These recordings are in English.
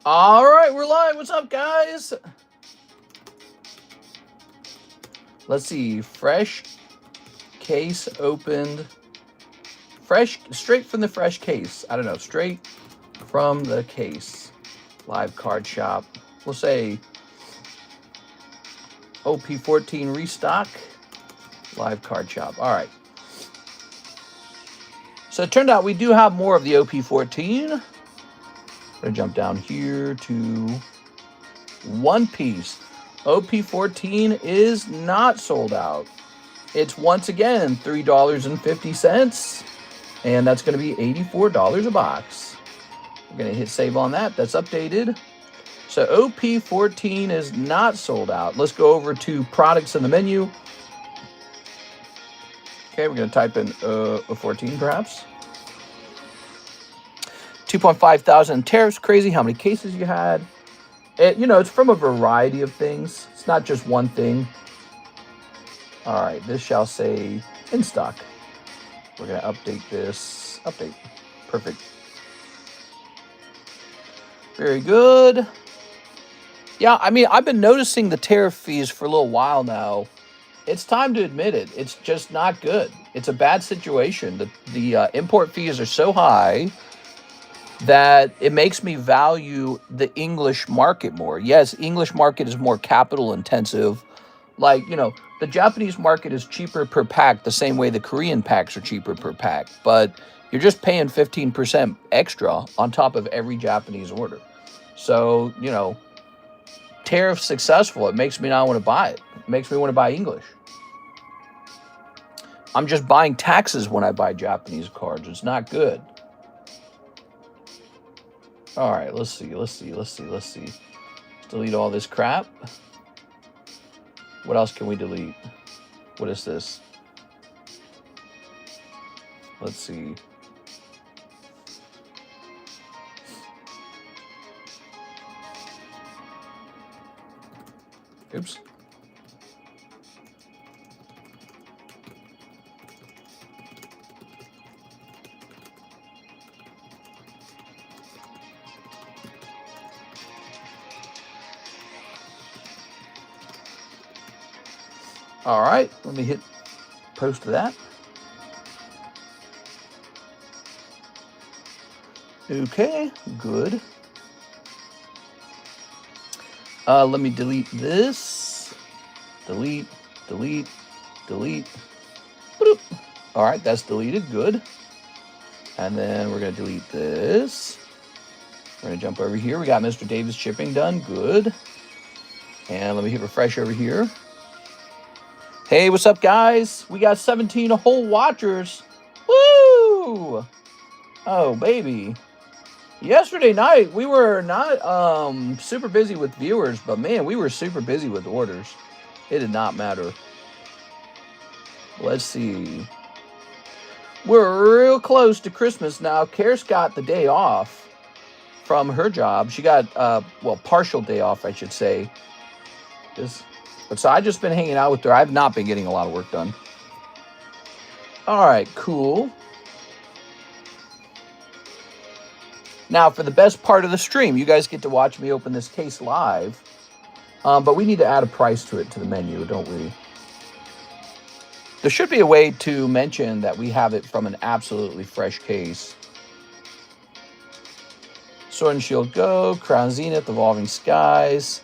All right, we're live. What's up, guys? Let's see. Fresh case opened. Fresh, straight from the fresh case. I don't know. Straight from the case. Live card shop. We'll say OP14 restock. Live card shop. All right. So it turned out we do have more of the OP14. We're going to jump down here to One Piece. OP14 is not sold out. It's once again $3.50. And that's going to be $84 a box. We're going to hit save on that. That's updated. So OP14 is not sold out. Let's go over to products in the menu. Okay, we're going to type in a 14 perhaps. 2.5 thousand tariffs. Crazy how many cases you had. It's from a variety of things. It's not just one thing. All right, this shall say in stock. We're going to update this. Update. Perfect. Very good. Yeah, I mean, I've been noticing the tariff fees for a little while now. It's time to admit it. It's just not good. It's a bad situation. The import fees are so high that it makes me value the English market more. Yes, English market is more capital intensive. Like, the Japanese market is cheaper per pack the same way the Korean packs are cheaper per pack. But you're just paying 15% extra on top of every Japanese order. So, tariff successful. It makes me not want to buy it. It makes me want to buy English. I'm just buying taxes when I buy Japanese cards. It's not good. All right, let's see. Delete all this crap. What else can we delete? What is this? Let's see. Oops. All right, let me hit post to that. Okay, good. Let me delete this. Delete. Boop. All right, that's deleted. Good. And then we're going to delete this. We're going to jump over here. We got Mr. Davis shipping done. Good. And let me hit refresh over here. Hey, what's up, guys? We got 17 whole watchers. Woo! Oh, baby. Yesterday night, we were not super busy with viewers, but man, we were super busy with orders. It did not matter. Let's see. We're real close to Christmas now. Karis got the day off from her job. She got, partial day off, I should say. So I've just been hanging out with her. I've not been getting a lot of work done. All right, cool. Now, for the best part of the stream, you guys get to watch me open this case live. But we need to add a price to it, to the menu, don't we? There should be a way to mention that we have it from an absolutely fresh case. Sword and Shield Go, Crown Zenith, Evolving Skies.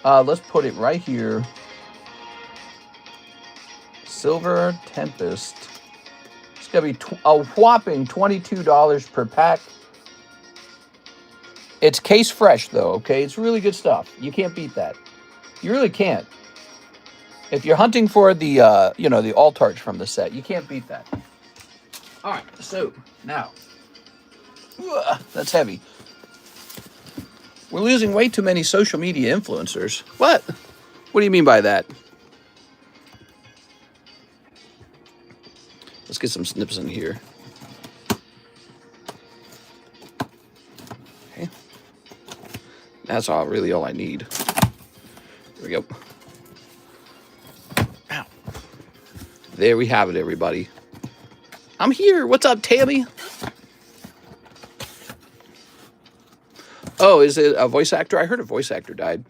Let's put it right here. Silver Tempest. It's going to be a whopping $22 per pack. It's case fresh, though, okay? It's really good stuff. You can't beat that. You really can't. If you're hunting for the, the Altarch from the set, you can't beat that. All right, so now. That's heavy. We're losing way too many social media influencers. What? What do you mean by that? Let's get some snips in here. Okay. That's really all I need. There we go. Ow. There we have it, everybody. I'm here. What's up, Tammy? Oh, is it a voice actor? I heard a voice actor died.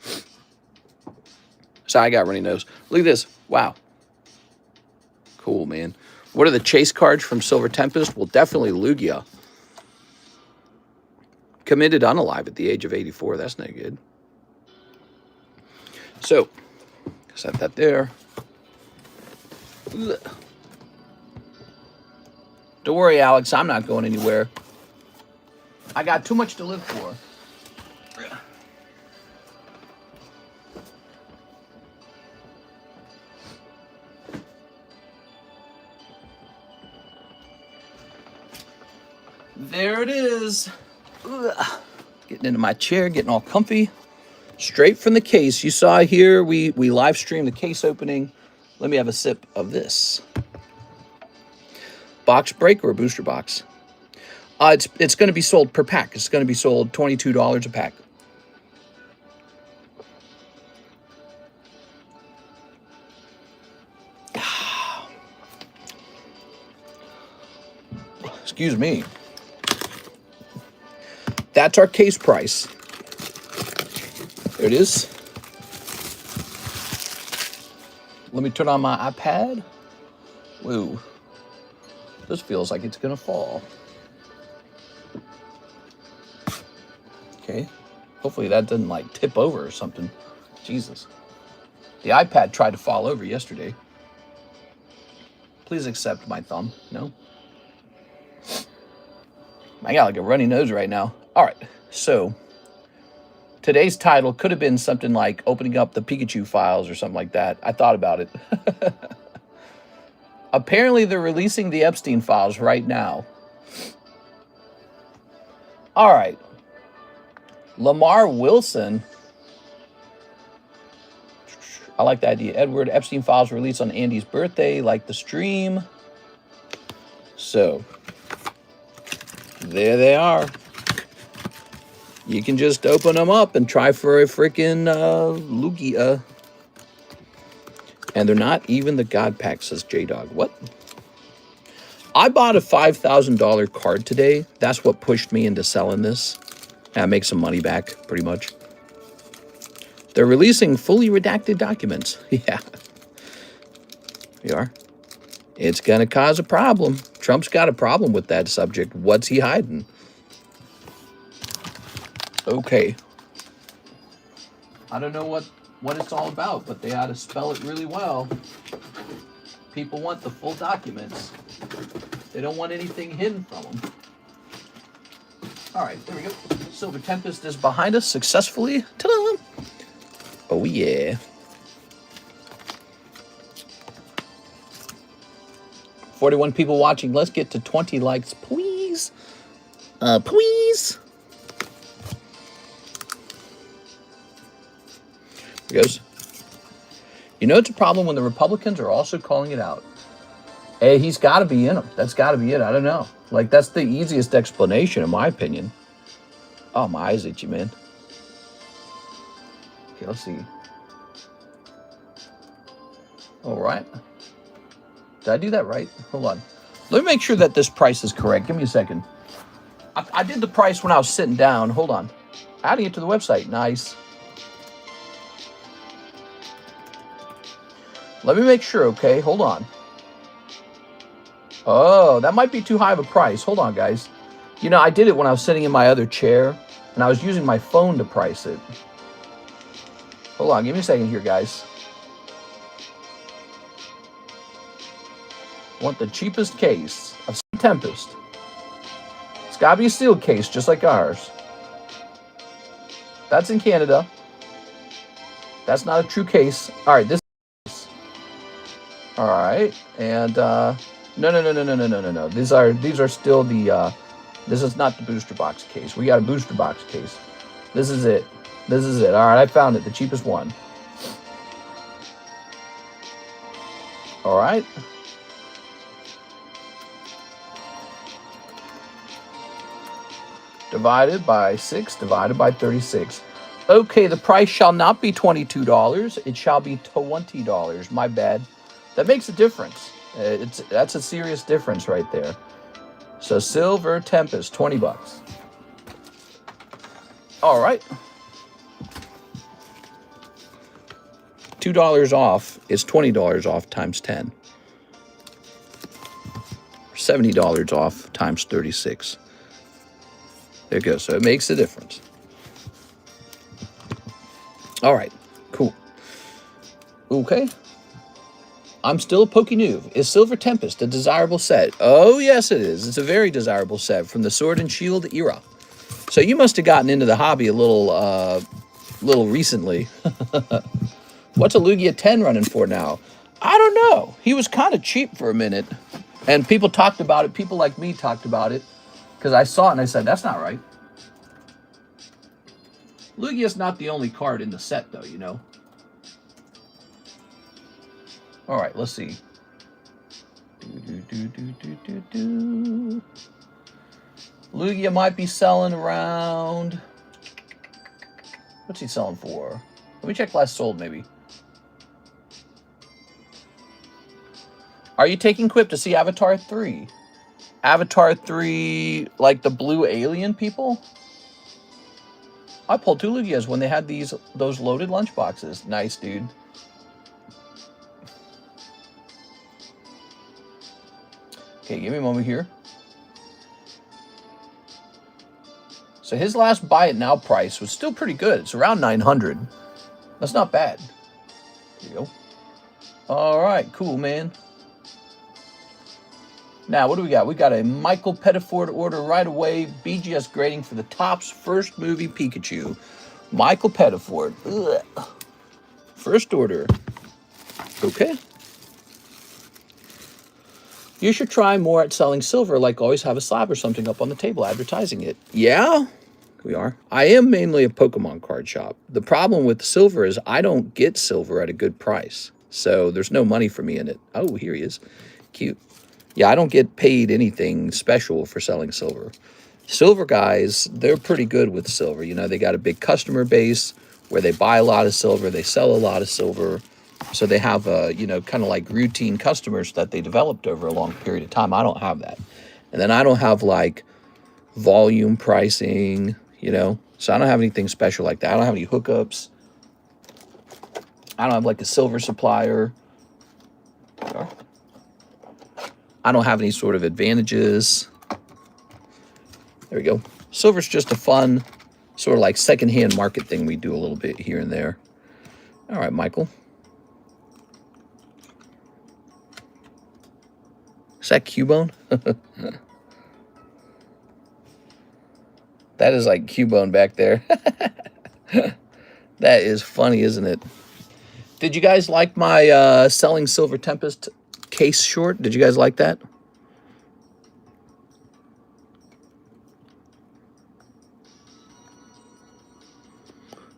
So I got runny nose. Look at this. Wow. Cool, man. What are the chase cards from Silver Tempest? Well, definitely Lugia. Committed unalive at the age of 84. That's no good. So, set that there. Don't worry, Alex. I'm not going anywhere. I got too much to live for. There it is. Getting into my chair, getting all comfy. Straight from the case. You saw here, we live streamed the case opening. Let me have a sip of this. Box break or a booster box? It's going to be sold per pack. It's going to be sold $22 a pack. Excuse me. That's our case price. There it is. Let me turn on my iPad. Whoa. This feels like it's going to fall. Okay. Hopefully that doesn't like tip over or something. Jesus. The iPad tried to fall over yesterday. Please accept my thumb. No? I got like a runny nose right now. All right. So today's title could have been something like opening up the Pikachu files or something like that. I thought about it. Apparently they're releasing the Epstein files right now. All right. Lamar Wilson. I like the idea. Edward Epstein files released on Andy's birthday, like the stream. So, there they are. You can just open them up and try for a freaking Lugia. And they're not even the God Pack, says J-Dog. What? I bought a $5,000 card today. That's what pushed me into selling this. And make some money back, pretty much. They're releasing fully redacted documents. Yeah. We are. It's going to cause a problem. Trump's got a problem with that subject. What's he hiding? Okay. I don't know what it's all about, but they ought to spell it really well. People want the full documents. They don't want anything hidden from them. All right, there we go. Silver Tempest is behind us successfully. Ta-da! Oh, yeah. 41 people watching. Let's get to 20 likes, please. Please. Here goes. You know it's a problem when the Republicans are also calling it out. Hey, he's got to be in them. That's got to be it. I don't know. Like, that's the easiest explanation, in my opinion. Oh, my eyes itchy, man. Okay, let's see. All right. Did I do that right? Hold on. Let me make sure that this price is correct. Give me a second. I did the price when I was sitting down. Hold on. Adding it to the website. Nice. Let me make sure, okay? Hold on. Oh, that might be too high of a price. Hold on, guys. You know, I did it when I was sitting in my other chair, and I was using my phone to price it. Hold on. Give me a second here, guys. I want the cheapest case of Tempest. It's got to be a sealed case, just like ours. That's in Canada. That's not a true case. All right, this is. All right, and no. These are still the. This is not the booster box case. We got a booster box case. This is it. This is it. All right, I found it. The cheapest one. All right. Divided by 6, divided by 36. Okay, the price shall not be $22. It shall be $20. My bad. That makes a difference. That's a serious difference right there. So Silver Tempest, $20. All right. $2 off is $20 off times 10. $70 off times 36. There you go. So it makes a difference. All right. Cool. Okay. I'm still a Pokey Noob. Is Silver Tempest a desirable set? Oh, yes, it is. It's a very desirable set from the Sword and Shield era. So you must have gotten into the hobby a little recently. What's a Lugia 10 running for now? I don't know. He was kind of cheap for a minute. And people talked about it. People like me talked about it. Because I saw it and I said, that's not right. Lugia's not the only card in the set, though, you know. All right, let's see. Lugia might be selling around... What's he selling for? Let me check last sold, maybe. Are you taking Quip to see Avatar 3? Avatar 3, like the blue alien people? I pulled 2 Lugias when they had those loaded lunchboxes. Nice, dude. Okay, give me a moment here. So his last buy it now price was still pretty good. It's around 900. That's not bad. There you go. All right, cool, man. Now, what do we got? We got a Michael Pettiford order right away. BGS grading for the Topps first movie Pikachu. Michael Pettiford. Ugh. First order. Okay. You should try more at selling silver, like always have a slab or something up on the table advertising it. Yeah, we are. I am mainly a Pokemon card shop. The problem with silver is I don't get silver at a good price. So there's no money for me in it. Oh, here he is. Cute. Yeah, I don't get paid anything special for selling silver. Silver guys, they're pretty good with silver. You know, they got a big customer base where they buy a lot of silver, they sell a lot of silver. So they have, you know, kind of like routine customers that they developed over a long period of time. I don't have that. And then I don't have like volume pricing, you know. So I don't have anything special like that. I don't have any hookups. I don't have like a silver supplier. I don't have any sort of advantages. There we go. Silver's just a fun sort of like secondhand market thing we do a little bit here and there. All right, Michael. Is that Cubone? That is like Cubone back there. That is funny, isn't it? Did you guys like my Selling Silver Tempest case short? Did you guys like that?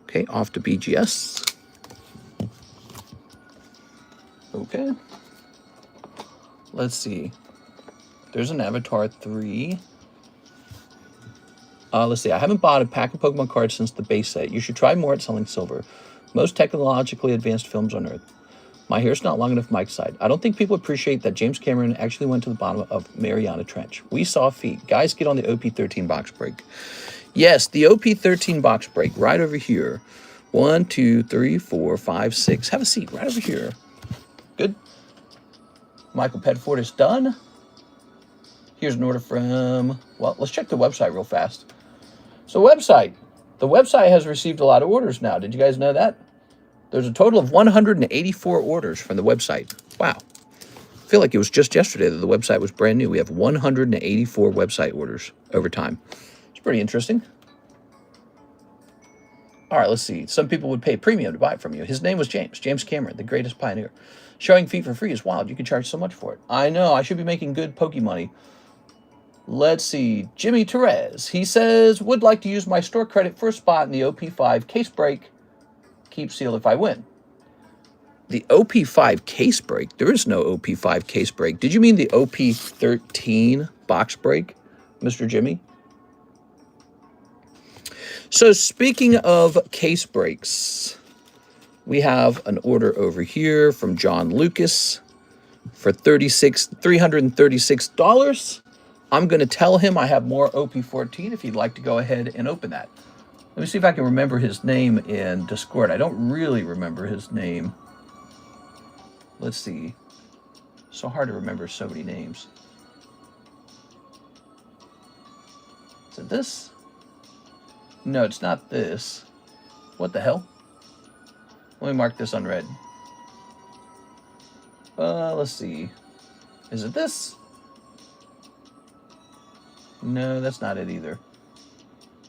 Okay, off to BGS. Okay. Let's see. There's an Avatar 3. Let's see. I haven't bought a pack of Pokemon cards since the base set. You should try more at selling silver. Most technologically advanced films on Earth. My hair's not long enough, Mike's side. I don't think people appreciate that James Cameron actually went to the bottom of Mariana Trench. We saw feet. Guys, get on the OP13 box break. Yes, the OP13 box break right over here. 1, 2, 3, 4, 5, 6. Have a seat right over here. Good. Michael Pettiford is done. Here's an order from, well, let's check the website real fast. So the website has received a lot of orders now. Did you guys know that? There's a total of 184 orders from the website. Wow. I feel like it was just yesterday that the website was brand new. We have 184 website orders over time. It's pretty interesting. All right, let's see. Some people would pay premium to buy it from you. His name was James Cameron, the greatest pioneer. Showing feet for free is wild. You can charge so much for it. I know. I should be making good Poke money. Let's see. Jimmy Therese. He says, would like to use my store credit for a spot in the OP5 case break. Keep sealed if I win. The OP5 case break? There is no OP5 case break. Did you mean the OP13 box break, Mr. Jimmy? So speaking of case breaks, we have an order over here from John Lucas for $336. I'm going to tell him I have more OP14 if you'd like to go ahead and open that. Let me see if I can remember his name in Discord. I don't really remember his name. Let's see. So hard to remember so many names. Is it this? No, it's not this. What the hell? Let me mark this unread. Let's see. Is it this? No, that's not it either.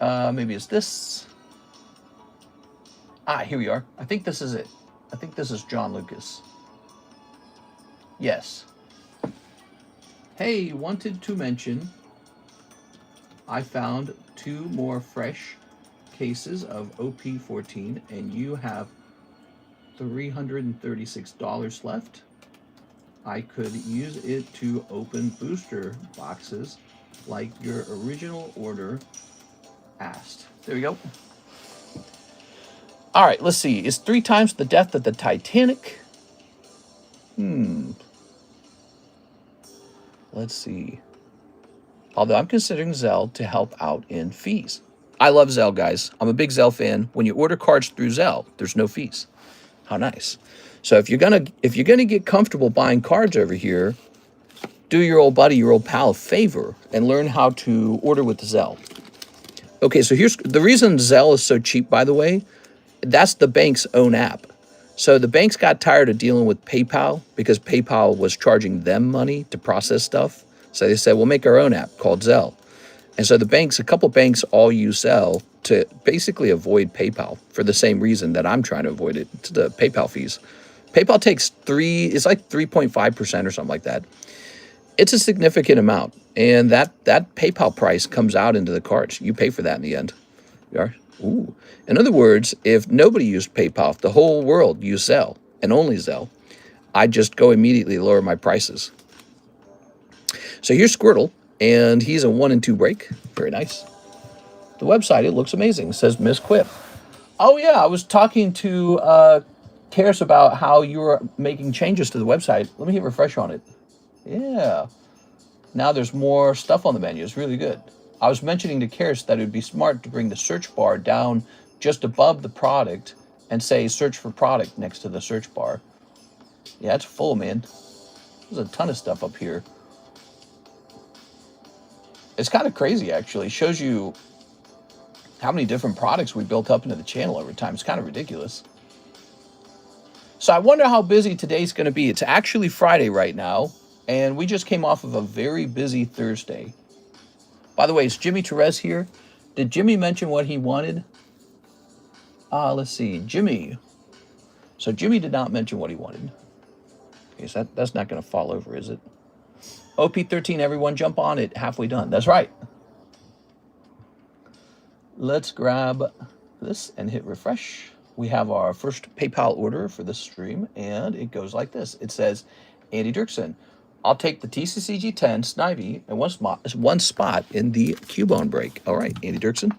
Maybe it's this. Ah, here we are. I think this is it. I think this is John Lucas. Yes. Hey, wanted to mention I found 2 more fresh cases of OP14 and you have $336 left. I could use it to open booster boxes like your original order asked. There we go. All right, let's see. Is 3 times the death of the Titanic? Let's see. Although I'm considering ZELLE to help out in fees. I love ZELLE, guys. I'm a big ZELLE fan. When you order cards through ZELLE, there's no fees. How nice. So if you're gonna get comfortable buying cards over here, do your old buddy, your old pal a favor and learn how to order with ZELLE. Okay, so here's the reason ZELLE is so cheap, by the way. That's the bank's own app. So the banks got tired of dealing with PayPal because PayPal was charging them money to process stuff. So they said, we'll make our own app called ZELLE. And so the banks, a couple banks all use ZELLE to basically avoid PayPal for the same reason that I'm trying to avoid it, to the PayPal fees. PayPal takes it's like 3.5% or something like that. It's a significant amount. And that PayPal price comes out into the cards. You pay for that in the end. You are? Ooh. In other words, if nobody used PayPal, if the whole world used ZELLE and only ZELLE, I'd just go immediately lower my prices. So here's Squirtle, and he's a 1 and 2 break. Very nice. The website, it looks amazing. It says Miss Quip. Oh, yeah, I was talking to Karis about how you were making changes to the website. Let me hit refresh on it. Yeah. Now there's more stuff on the menu. It's really good. I was mentioning to Karis that it would be smart to bring the search bar down just above the product and say search for product next to the search bar. Yeah, it's full, man. There's a ton of stuff up here. It's kind of crazy, actually. It shows you how many different products we built up into the channel over time. It's kind of ridiculous. So I wonder how busy today's going to be. It's actually Friday right now, and we just came off of a very busy Thursday. By the way, is Jimmy Therese here? Did Jimmy mention what he wanted? Let's see. Jimmy. So Jimmy did not mention what he wanted. Okay, so that's not going to fall over, is it? OP13, everyone jump on it. Halfway done. That's right. Let's grab this and hit refresh. We have our first PayPal order for this stream, and it goes like this. It says, Andy Dirksen, I'll take the TCCG10 Snivy and one spot in the Cubone break. All right, Andy Dirksen.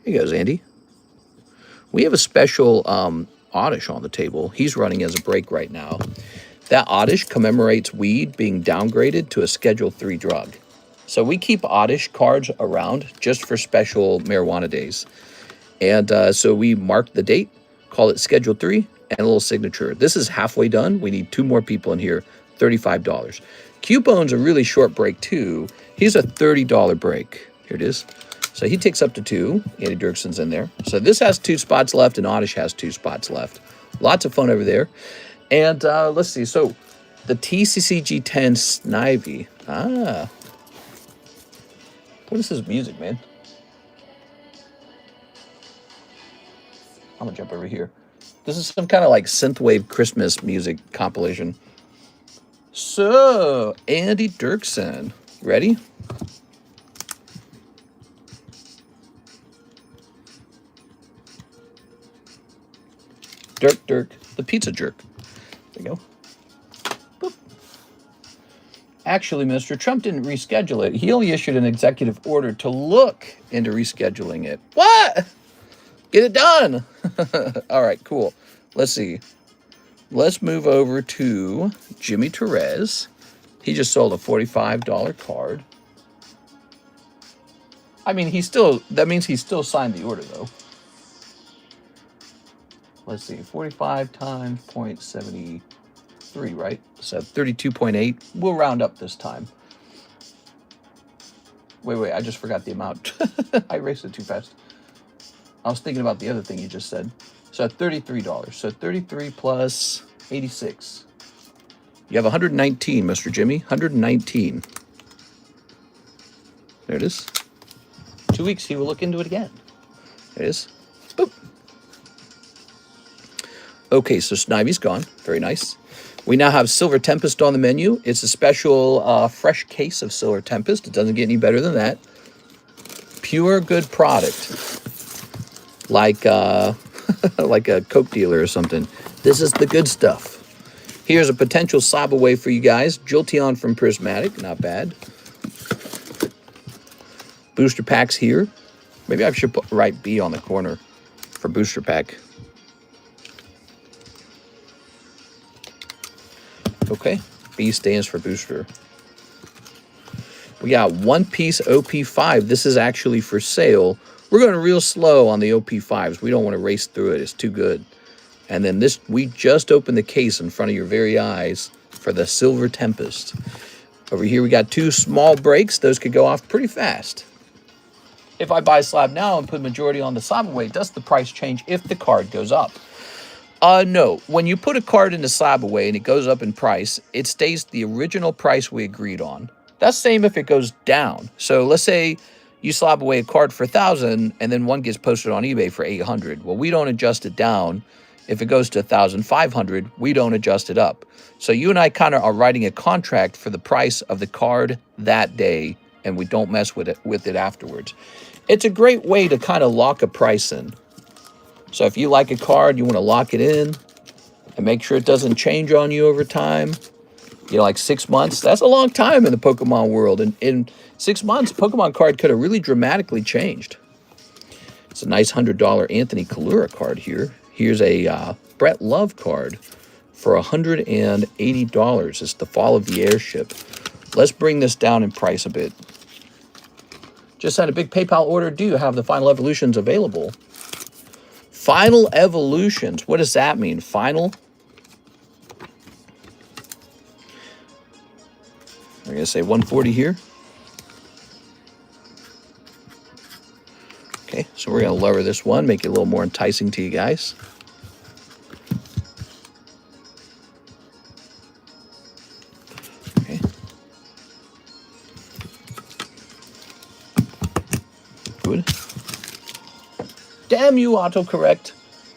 Here goes, Andy. We have a special Oddish on the table. He's running as a break right now. That Oddish commemorates weed being downgraded to a Schedule 3 drug. So we keep Oddish cards around just for special marijuana days. And so we mark the date, call it Schedule 3, and a little signature. This is halfway done. We need 2 more people in here, $35. Cubone's a really short break, too. He's a $30 break. Here it is. So he takes up to 2. Andy Dirksen's in there. So this has 2 spots left, and Oddish has 2 spots left. Lots of fun over there. And let's see. So the TCCG10 Snivy. What is this music, man? I'm going to jump over here. This is some kind of like synthwave Christmas music compilation. So, Andy Dirksen. Ready? Dirk, the pizza jerk. There you go. Boop. Actually, Mr. Trump didn't reschedule it. He only issued an executive order to look into rescheduling it. What? Get it done. All right, cool. Let's see. Let's move over to Jimmy Therese. He just sold a $45 card. I mean, that means he still signed the order, though. Let's see, 45 times 0.73, right? So 32.8. We'll round up this time. Wait, I just forgot the amount. I erased it too fast. I was thinking about the other thing you just said. So $33. So 33 plus 86. You have 119, Mr. Jimmy. 119. There it is. 2 weeks, he will look into it again. There it is. Boop. Okay, so Snivy's gone. Very nice. We now have Silver Tempest on the menu. It's a special fresh case of Silver Tempest. It doesn't get any better than that. Pure good product. Like like a Coke dealer or something. This is the good stuff. Here's a potential slab away for you guys. Jolteon from Prismatic, not bad. Booster packs here. Maybe I should write B on the corner for booster pack. Okay, B stands for booster. We got One Piece OP5. This is actually for sale. We're going real slow on the OP5s. We don't want to race through it. It's too good. And then this, we just opened the case in front of your very eyes for the Silver Tempest. Over here we got 2 small breaks. Those could go off pretty fast. If I buy slab now and put majority on the slab away, does the price change if the card goes up? No. When you put a card into slab away and it goes up in price, it stays the original price we agreed on. That's same if it goes down. So let's say you slab away a card for 1,000 and then one gets posted on eBay for 800. Well, we don't adjust it down. If it goes to 1,500, we don't adjust it up. So you and I kind of are writing a contract for the price of the card that day, and we don't mess with it afterwards. It's a great way to kind of lock a price in. So if you like a card, you want to lock it in and make sure it doesn't change on you over time. You know, like 6 months, that's a long time in the Pokemon world. And in 6 months, Pokemon card could have really dramatically changed. It's a nice $100 Anthony Kalura card here. Here's a Brett Love card for $180. It's the Fall of the Airship. Let's bring this down in price a bit. Just had a big PayPal order. Do you have the Final Evolutions available? Final Evolutions. What does that mean? Final? I'm going to say 140 here. Okay, so we're going to lower this one, make it a little more enticing to you guys. Okay. Good. Damn you, autocorrect.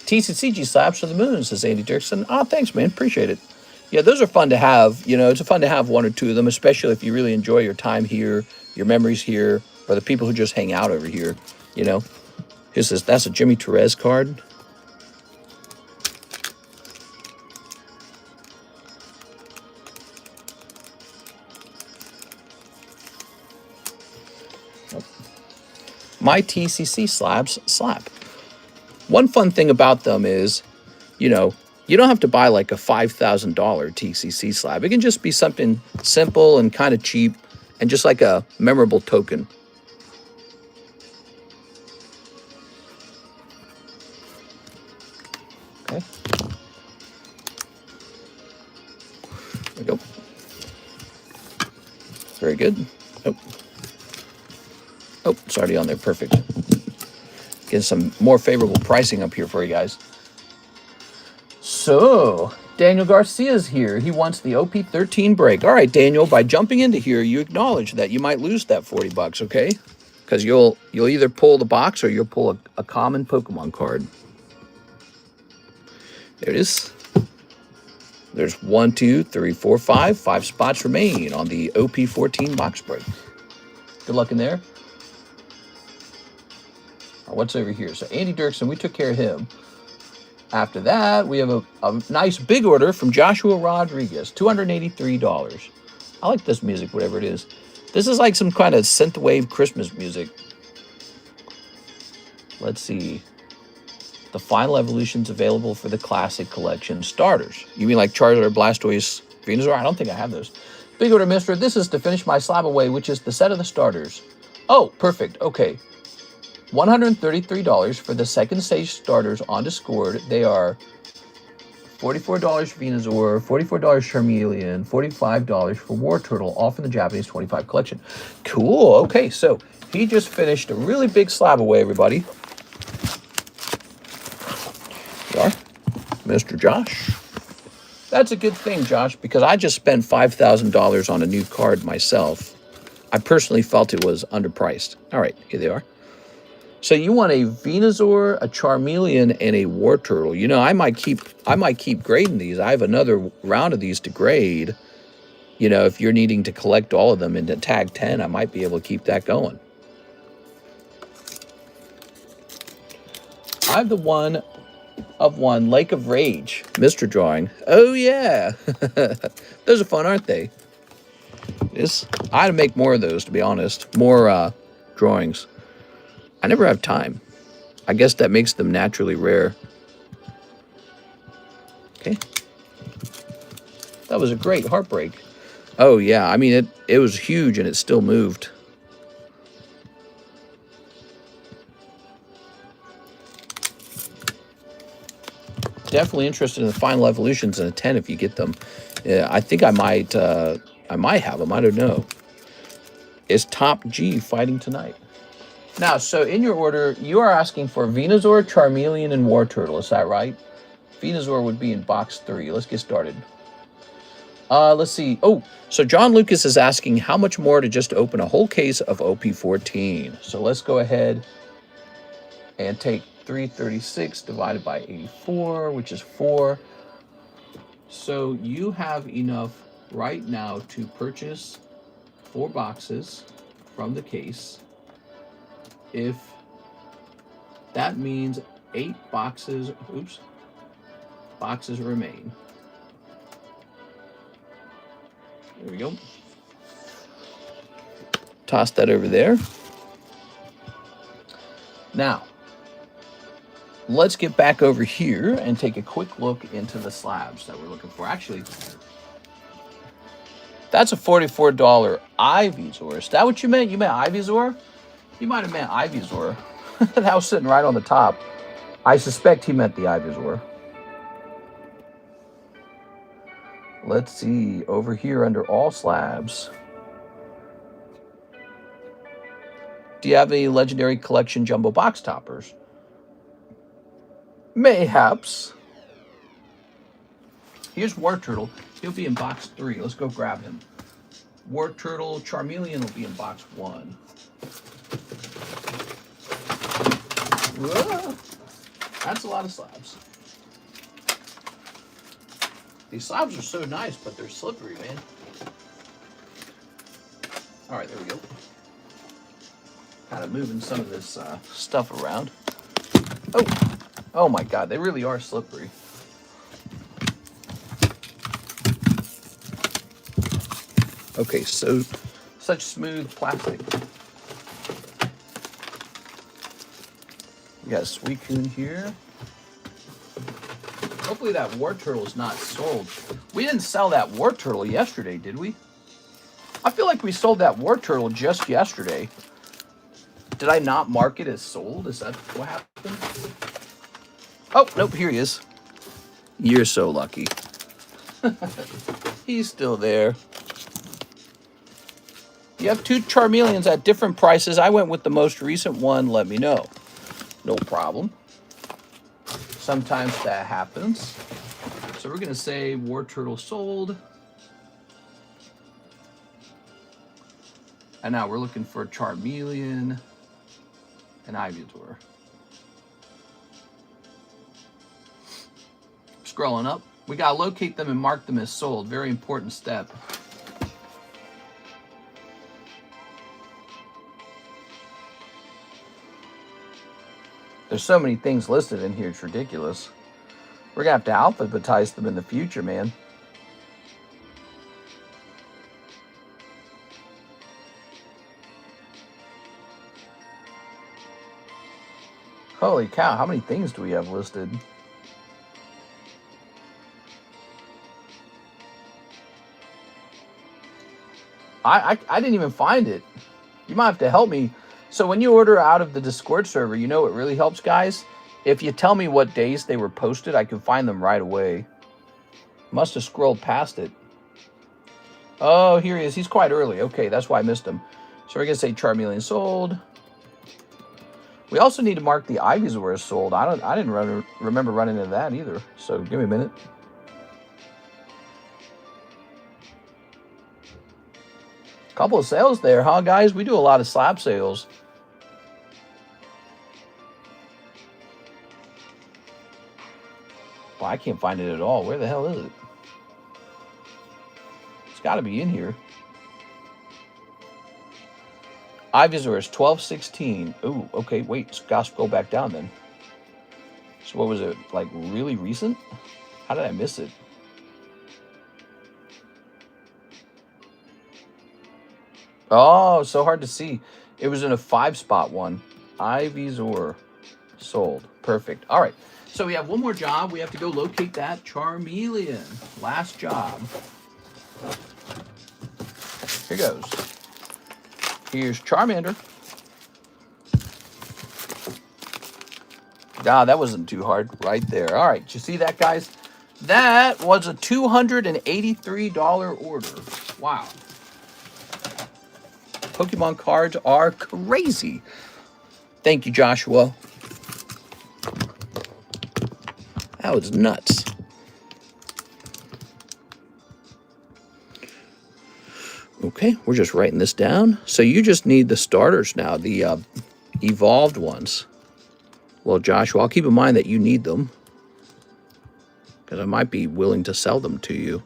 TCCG slaps for the moon, says Andy Dirksen. Oh, thanks, man. Appreciate it. Yeah, those are fun to have. You know, it's fun to have 1 or 2 of them, especially if you really enjoy your time here, your memories here, or the people who just hang out over here. You know, that's a Jimmy Torres card. My TCC slabs slap. One fun thing about them is, you know, you don't have to buy like a $5,000 TCC slab. It can just be something simple and kind of cheap and just like a memorable token. Okay. There we go. Very good. Oh, it's already on there. Perfect. Get some more favorable pricing up here for you guys. So, Daniel Garcia's here. He wants the OP13 break. All right, Daniel, by jumping into here, you acknowledge that you might lose that 40 bucks, okay? Because you'll either pull the box or you'll pull a common Pokemon card. There it is. There's 1, 2, 3, 4, 5. 5 spots remain on the OP14 box break. Good luck in there. What's over here? So Andy Dirksen, we took care of him. After that, we have a nice big order from Joshua Rodriguez, $283. I like this music, whatever it is. This is like some kind of synthwave Christmas music. Let's see. The Final Evolution's available for the Classic Collection starters. You mean like Charizard, Blastoise, Venusaur? I don't think I have those. Big order, mister. This is to finish my slab away, which is the set of the starters. Oh, perfect. Okay. $133 for the second stage starters on Discord. They are $44 for Venusaur, $44 Charmeleon, $45 for War Turtle, all from the Japanese 25 collection. Cool. Okay, so he just finished a really big slab away, everybody. There you are, Mr. Josh. That's a good thing, Josh, because I just spent $5,000 on a new card myself. I personally felt it was underpriced. All right, here they are. So you want a Venusaur, a Charmeleon, and a War Turtle. You know, I might keep grading these. I have another round of these to grade. You know, if you're needing to collect all of them into tag 10, I might be able to keep that going. I have the one of one Lake of Rage Mr. Drawing. Oh yeah. Those are fun, aren't they? I had to make more of those, to be honest. More drawings. I never have time. I guess that makes them naturally rare. Okay. That was a great heartbreak. Oh, yeah. I mean, it was huge and it still moved. Definitely interested in the final evolutions in a 10 if you get them. I think I might have them. I don't know. Is Top G fighting tonight? Now, so in your order, you are asking for Venusaur, Charmeleon, and War Turtle. Is that right? Venusaur would be in box 3. Let's get started. Let's see. Oh, so John Lucas is asking how much more to just open a whole case of OP14. So let's go ahead and take 336 divided by 84, which is 4. So you have enough right now to purchase 4 boxes from the case. If that means 8 boxes, boxes remain. There we go. Toss that over there. Now, let's get back over here and take a quick look into the slabs that we're looking for. Actually, that's a $44 Ivysaur. Is that what you meant? You meant Ivysaur? You might have meant Ivysaur. That was sitting right on the top. I suspect he meant the Ivysaur. Let's see, over here under all slabs. Do you have any Legendary Collection Jumbo Box Toppers? Mayhaps. Here's War Turtle. He'll be in box 3. Let's go grab him. War Turtle, Charmeleon will be in box 1. Whoa. That's a lot of slabs. These slabs are so nice, but they're slippery, man. All right, there we go. Kind of moving some of this stuff around. Oh my God, they really are slippery. Okay, so such smooth plastic. We got a Suicune here. Hopefully that War Turtle is not sold. We didn't sell that War Turtle yesterday, did we? I feel like we sold that War Turtle just yesterday. Did I not mark it as sold? Is that what happened? Oh, nope, here he is. You're so lucky. He's still there. You have 2 Charmeleons at different prices. I went with the most recent one. Let me know. No problem. Sometimes that happens. So we're going to say War Turtle sold. And now we're looking for Charmeleon and Ivysaur. Scrolling up. We got to locate them and mark them as sold. Very important step. There's so many things listed in here, it's ridiculous. We're going to have to alphabetize them in the future, man. Holy cow, how many things do we have listed? I didn't even find it. You might have to help me. So when you order out of the Discord server, you know what really helps, guys? If you tell me what days they were posted, I can find them right away. Must have scrolled past it. Oh, here he is. He's quite early. Okay, that's why I missed him. So we're going to say Charmeleon sold. We also need to mark the Ivysaur as sold. I didn't remember running into that either. So give me a minute. Couple of sales there, huh, guys? We do a lot of slab sales. Well, I can't find it at all. Where the hell is it? It's got to be in here. Ivysaur is 1216. Ooh, okay, wait. Gosh, go back down then. So what was it? Like really recent? How did I miss it? Oh, so hard to see. It was in a 5-spot one. Ivysaur sold. Perfect. All right. So we have one more job. We have to go locate that Charmeleon. Last job. Here goes. Here's Charmander. Ah, that wasn't too hard right there. All right. You see that, guys? That was a $283 order. Wow. Pokemon cards are crazy. Thank you, Joshua. That was nuts. Okay, we're just writing this down. So you just need the starters now, the evolved ones. Well, Joshua, I'll keep in mind that you need them, because I might be willing to sell them to you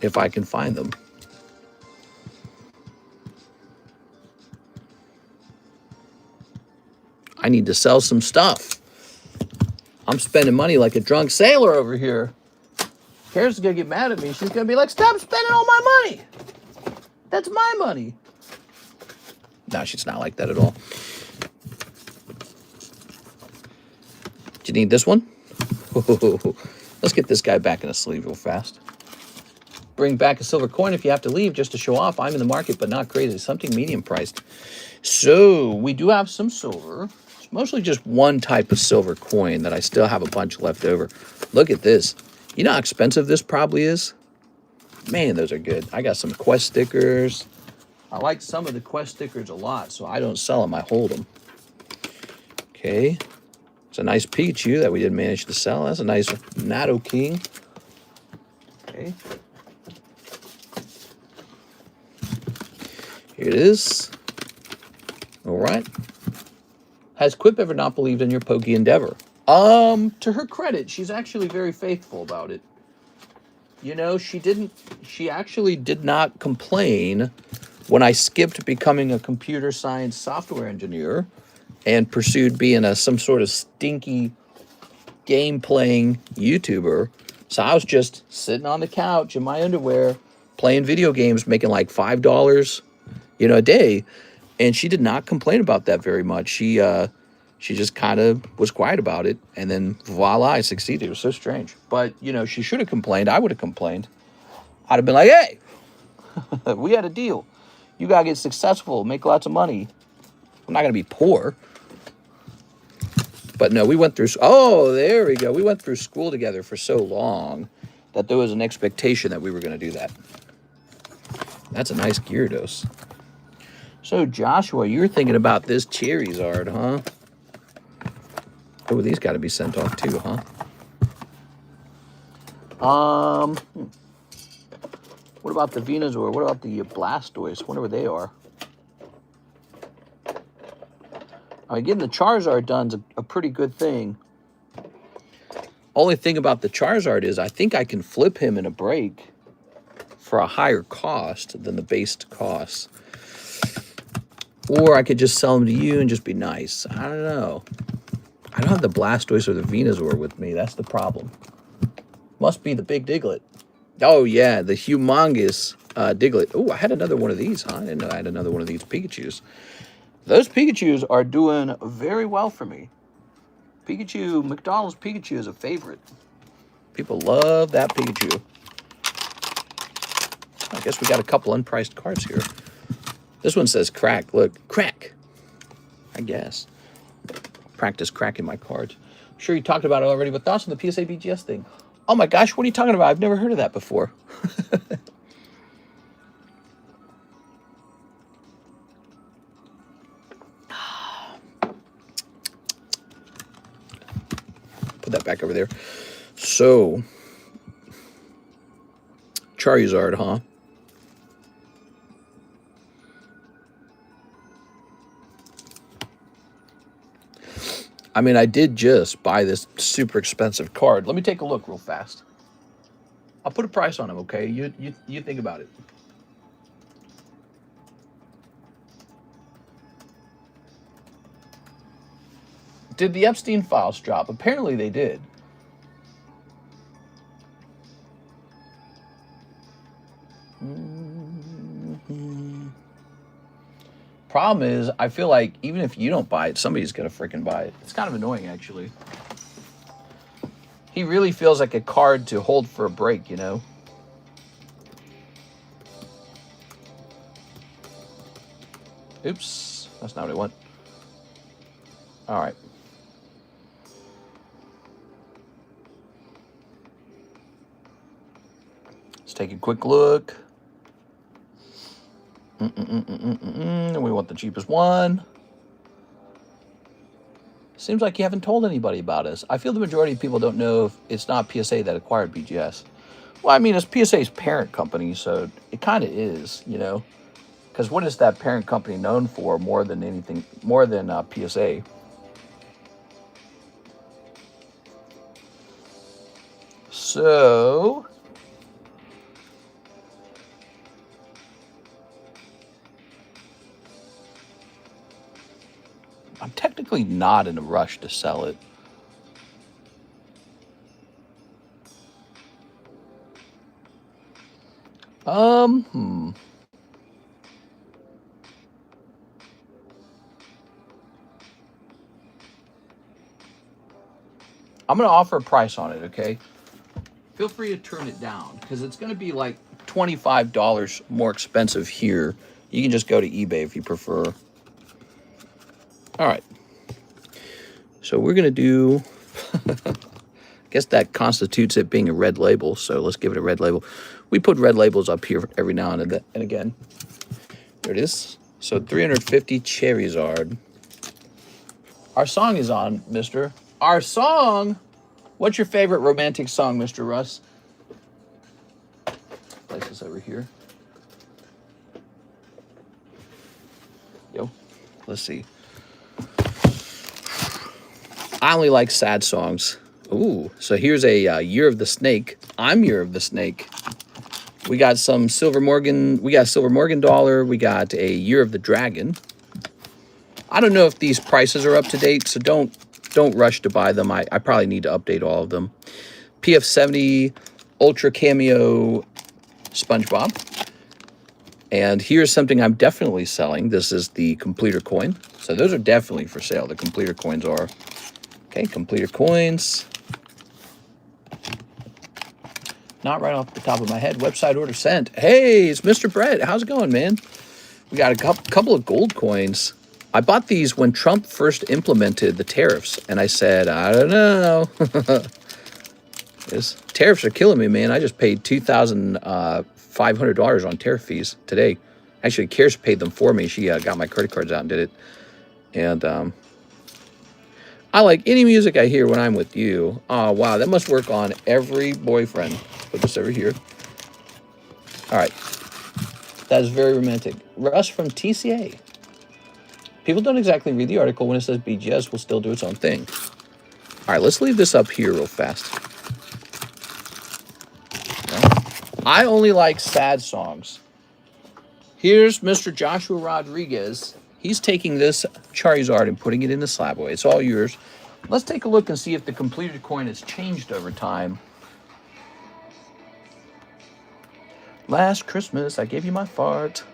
if I can find them. I need to sell some stuff. I'm spending money like a drunk sailor over here. Kara's gonna get mad at me. She's gonna be like, stop spending all my money. That's my money. No, she's not like that at all. Do you need this one? Let's get this guy back in a sleeve real fast. Bring back a silver coin if you have to leave just to show off. I'm in the market, but not crazy. Something medium priced. So we do have some silver. It's mostly just one type of silver coin that I still have a bunch left over. Look at this. You know how expensive this probably is? Man, those are good. I got some quest stickers. I like some of the quest stickers a lot, so I don't sell them. I hold them. Okay. It's a nice Pikachu that we didn't manage to sell. That's a nice Nidoking. Okay. Here it is. All right. Has Quip ever not believed in your Poke endeavor? To her credit, she's actually very faithful about it. You know, she actually did not complain when I skipped becoming a computer science software engineer and pursued being some sort of stinky game-playing YouTuber. So I was just sitting on the couch in my underwear, playing video games, making like $5, a day. And she did not complain about that very much. She just kind of was quiet about it. And then voila, I succeeded. It was so strange. But, she should have complained. I would have complained. I'd have been like, hey, we had a deal. You got to get successful, make lots of money. I'm not going to be poor. But no, we went through, oh, there we go. We went through school together for so long that there was an expectation that we were going to do that. That's a nice Gyarados. So, Joshua, you're thinking about this Charizard, huh? Oh, these got to be sent off too, huh? What about the Venusaur? What about the Blastoise? Wonder where they are. I mean, getting the Charizard done's a pretty good thing. Only thing about the Charizard is I think I can flip him in a break for a higher cost than the base costs. Or I could just sell them to you and just be nice. I don't know. I don't have the Blastoise or the Venusaur with me. That's the problem. Must be the big Diglett. Oh, yeah, the humongous Diglett. Oh, I had another one of these, huh? I didn't know I had another one of these Pikachus. Those Pikachus are doing very well for me. McDonald's Pikachu is a favorite. People love that Pikachu. I guess we got a couple unpriced cards here. This one says crack. Look, crack. I guess. Practice cracking my cards. I'm sure you talked about it already, but thoughts on the PSA BGS thing? Oh my gosh, what are you talking about? I've never heard of that before. Put that back over there. So, Charizard, huh? I mean, I did just buy this super expensive card. Let me take a look real fast. I'll put a price on him, okay? You think about it. Did the Epstein files drop? Apparently they did. Problem is, I feel like even if you don't buy it, somebody's gonna freaking buy it. It's kind of annoying, actually. He really feels like a card to hold for a break, you know? Oops, that's not what I want. All right. Let's take a quick look. We want the cheapest one. Seems like you haven't told anybody about us. I feel the majority of people don't know if it's not PSA that acquired BGS. Well, I mean, it's PSA's parent company, so it kind of is, you know. Because what is that parent company known for more than anything, more than PSA? So, I'm technically not in a rush to sell it. I'm going to offer a price on it, okay? Feel free to turn it down because it's going to be like $25 more expensive here. You can just go to eBay if you prefer. All right. So we're going to do, I guess that constitutes it being a red label. So let's give it a red label. We put red labels up here every now and again. There it is. So 350 Charizard. Our song is on, mister. Our song. What's your favorite romantic song, Mr. Russ? Place this over here. Yo, let's see. I only like sad songs. Ooh, so here's a Year of the Snake. I'm Year of the Snake. We got some Silver Morgan. We got Silver Morgan Dollar. We got a Year of the Dragon. I don't know if these prices are up to date, so don't rush to buy them. I probably need to update all of them. PF70 Ultra Cameo SpongeBob. And here's something I'm definitely selling. This is the completer coin. So those are definitely for sale. The completer coins are. Okay, completer coins. Not right off the top of my head. Website order sent. Hey, it's Mr. Brett. How's it going, man? We got a couple of gold coins. I bought these when Trump first implemented the tariffs, and I said, I don't know. This tariffs are killing me, man. I just paid $2,500 on tariff fees today. Actually, Kier's paid them for me. She got my credit cards out and did it. And I like any music I hear when I'm with you. Oh, wow, that must work on every boyfriend. Put this over here. All right. That is very romantic. Russ from TCA. People don't exactly read the article when it says BGS will still do its own thing. All right, let's leave this up here real fast. I only like sad songs. Here's Mr. Joshua Rodriguez. He's taking this Charizard and putting it in the slab away. It's all yours. Let's take a look and see if the completed coin has changed over time. Last Christmas, I gave you my fart.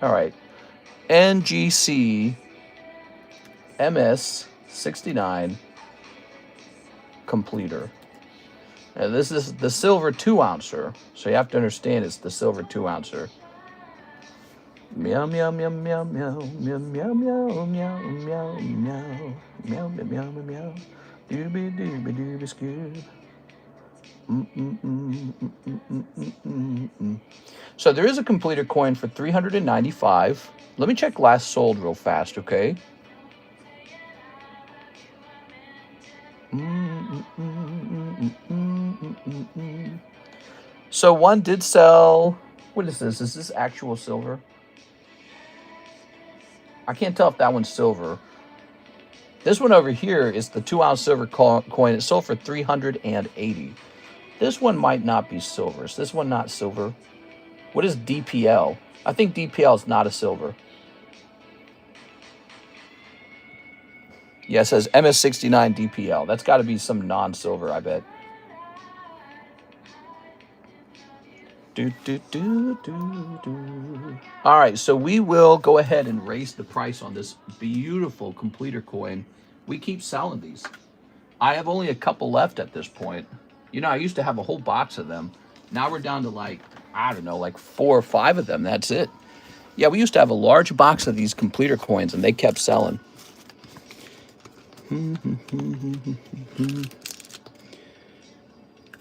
All right. NGC MS69 completer. Now this is the silver 2-ouncer, so you have to understand it's the silver 2-ouncer. Meow, meow, meow, meow, meow, meow, meow, meow, meow, meow, meow, meow, meow, meow, meow, dooby, dooby, dooby, scoob. So there is a completer coin for 395. Let me check last sold real fast, okay? So one did sell. What is this? Is this actual silver? I can't tell if that one's silver. This one over here is the 2-ounce silver coin. It sold for 380. This one might not be silver. Is this one not silver? What is DPL? I think DPL is not a silver. Yeah, it says MS69 DPL. That's got to be some non-silver, I bet. All right, so we will go ahead and raise the price on this beautiful completer coin. We keep selling these. I have only a couple left at this point. You know, I used to have a whole box of them. Now we're down to like, I don't know, like 4 or 5 of them. That's it. Yeah, we used to have a large box of these completer coins, and they kept selling.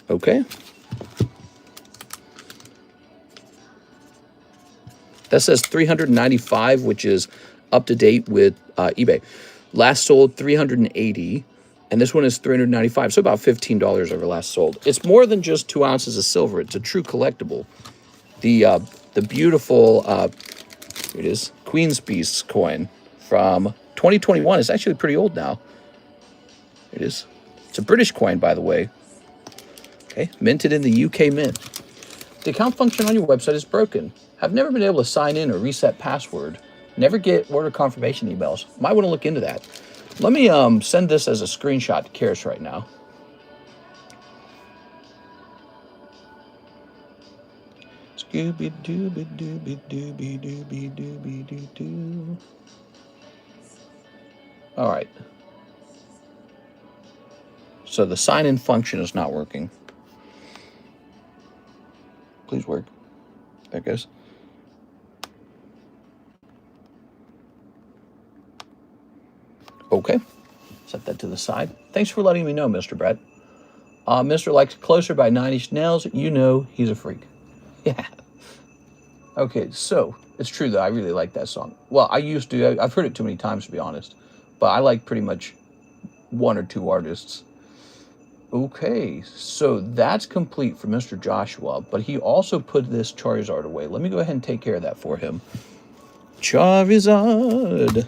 Okay. That says 395, which is up to date with eBay. Last sold 380, and this one is 395, so about $15 over last sold. It's more than just 2 ounces of silver. It's a true collectible. The beautiful, here it is, Queen's Beast coin from 2021. It's actually pretty old now. It is. It's a British coin, by the way. Okay, minted in the UK Mint. The account function on your website is broken. Have never been able to sign in or reset password. Never get order confirmation emails. Might want to look into that. Let me send this as a screenshot to Karis right now. Scooby dooby dooby dooby dooby dooby doo doo. All right. So the sign-in function is not working. Please work. There it goes. Okay. Set that to the side. Thanks for letting me know, Mr. Brett. Mr. likes Closer by 9 Inch Nails. You know he's a freak. Yeah. Okay, so it's true though. I really like that song. Well, I used to. I've heard it too many times to be honest. But I like pretty much 1 or 2 artists. Okay, so that's complete for Mr. Joshua, but he also put this Charizard away. Let me go ahead and take care of that for him. Charizard.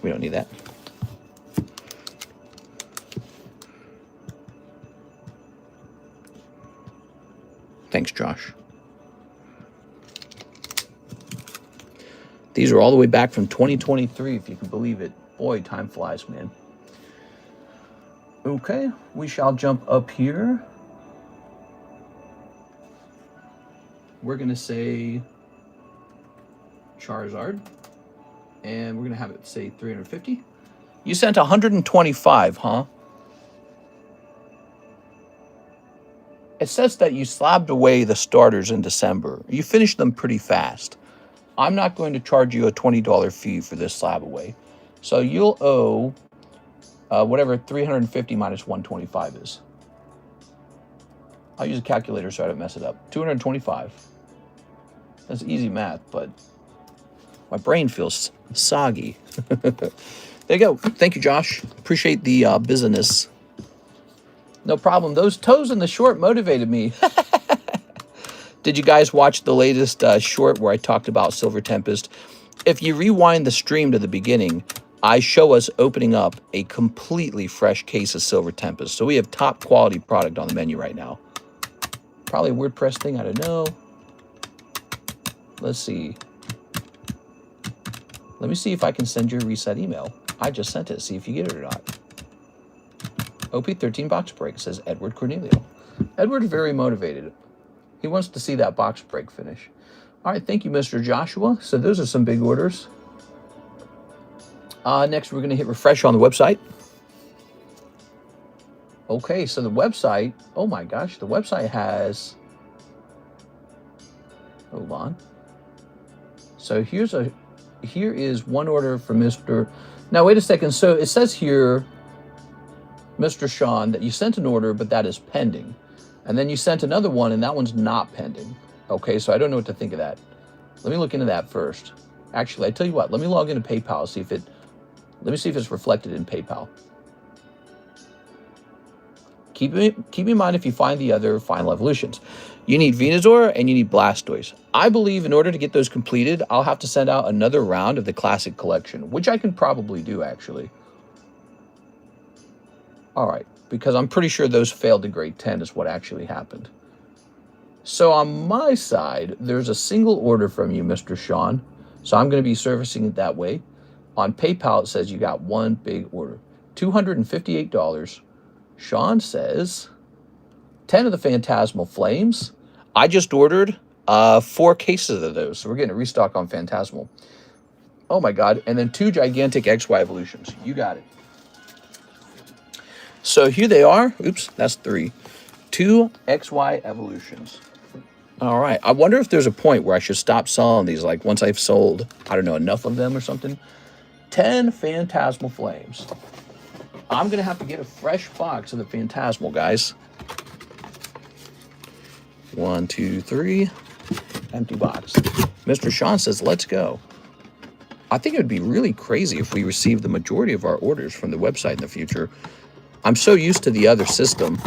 We don't need that. Thanks, Josh. These are all the way back from 2023, if you can believe it. Boy, time flies, man. Okay, we shall jump up here. We're going to say Charizard. And we're going to have it say 350. You sent 125, huh? It says that you slabbed away the starters in December. You finished them pretty fast. I'm not going to charge you a $20 fee for this slab away. So you'll owe whatever 350 minus 125 is. I'll use a calculator so I don't mess it up. 225. That's easy math, but my brain feels soggy. There you go. Thank you, Josh. Appreciate the business. No problem. Those toes in the short motivated me. Did you guys watch the latest short where I talked about Silver Tempest? If you rewind the stream to the beginning, I show us opening up a completely fresh case of Silver Tempest. So we have top quality product on the menu right now. Probably a WordPress thing, I don't know. Let's see. Let me see if I can send you a reset email. I just sent it. See if you get it or not. OP13 box break, says Edward Cornelio. Edward's very motivated. He wants to see that box break finish. All right, thank you, Mr. Joshua. So those are some big orders. Next, we're going to hit refresh on the website. Okay, so the website, oh my gosh, the website has Hold on. So here is one order from Mr. Now wait a second. So it says here, Mr. Sean, that you sent an order, but that is pending. And then you sent another one, and that one's not pending. Okay, so I don't know what to think of that. Let me look into that first. Actually, I tell you what, let me log into PayPal, let me see if it's reflected in PayPal. Keep in mind if you find the other final evolutions. You need Venusaur and you need Blastoise. I believe in order to get those completed, I'll have to send out another round of the Classic Collection, which I can probably do, actually. All right, because I'm pretty sure those failed to grade 10 is what actually happened. So on my side, there's a single order from you, Mr. Sean. So I'm going to be servicing it that way. On PayPal, it says you got one big order. $258. Sean says 10 of the Phantasmal Flames. I just ordered 4 cases of those. So we're getting a restock on Phantasmal. Oh my God. And then 2 gigantic XY evolutions. You got it. So here they are. Oops, that's 3. 2 XY evolutions. All right. I wonder if there's a point where I should stop selling these. Like once I've sold, I don't know, enough of them or something. 10 Phantasmal Flames. I'm going to have to get a fresh box of the Phantasmal, guys. 1, 2, 3. Empty box. Mr. Sean says, let's go. I think it would be really crazy if we received the majority of our orders from the website in the future. I'm so used to the other system.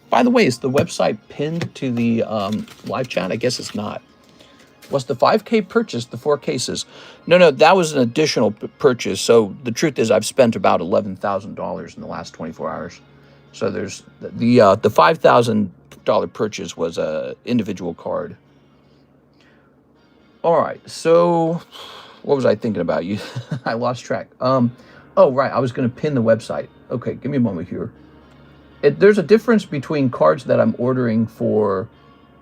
By the way, is the website pinned to the live chat? I guess it's not. Was the 5K purchase the 4 cases? No, that was an additional purchase. So the truth is I've spent about $11,000 in the last 24 hours. So there's the $5,000 purchase was a individual card. All right, so what was I thinking about? You? I lost track. Oh, right, I was going to pin the website. Okay, give me a moment here. There's a difference between cards that I'm ordering for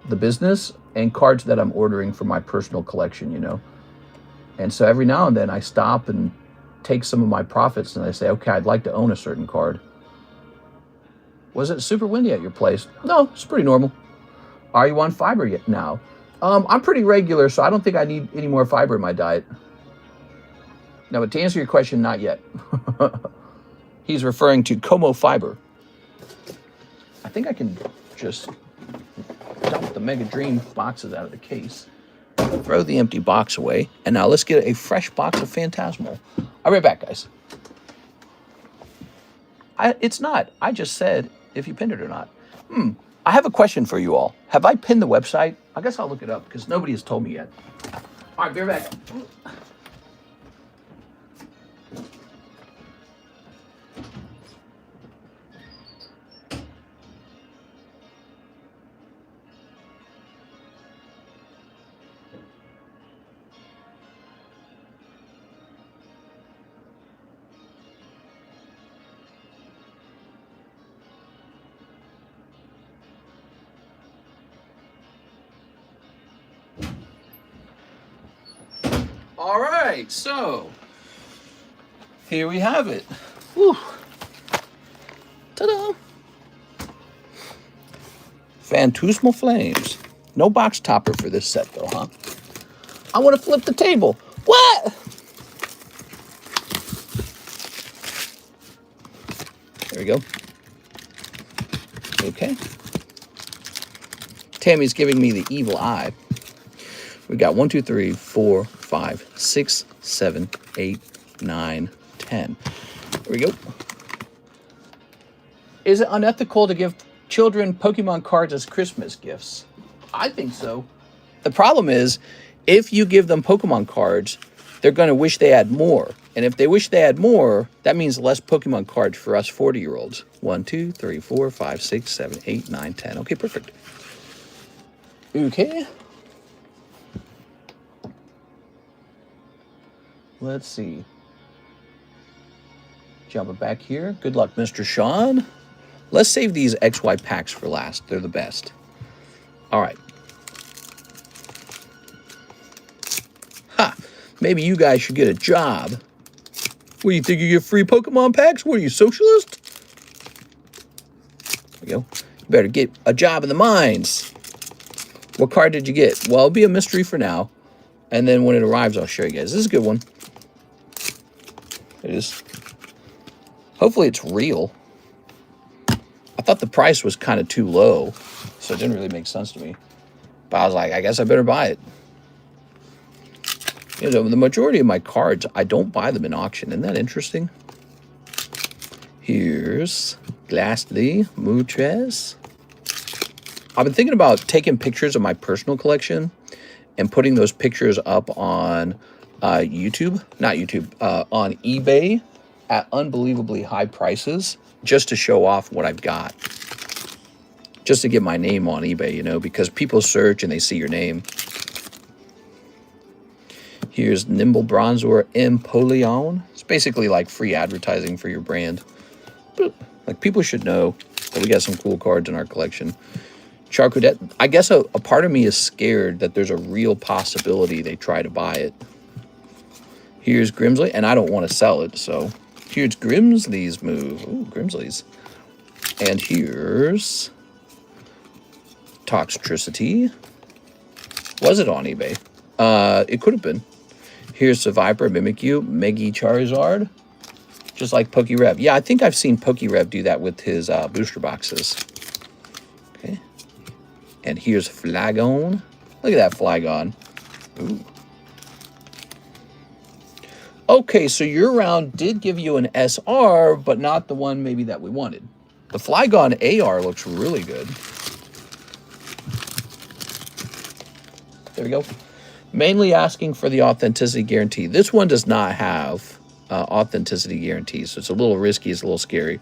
the business and cards that I'm ordering for my personal collection, you know. And so every now and then I stop and take some of my profits and I say, okay, I'd like to own a certain card. Was it super windy at your place? No, it's pretty normal. Are you on fiber yet now? I'm pretty regular, so I don't think I need any more fiber in my diet. No, but to answer your question, not yet. He's referring to Como fiber. I think I can just dump the Mega Dream boxes out of the case, throw the empty box away, and now let's get a fresh box of Phantasmal. I'll be right back, guys. It's not. I just said if you pinned it or not. I have a question for you all. Have I pinned the website? I guess I'll look it up because nobody has told me yet. All right, be right back. All right, so here we have it. Whew. Ta-da! Phantasmal Flames. No box topper for this set, though, huh? I want to flip the table. What? There we go. Okay. Tammy's giving me the evil eye. We got 1, 2, 3, 4, 5, 6, 7, 8, 9, 10. There we go. Is it unethical to give children Pokemon cards as Christmas gifts? I think so. The problem is, if you give them Pokemon cards, they're going to wish they had more. And if they wish they had more, that means less Pokemon cards for us 40-year-olds. 1, 2, 3, 4, 5, 6, 7, 8, 9, 10. Okay, perfect. Okay. Let's see. Jumping back here. Good luck, Mr. Sean. Let's save these XY packs for last. They're the best. All right. Ha! Maybe you guys should get a job. What, do you think you get free Pokemon packs? What are you, socialist? There we go. You better get a job in the mines. What card did you get? Well, it'll be a mystery for now. And then when it arrives, I'll show you guys. This is a good one. It is. Hopefully it's real. I thought the price was kind of too low, so it didn't really make sense to me. But I was like, I guess I better buy it. You know, the majority of my cards, I don't buy them in auction. Isn't that interesting? Here's Gastly Mutres. I've been thinking about taking pictures of my personal collection and putting those pictures up on YouTube, not YouTube, on eBay at unbelievably high prices just to show off what I've got. Just to get my name on eBay, you know, because people search and they see your name. Here's Nimble Bronzor Empoleon. It's basically like free advertising for your brand. But, like, people should know that we got some cool cards in our collection. Charcudet. I guess a part of me is scared that there's a real possibility they try to buy it. Here's Grimsley, and I don't want to sell it, so here's Grimsley's move. Ooh, Grimsley's. And here's Toxtricity. Was it on eBay? It could have been. Here's Survivor, Mimikyu, Megi Charizard. Just like PokeRev. Yeah, I think I've seen PokeRev do that with his booster boxes. Okay. And here's Flagon. Look at that Flagon. Ooh. Okay, so your round did give you an SR, but not the one maybe that we wanted. The Flygon AR looks really good. There we go. Mainly asking for the authenticity guarantee. This one does not have authenticity guarantee, so it's a little risky, it's a little scary.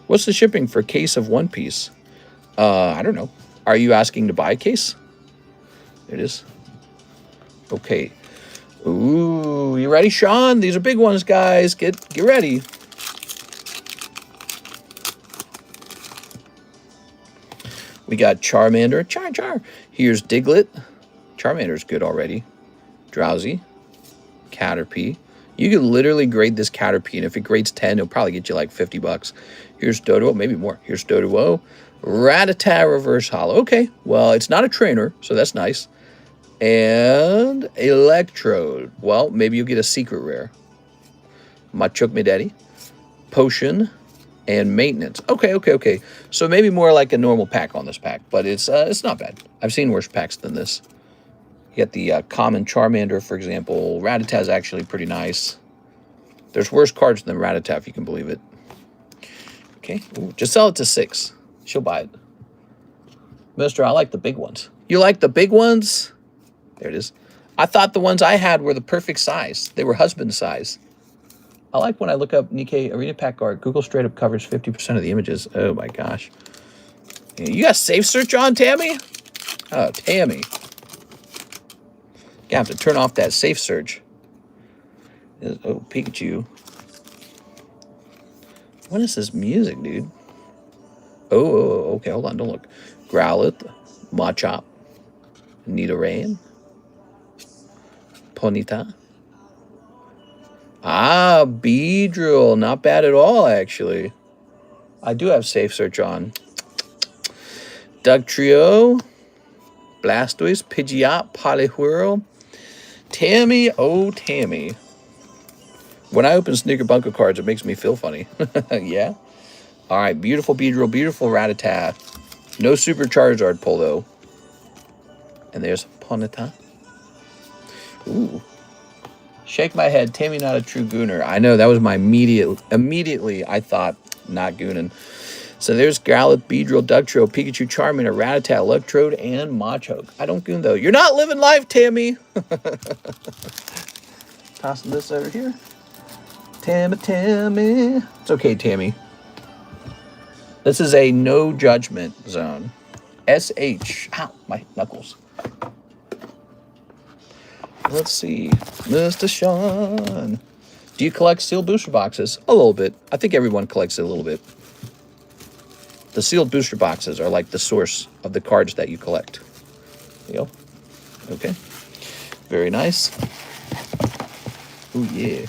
What's the shipping for a case of One Piece? I don't know. Are you asking to buy a case? It is. Okay. Ooh, you ready, Sean? These are big ones, guys. Get ready. We got Charmander. Char. Here's Diglett. Charmander's good already. Drowsy. Caterpie. You can literally grade this Caterpie, and if it grades 10, it'll probably get you like 50 bucks. Here's Doduo, maybe more. Here's Doduo. Rattata Reverse Hollow. Okay, well, it's not a trainer, so that's nice. And Electrode. Well, maybe you'll get a secret rare. Machuk Mideti. Potion. And Maintenance. Okay. So maybe more like a normal pack on this pack, but it's not bad. I've seen worse packs than this. You got the common Charmander, for example. Rattata is actually pretty nice. There's worse cards than Rattata, if you can believe it. Okay, ooh, just sell it to 6. She'll buy it. Mister, I like the big ones. You like the big ones? There it is. I thought the ones I had were the perfect size. They were husband size. I like when I look up Nikkei Arena Pack Art. Google straight up covers 50% of the images. Oh my gosh. You got safe search on, Tammy? Oh, Tammy. You have to turn off that safe search. Oh, Pikachu. What is this music, dude? Oh, okay, hold on, don't look. Growlithe, Machop, Nidoran, Ponyta. Ah, Beedrill, not bad at all, actually. I do have safe search on. Dugtrio, Blastoise, Pidgeot, Poliwhirl, Tammy, oh Tammy. When I open Sneaker Bunker cards, it makes me feel funny. Yeah? All right, beautiful Beedrill, beautiful Rattata. No Super Charizard pull, though. And there's Ponyta. Ooh. Shake my head. Tammy not a true Gooner. I know, that was my immediately I thought not Goonin. So there's Growlithe, Beedrill, Dugtrio, Pikachu, Charmander, Rattata, Electrode, and Machoke. I don't Goon, though. You're not living life, Tammy. Tossing this over here. Tammy. It's okay, Tammy. This is a no judgment zone. SH. Ow, my knuckles. Let's see. Mr. Sean. Do you collect sealed booster boxes? A little bit. I think everyone collects it a little bit. The sealed booster boxes are like the source of the cards that you collect. There you go. Okay. Very nice. Oh, yeah.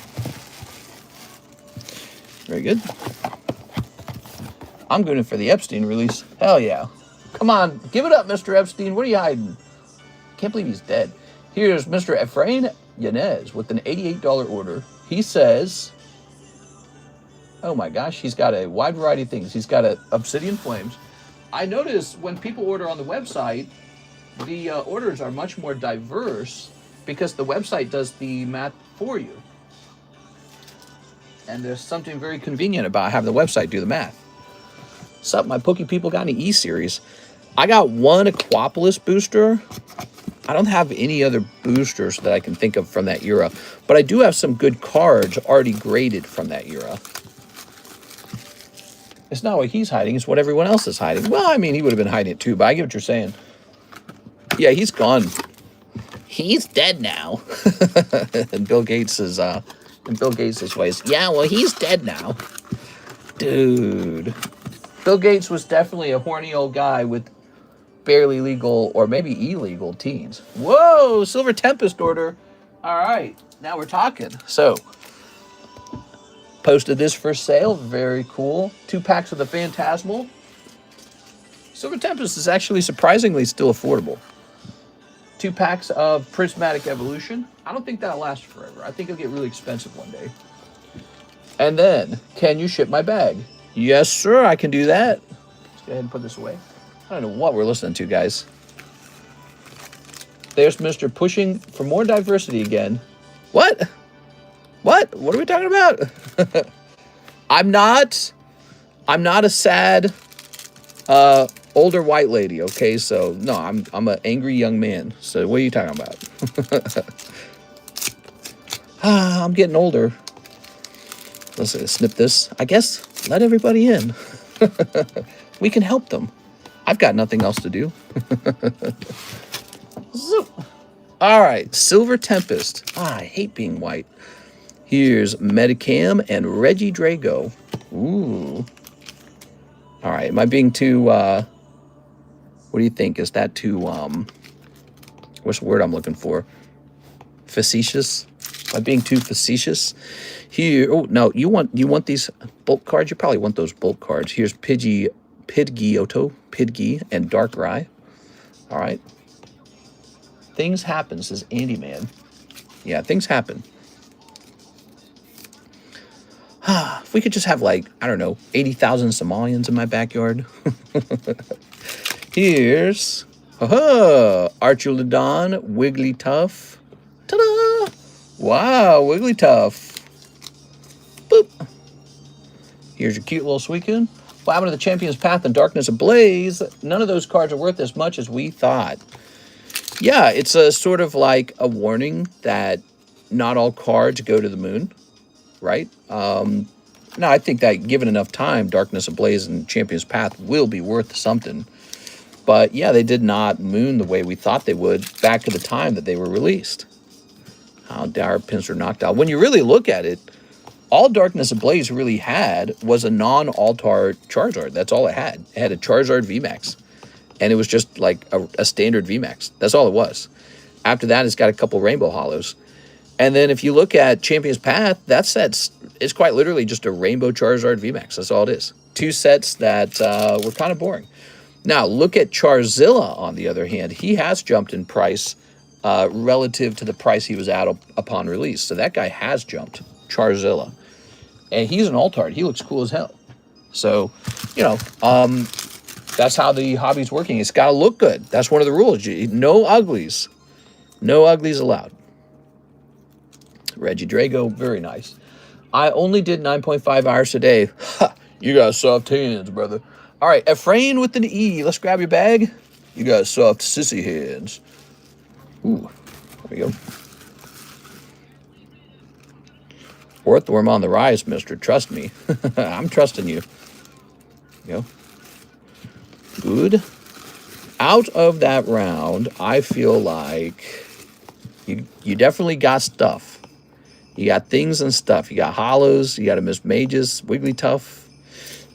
Very good. I'm going for the Epstein release. Hell yeah. Come on. Give it up, Mr. Epstein. What are you hiding? Can't believe he's dead. Here's Mr. Efrain Yanez with an $88 order. He says, oh my gosh, he's got a wide variety of things. He's got a Obsidian Flames. I notice when people order on the website, the orders are much more diverse because the website does the math for you. And there's something very convenient about having the website do the math. Sup, my Poke people, got any E-Series? I got one Aquapolis booster. I don't have any other boosters that I can think of from that era, but I do have some good cards already graded from that era. It's not what he's hiding, it's what everyone else is hiding. Well, I mean, he would have been hiding it too, but I get what you're saying. Yeah, he's gone. He's dead now. And Bill Gates is in Bill Gates' ways. Yeah, well, he's dead now. Dude. Bill Gates was definitely a horny old guy with barely legal or maybe illegal teens. Whoa, Silver Tempest order. All right, now we're talking. So, posted this for sale. Very cool. 2 packs of the Phantasmal. Silver Tempest is actually surprisingly still affordable. 2 packs of Prismatic Evolution. I don't think that'll last forever. I think it'll get really expensive one day. And then, can you ship my bag? Yes, sir, I can do that. Let's go ahead and put this away. I don't know what we're listening to, guys. There's Mr. Pushing for more diversity again. What? What? What are we talking about? I'm not a sad older white lady, okay? So no, I'm an angry young man. So what are you talking about? I'm getting older. Let's snip this. I guess let everybody in. We can help them. I've got nothing else to do. All right, Silver Tempest. Ah, I hate being white. Here's Medicam and Reggie Drago. Ooh. All right, am I being too, what do you think? Is that too, what's the word I'm looking for? Facetious? Am I being too facetious? Here, oh, no, you want these bulk cards? You probably want those bulk cards. Here's Pidgey, and Darkrai. All right. Things happen, says Andy Man. Yeah, things happen. If we could just have, like, I don't know, 80,000 Somalians in my backyard. Here's Archulodon, Wigglytuff. Ta-da! Wow, Wigglytuff. Boop. Here's your cute little Suicune. What happened to the Champion's Path and Darkness Ablaze? None of those cards are worth as much as we thought. Yeah, it's a sort of like a warning that not all cards go to the moon, right? No, I think that given enough time, Darkness Ablaze and Champion's Path will be worth something. But yeah, they did not moon the way we thought they would back at the time that they were released. How Dour Pinsir knocked out. When you really look at it, all Darkness Ablaze really had was a non-Altar Charizard. That's all it had. It had a Charizard VMAX. And it was just like a standard VMAX. That's all it was. After that, it's got a couple Rainbow Hollows. And then if you look at Champion's Path, that set's it's quite literally just a Rainbow Charizard VMAX. That's all it is. 2 sets that were kind of boring. Now, look at Charizilla, on the other hand. He has jumped in price relative to the price he was at upon release. So that guy has jumped, Charizilla. And he's an Altard. He looks cool as hell. So, you know, that's how the hobby's working. It's got to look good. That's one of the rules. No uglies. No uglies allowed. Reggie Drago, very nice. I only did 9.5 hours today. Ha, you got soft hands, brother. All right, Efrain with an E. Let's grab your bag. You got soft sissy hands. Ooh, there we go. Orthworm on the rise, mister. Trust me. I'm trusting you. There you go. Good. Out of that round, I feel like you definitely got stuff. You got things and stuff. You got hollows. You got a Miss Mages, Wigglytuff.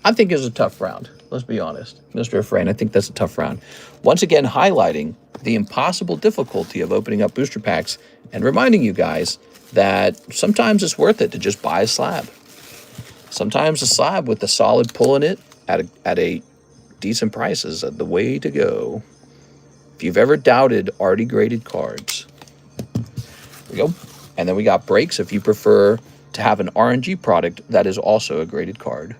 I think it was a tough round. Let's be honest. Mr. Efrain, I think that's a tough round. Once again, highlighting the impossible difficulty of opening up booster packs and reminding you guys that sometimes it's worth it to just buy a slab. Sometimes a slab with a solid pull in it at a decent price is the way to go. If you've ever doubted already graded cards. There we go. And then we got breaks if you prefer to have an RNG product that is also a graded card.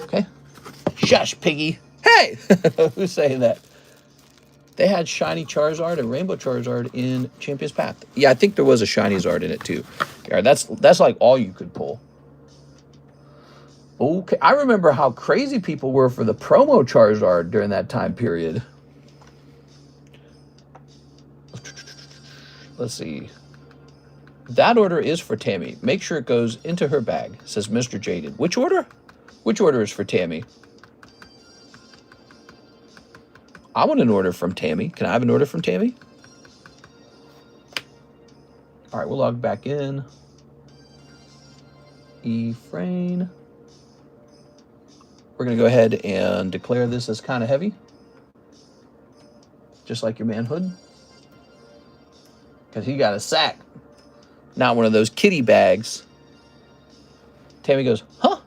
Okay. Shush, piggy. Hey! Who's saying that? They had shiny Charizard and Rainbow Charizard in Champion's Path. Yeah, I think there was a shiny Zard in it too. Yeah, that's like all you could pull. Okay, I remember how crazy people were for the promo Charizard during that time period. Let's see. That order is for Tammy. Make sure it goes into her bag, says Mr. Jaded. Which order? Which order is for Tammy? I want an order from Tammy. Can I have an order from Tammy? All right, we'll log back in. E-Frame. We're going to go ahead and declare this as kind of heavy. Just like your manhood. Because he got a sack. Not one of those kitty bags. Tammy goes, huh?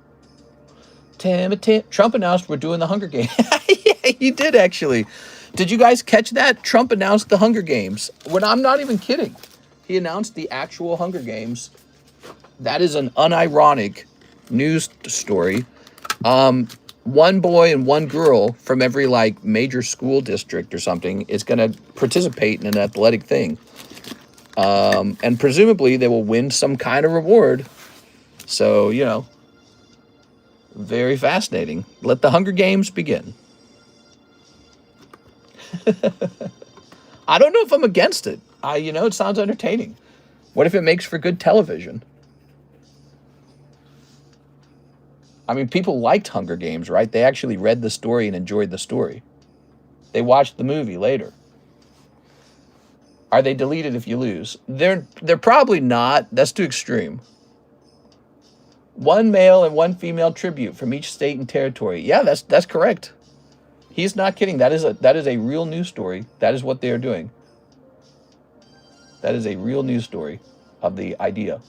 Trump announced we're doing the Hunger Games. Yeah, he did actually. Did you guys catch that? Trump announced the Hunger Games. When I'm not even kidding. He announced the actual Hunger Games. That is an unironic news story. One boy and one girl from every like major school district or something is going to participate in an athletic thing. And presumably they will win some kind of reward. So, you know, very fascinating. Let the Hunger Games begin. I don't know if I'm against it. You know, it sounds entertaining. What if it makes for good television? I mean, people liked Hunger Games, right? They actually read the story and enjoyed the story. They watched the movie later. Are they deleted if you lose? They're probably not. That's too extreme. One male and one female tribute from each state and territory. Yeah, that's correct. He's not kidding. That is a real news story. That is what they are doing. That is a real news story of the idea.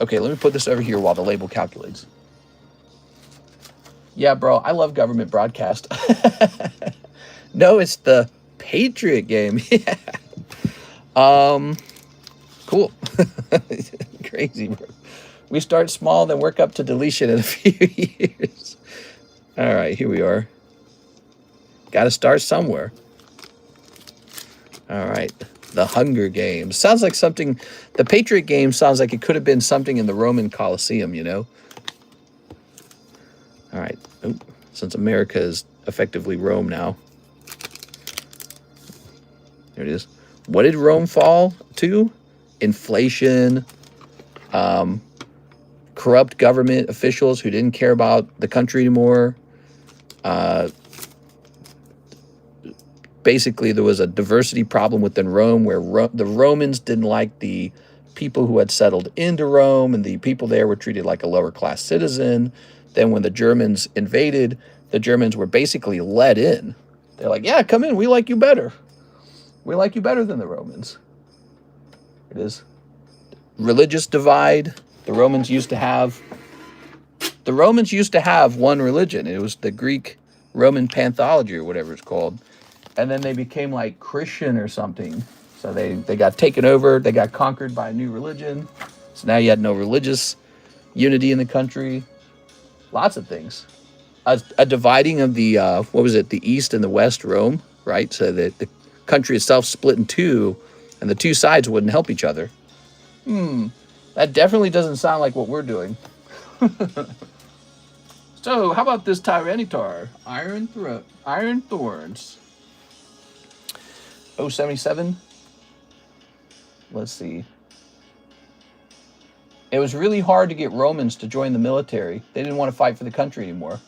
Okay, let me put this over here while the label calculates. Yeah, bro, I love government broadcast. No, it's the Patriot game. Yeah. Cool. Crazy, bro. We start small, then work up to deletion in a few years. All right, here we are. Got to start somewhere. All right. The Hunger Games. Sounds like something... The Patriot game sounds like it could have been something in the Roman Colosseum, you know? All right. Oh, since America is effectively Rome now. There it is. What did Rome fall to? Inflation, corrupt government officials who didn't care about the country anymore. Basically, there was a diversity problem within Rome where the Romans didn't like the people who had settled into Rome, and the people there were treated like a lower class citizen. Then when the Germans invaded, the Germans were basically let in. They're like, yeah, come in. We like you better. We like you better than the Romans. It is. Religious divide. The Romans used to have one religion. It was the Greek Roman panthology or whatever it's called. And then they became like Christian or something. So they got taken over. They got conquered by a new religion. So now you had no religious unity in the country. Lots of things. A dividing of the, the East and the West Rome, right? So that the country itself split in two, and the two sides wouldn't help each other. That definitely doesn't sound like what we're doing. So, how about this Tyranitar? Iron Thorns. 077. Let's see. It was really hard to get Romans to join the military. They didn't want to fight for the country anymore.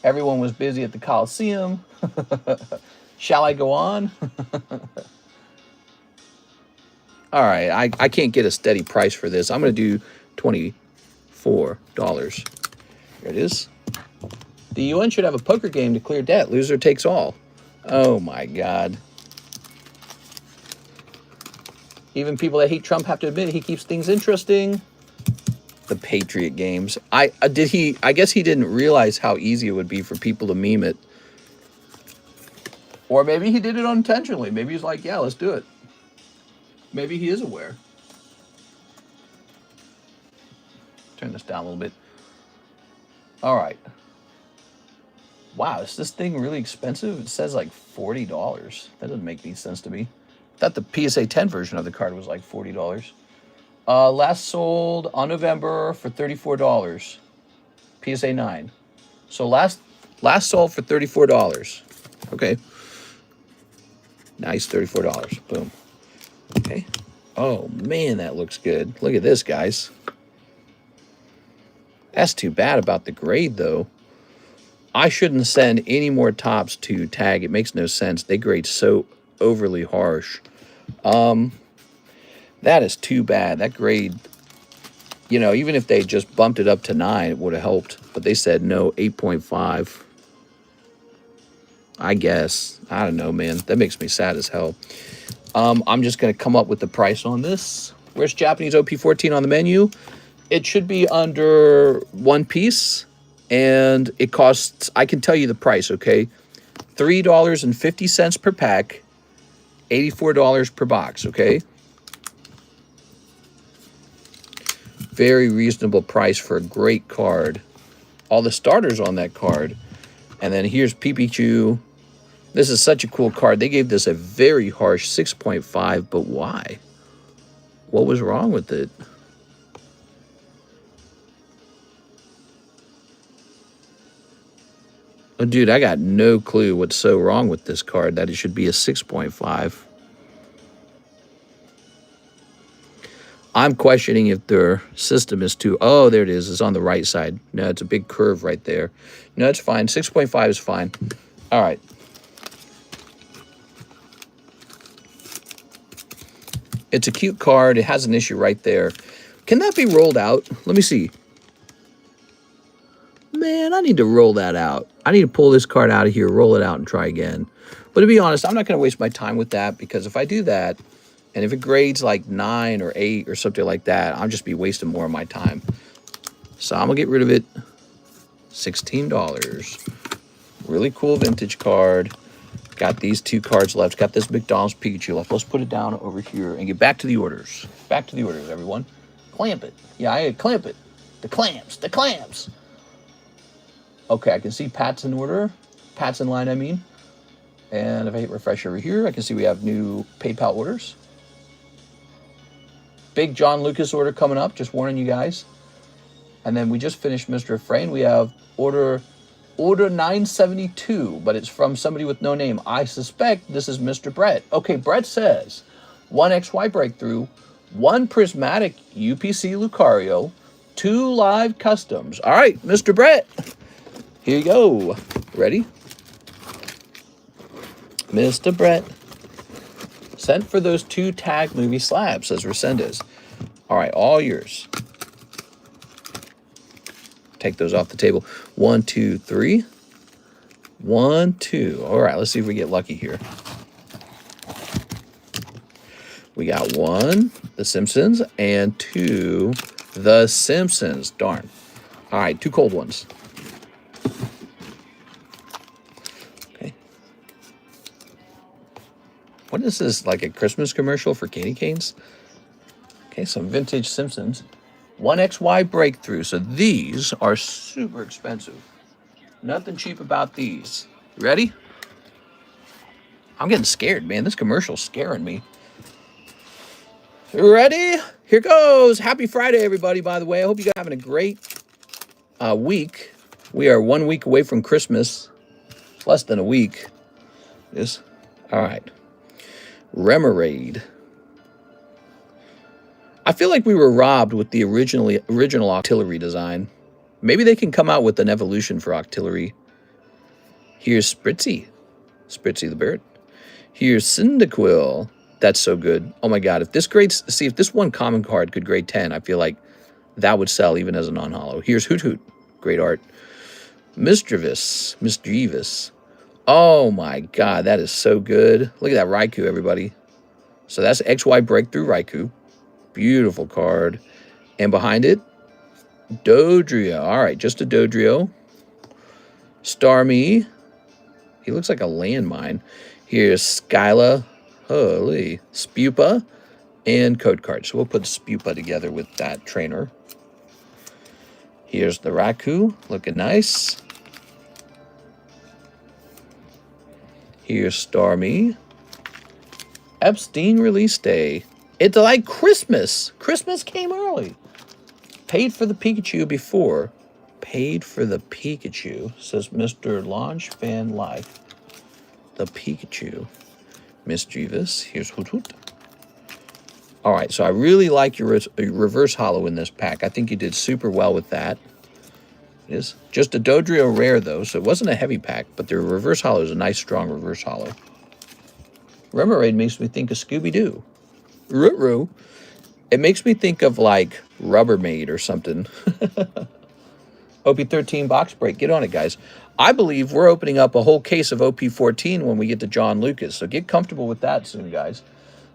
Everyone was busy at the Colosseum. Shall I go on? All right, I can't get a steady price for this. I'm going to do $24. Here it is. The UN should have a poker game to clear debt. Loser takes all. Oh, my God. Even people that hate Trump have to admit he keeps things interesting. The Patriot games. I guess he didn't realize how easy it would be for people to meme it. Or maybe he did it unintentionally. Maybe he's like, yeah, let's do it. Maybe he is aware. Turn this down a little bit. All right. Wow, is this thing really expensive? It says like $40. That doesn't make any sense to me. I thought the PSA 10 version of the card was like $40. Last sold on November for $34. PSA 9. So last sold for $34. Okay. Nice, $34. Boom. Okay. Oh, man, that looks good. Look at this, guys. That's too bad about the grade, though. I shouldn't send any more tops to tag. It makes no sense. They grade so overly harsh. That is too bad. That grade, you know, even if they just bumped it up to 9, it would have helped. But they said no, 8.5. I guess. I don't know, man. That makes me sad as hell. I'm just going to come up with the price on this. Where's Japanese OP14 on the menu? It should be under 1 piece. And it costs, I can tell you the price, okay? $3.50 per pack, $84 per box, okay? Very reasonable price for a great card. All the starters on that card. And then here's Pikachu. This is such a cool card. They gave this a very harsh 6.5, but why? What was wrong with it? Oh, dude, I got no clue what's so wrong with this card that it should be a 6.5. I'm questioning if their system is too... Oh, there it is. It's on the right side. No, it's a big curve right there. No, it's fine. 6.5 is fine. All right. It's a cute card. It has an issue right there. Can that be rolled out? Let me see. Man, I need to roll that out. I need to pull this card out of here, roll it out, and try again. But to be honest, I'm not going to waste my time with that, because if I do that, and if it grades like 9 or 8 or something like that, I'll just be wasting more of my time. So I'm going to get rid of it. $16. Really cool vintage card. Got these 2 cards left. Got this McDonald's Pikachu left. Let's put it down over here and get back to the orders. Back to the orders, everyone. Clamp it. Yeah, I clamp it. The clamps. The clamps. Okay, I can see Pat's in order. Pat's in line, I mean. And if I hit refresh over here, I can see we have new PayPal orders. Big John Lucas order coming up, just warning you guys. And then we just finished Mr. Frayne. We have order 972, but it's from somebody with no name. I suspect this is Mr. Brett. Okay, Brett says 1 XY breakthrough, 1 prismatic UPC Lucario, 2 live customs. All right, Mr. Brett. Here you go. Ready? Mr. Brett. Sent for those 2 tag movie slabs, says Resendez. All right, all yours. Take those off the table. 1, 2, 3. 1, 2. All right, let's see if we get lucky here. We got 1, The Simpsons, and 2, The Simpsons. Darn. All right, 2 cold ones. What is this, like a Christmas commercial for candy canes? Okay, some vintage Simpsons. 1 XY breakthrough. So these are super expensive. Nothing cheap about these. Ready? I'm getting scared, man. This commercial's scaring me. Ready? Here goes. Happy Friday, everybody, by the way. I hope you guys are having a great week. We are 1 week away from Christmas. Less than a week. Yes. All right. Remoraid. I feel like we were robbed with the original Octillery design. Maybe they can come out with an evolution for Octillery. Here's Spritzy. Spritzy the bird. Here's Cyndaquil. That's so good. Oh my god, if this grades... See, if this one common card could grade 10, I feel like that would sell even as a non-holo. Here's Hoot Hoot. Great art. Misdreavus. Oh my god, that is so good. Look at that Raikou, everybody. So that's XY Breakthrough Raikou. Beautiful card. And behind it, Dodrio. All right, just a Dodrio. Starmie. He looks like a landmine. Here's Skyla, holy, Spupa, and code card. So we'll put Spupa together with that trainer. Here's the Raku, looking nice. Here's Starmie. Epstein release day. It's like Christmas. Christmas came early. Paid for the Pikachu before. Paid for the Pikachu, says Mr. Launch Fan Life. The Pikachu. Mischievous. Here's Hoot Hoot. All right, so I really like your reverse holo in this pack. I think you did super well with that. It is just a Dodrio rare, though, so it wasn't a heavy pack, but the reverse holo is a nice, strong reverse holo. Remoraid makes me think of Scooby-Doo. Root-Roo. It makes me think of, like, Rubbermaid or something. OP13 box break. Get on it, guys. I believe we're opening up a whole case of OP14 when we get to John Lucas, so get comfortable with that soon, guys.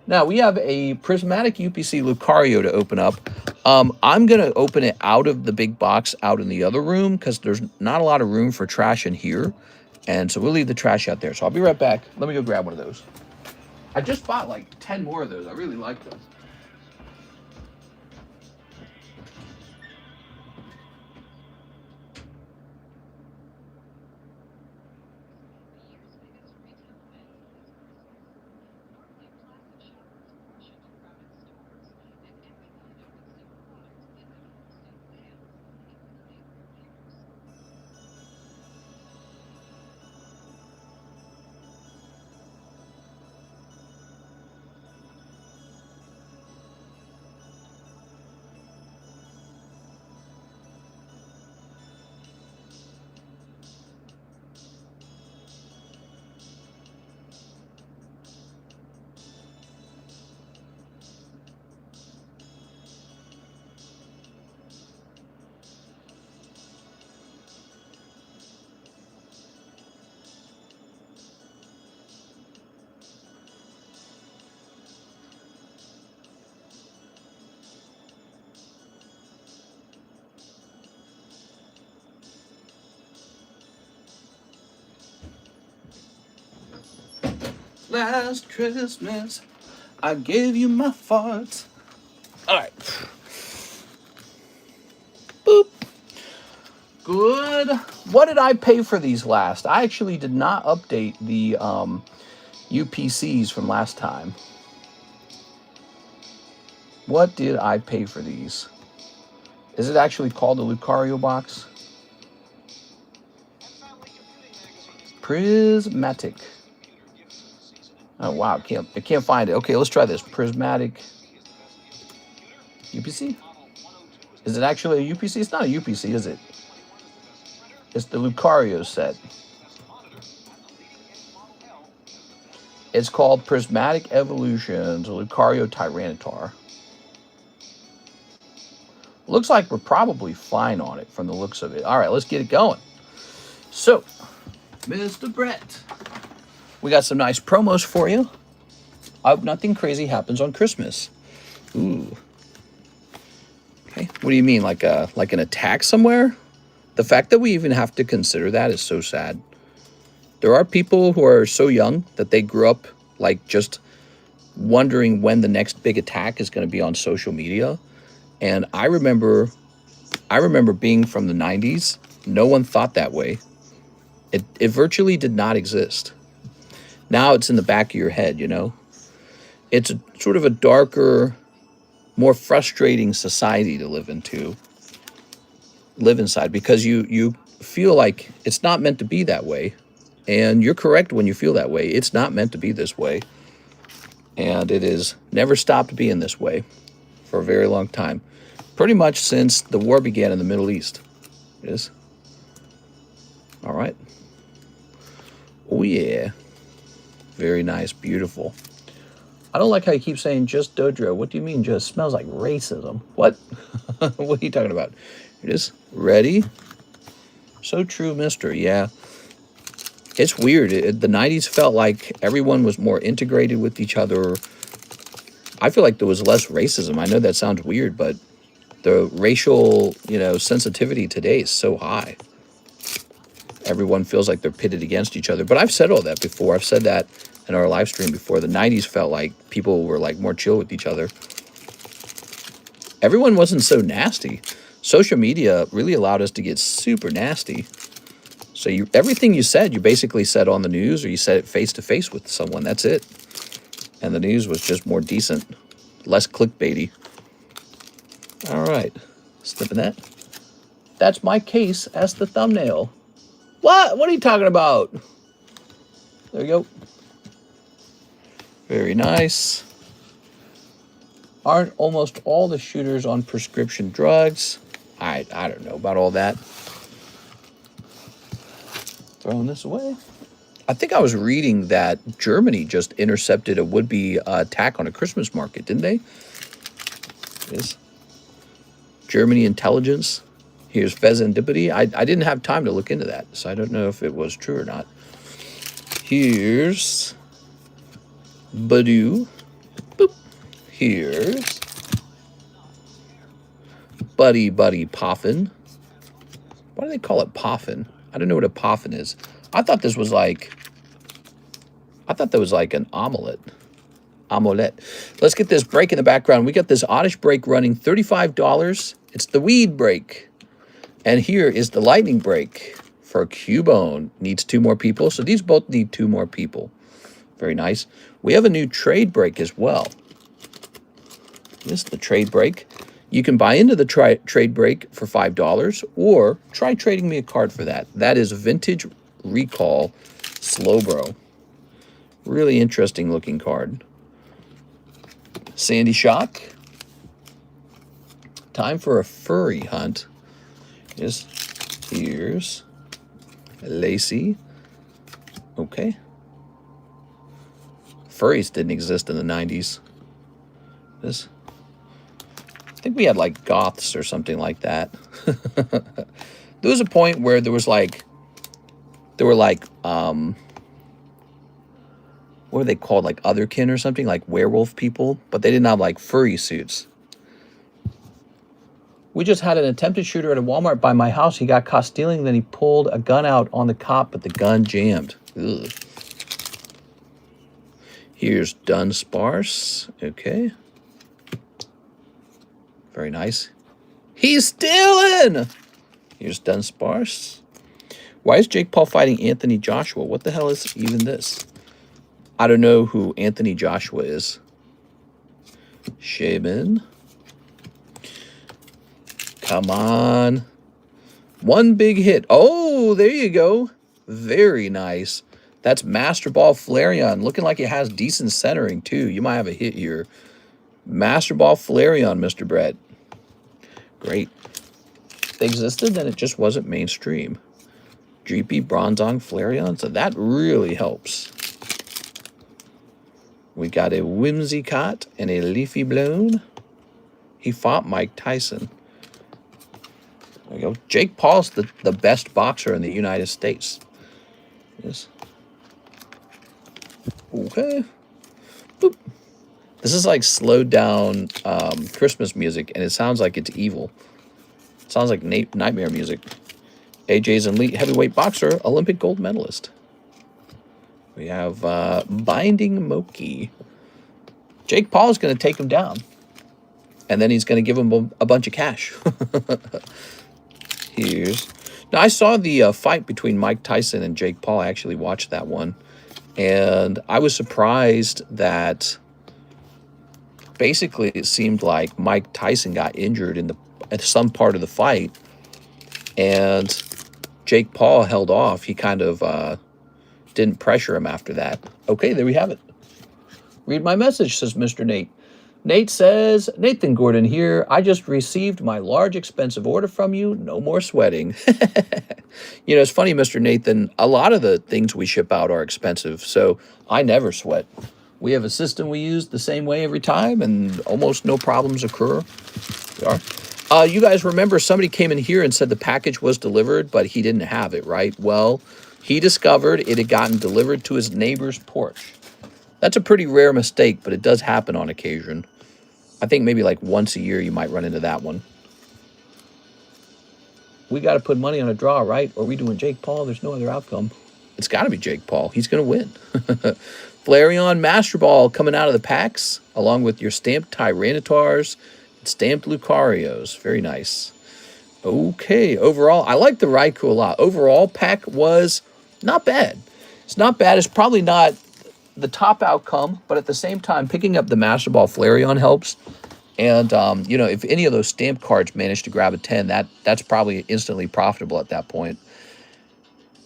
Now, we have a Prismatic UPC Lucario to open up. I'm going to open it out of the big box out in the other room because there's not a lot of room for trash in here. And so we'll leave the trash out there. So I'll be right back. Let me go grab one of those. I just bought like 10 more of those. I really like them. Last Christmas, I gave you my farts. All right. Boop. Good. What did I pay for these last? I actually did not update the UPCs from last time. What did I pay for these? Is it actually called the Lucario box? Prismatic. Oh wow, I can't find it. Okay, let's try this. Prismatic UPC. Is it actually a UPC? It's not a UPC, is it? It's the Lucario set. It's called Prismatic Evolutions, Lucario Tyranitar. Looks like we're probably fine on it from the looks of it. All right, let's get it going. So, Mr. Brett, we got some nice promos for you. I hope nothing crazy happens on Christmas. Ooh. Okay, what do you mean, like an attack somewhere? The fact that we even have to consider that is so sad. There are people who are so young that they grew up like just wondering when the next big attack is going to be on social media. And I remember being from the 90s. No one thought that way. It virtually did not exist. Now it's in the back of your head, you know. It's sort of a darker, more frustrating society to live inside, because you feel like it's not meant to be that way. And you're correct when you feel that way. It's not meant to be this way. And it has never stopped being this way for a very long time. Pretty much since the war began in the Middle East. It is. All right. Oh, yeah. Very nice. Beautiful. I don't like how you keep saying just Dodrio. What do you mean just? Smells like racism. What? What are you talking about? It is. Ready? So true, mister. Yeah. It's weird. The 90s felt like everyone was more integrated with each other. I feel like there was less racism. I know that sounds weird, but the racial, sensitivity today is so high. everyone feels like they're pitted against each other. But I've said all that before. I've said that in our live stream before. The 90s felt like people were like more chill with each other. Everyone wasn't so nasty. Social media really allowed us to get super nasty. So everything you said, you basically said on the news, or you said it face to face with someone. That's it. And the news was just more decent, less clickbaity. All right, snipping that. That's my case as the thumbnail. What? What are you talking about? There you go. Very nice. Aren't almost all the shooters on prescription drugs? I don't know about all that. Throwing this away. I think I was reading that Germany just intercepted a would-be attack on a Christmas market, didn't they? Yes. Germany intelligence. Here's Fezendipity. I didn't have time to look into that, so I don't know if it was true or not. Here's Badoo. Boop. Here's Buddy Poffin. Why do they call it Poffin? I don't know what a Poffin is. I thought this was like... I thought that was like an omelet. Omelette. Let's get this break in the background. We got this oddish break running, $35. It's the weed break. And here is the lightning break for Cubone. Needs 2 more people. So these both need 2 more people. Very nice. We have a new trade break as well. This is the trade break. You can buy into the trade break for $5 or try trading me a card for that. That is Vintage Recall Slowbro. Really interesting looking card. Sandy Shock. Time for a furry hunt. Yes, here's Lacey. Okay. Furries didn't exist in the 90s. This. I think we had like goths or something like that. There was a point where there was like, what were they called? Like otherkin or something, like werewolf people, but they didn't have like furry suits. We just had an attempted shooter at a Walmart by my house. He got caught stealing, then he pulled a gun out on the cop, but the gun jammed. Ugh. Here's Dunsparce. Okay. Very nice. He's stealing! Here's Dunsparce. Why is Jake Paul fighting Anthony Joshua? What the hell is even this? I don't know who Anthony Joshua is. Shaman. Come on. One big hit. Oh, there you go. Very nice. That's Master Ball Flareon. Looking like it has decent centering, too. You might have a hit here. Master Ball Flareon, Mr. Brett. Great. If they existed, then it just wasn't mainstream. Dreepy Bronzong Flareon. So that really helps. We got a Whimsicott and a Leafy Blown. He fought Mike Tyson. There we go. Jake Paul's the best boxer in the United States. Yes. Okay. Boop. This is like slowed down Christmas music, and it sounds like it's evil. It sounds like nightmare music. AJ's an elite heavyweight boxer, Olympic gold medalist. We have Binding Moki. Jake Paul is going to take him down. And then he's going to give him a bunch of cash. Now, I saw the fight between Mike Tyson and Jake Paul. I actually watched that one. And I was surprised that basically it seemed like Mike Tyson got injured at some part of the fight. And Jake Paul held off. He kind of didn't pressure him after that. Okay, there we have it. Read my message, says Mr. Nate. Nate says, Nathan Gordon here. I just received my large expensive order from you. No more sweating. You know, it's funny, Mr. Nathan. A lot of the things we ship out are expensive, so I never sweat. We have a system we use the same way every time, and almost no problems occur. You guys remember somebody came in here and said the package was delivered, but he didn't have it, right? Well, he discovered it had gotten delivered to his neighbor's porch. That's a pretty rare mistake, but it does happen on occasion. I think maybe like once a year you might run into that one. We got to put money on a draw, right? Or are we doing Jake Paul? There's no other outcome. It's got to be Jake Paul. He's going to win. Flareon Master Ball coming out of the packs, along with your stamped Tyranitars and stamped Lucarios. Very nice. Okay, overall, I like the Raikou a lot. Overall, pack was not bad. It's not bad. It's probably not the top outcome, but at the same time, picking up the Master Ball Flareon helps. And, you know, if any of those stamp cards manage to grab a 10, that's probably instantly profitable at that point.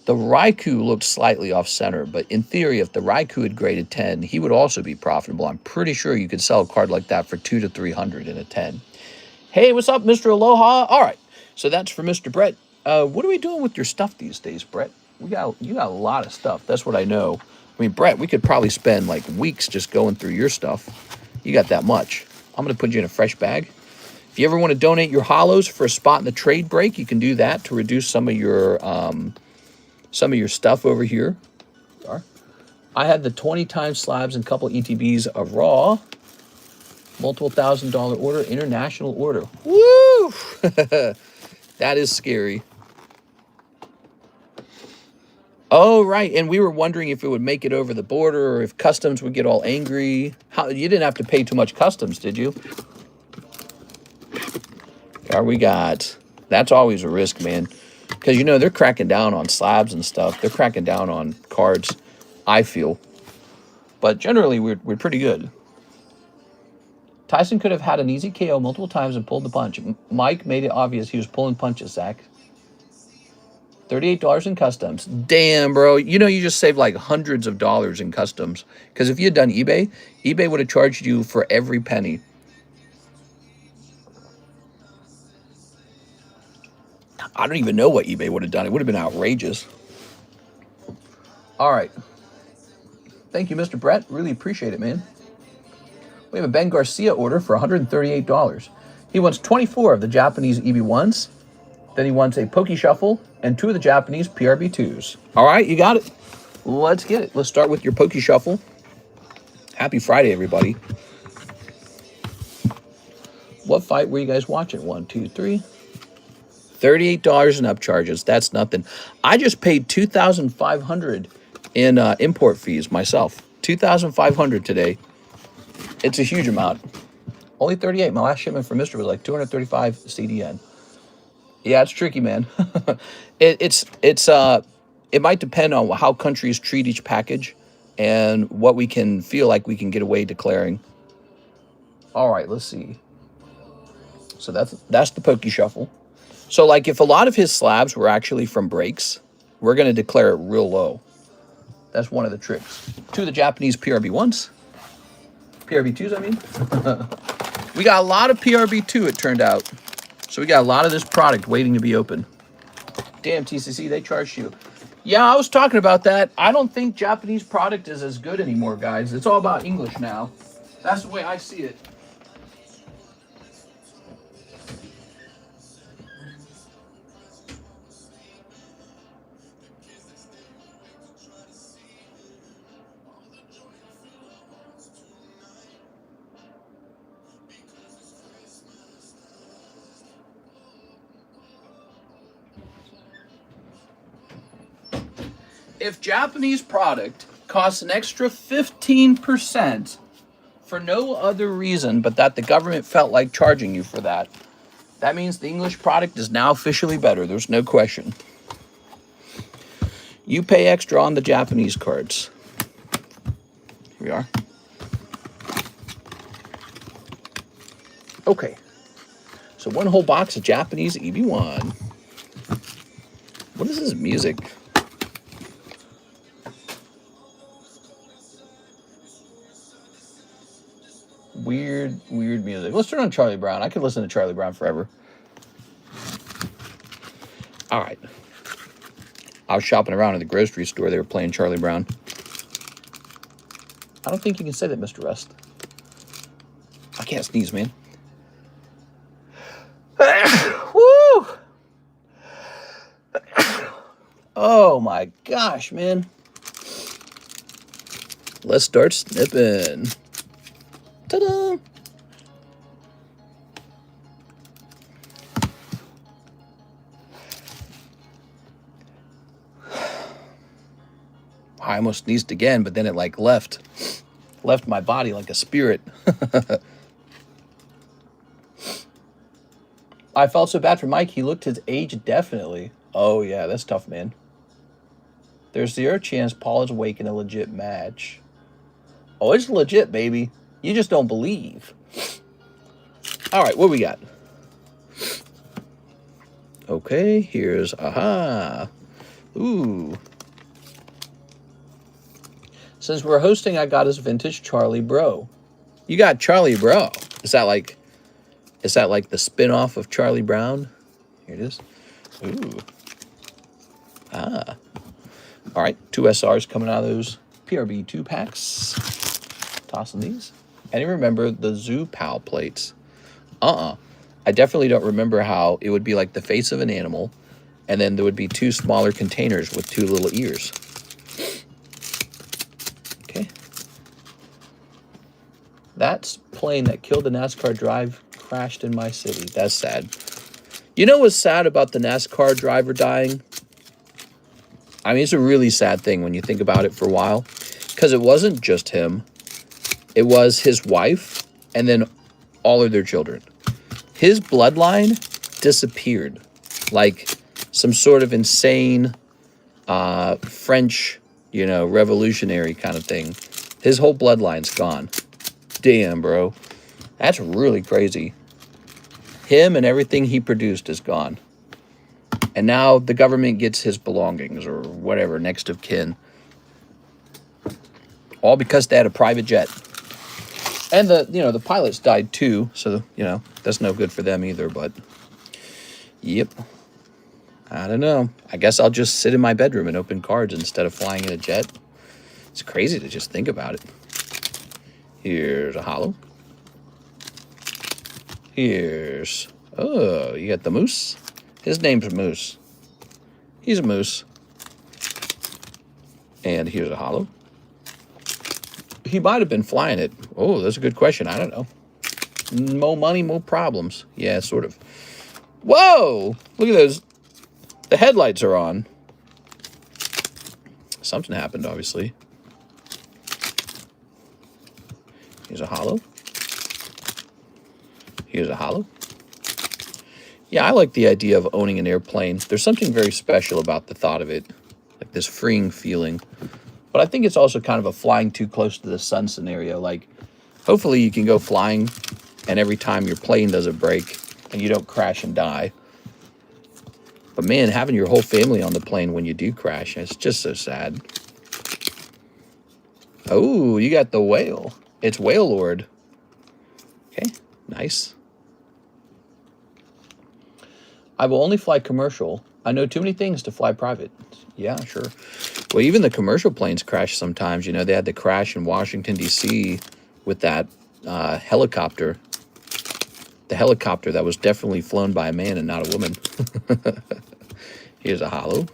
The Raikou looked slightly off-center, but in theory, if the Raikou had graded 10, he would also be profitable. I'm pretty sure you could sell a card like that for 200 to 300 in a 10. Hey, what's up, Mr. Aloha? All right, so that's for Mr. Brett. What are we doing with your stuff these days, Brett? You got a lot of stuff. That's what I know. I mean, Brett, we could probably spend like weeks just going through your stuff. You got that much. I'm going to put you in a fresh bag. If you ever want to donate your holos for a spot in the trade break, you can do that to reduce some of your stuff over here. I had the 20 times slabs and couple ETBs of raw. Multiple $1,000 order, international order. Woo! That is scary. Oh, right. And we were wondering if it would make it over the border or if customs would get all angry. You didn't have to pay too much customs, did you? We got... That's always a risk, man. Because, you know, they're cracking down on slabs and stuff. They're cracking down on cards, I feel. But generally, we're pretty good. Tyson could have had an easy KO multiple times and pulled the punch. Mike made it obvious he was pulling punches, Zach. $38 in customs. Damn, bro. You know, you just saved like hundreds of dollars in customs. Because if you had done eBay, eBay would have charged you for every penny. I don't even know what eBay would have done. It would have been outrageous. All right. Thank you, Mr. Brett. Really appreciate it, man. We have a Ben Garcia order for $138. He wants 24 of the Japanese EB1s. Then he wants a Poke Shuffle and 2 of the Japanese PRB2s. All right, you got it. Let's get it. Let's start with your Poke Shuffle. Happy Friday, everybody. What fight were you guys watching? 1, 2, 3. $38 in upcharges. That's nothing. I just paid $2,500 in import fees myself. $2,500 today. It's a huge amount. Only 38. My last shipment for Mr. was like 235 CDN. Yeah, it's tricky, man. It might depend on how countries treat each package and what we can feel like we can get away declaring. All right, let's see. So that's the Poke Shuffle. So, like, if a lot of his slabs were actually from breaks, we're going to declare it real low. That's one of the tricks. 2 of the Japanese PRB1s. PRB2s, I mean. We got a lot of PRB2, it turned out. So we got a lot of this product waiting to be open. Damn, TCC, they charged you. Yeah, I was talking about that. I don't think Japanese product is as good anymore, guys. It's all about English now. That's the way I see it. If Japanese product costs an extra 15% for no other reason but that the government felt like charging you for that, that means the English product is now officially better. There's no question. You pay extra on the Japanese cards. Here we are. Okay. So 1 whole box of Japanese EB1. What is this music? Weird music. Let's turn on Charlie Brown. I could listen to Charlie Brown forever. All right. I was shopping around in the grocery store. They were playing Charlie Brown. I don't think you can say that, Mr. Rust. I can't sneeze, man. Woo! Oh my gosh, man. Let's start snipping. Ta-da! I almost sneezed again, but then it like left my body like a spirit. I felt so bad for Mike. He looked his age definitely. Oh yeah, that's tough, man. There's 0 chance Paul is awake in a legit match. Oh, it's legit, baby. You just don't believe. All right, what we got? Okay, here's aha. Ooh. Since we're hosting, I got us vintage Charlie Bro. You got Charlie Bro. Is that like the spin-off of Charlie Brown? Here it is. Ooh. Ah. All right, 2 SRs coming out of those PRB 2 packs. Tossing these. And you remember the Zoo Pal plates. I definitely don't remember how it would be like the face of an animal, and then there would be 2 smaller containers with 2 little ears. Okay. That plane that killed the NASCAR drive crashed in my city. That's sad. You know what's sad about the NASCAR driver dying? I mean, it's a really sad thing when you think about it for a while, because it wasn't just him. It was his wife and then all of their children. His bloodline disappeared like some sort of insane French, revolutionary kind of thing. His whole bloodline's gone. Damn, bro. That's really crazy. Him and everything he produced is gone. And now the government gets his belongings or whatever, next of kin. All because they had a private jet. And the pilots died too, so, that's no good for them either, but yep. I don't know. I guess I'll just sit in my bedroom and open cards instead of flying in a jet. It's crazy to just think about it. Here's a holo. Here's, oh, you got the moose? His name's Moose. He's a moose. And here's a holo. He might have been flying it. Oh, that's a good question. I don't know. More money, more problems. Yeah, sort of. Whoa! Look at those. The headlights are on. Something happened, obviously. Here's a holo. Here's a holo. Yeah, I like the idea of owning an airplane. There's something very special about the thought of it. Like this freeing feeling. But I think it's also kind of a flying too close to the sun scenario. Like, hopefully you can go flying and every time your plane doesn't break and you don't crash and die. But man, having your whole family on the plane when you do crash, it's just so sad. Oh, you got the whale. It's Whale Lord. Okay, nice. I will only fly commercial. I know too many things to fly private. Yeah, sure. Well, even the commercial planes crash sometimes. They had the crash in Washington, D.C. with that helicopter. The helicopter that was definitely flown by a man and not a woman. Here's a holo.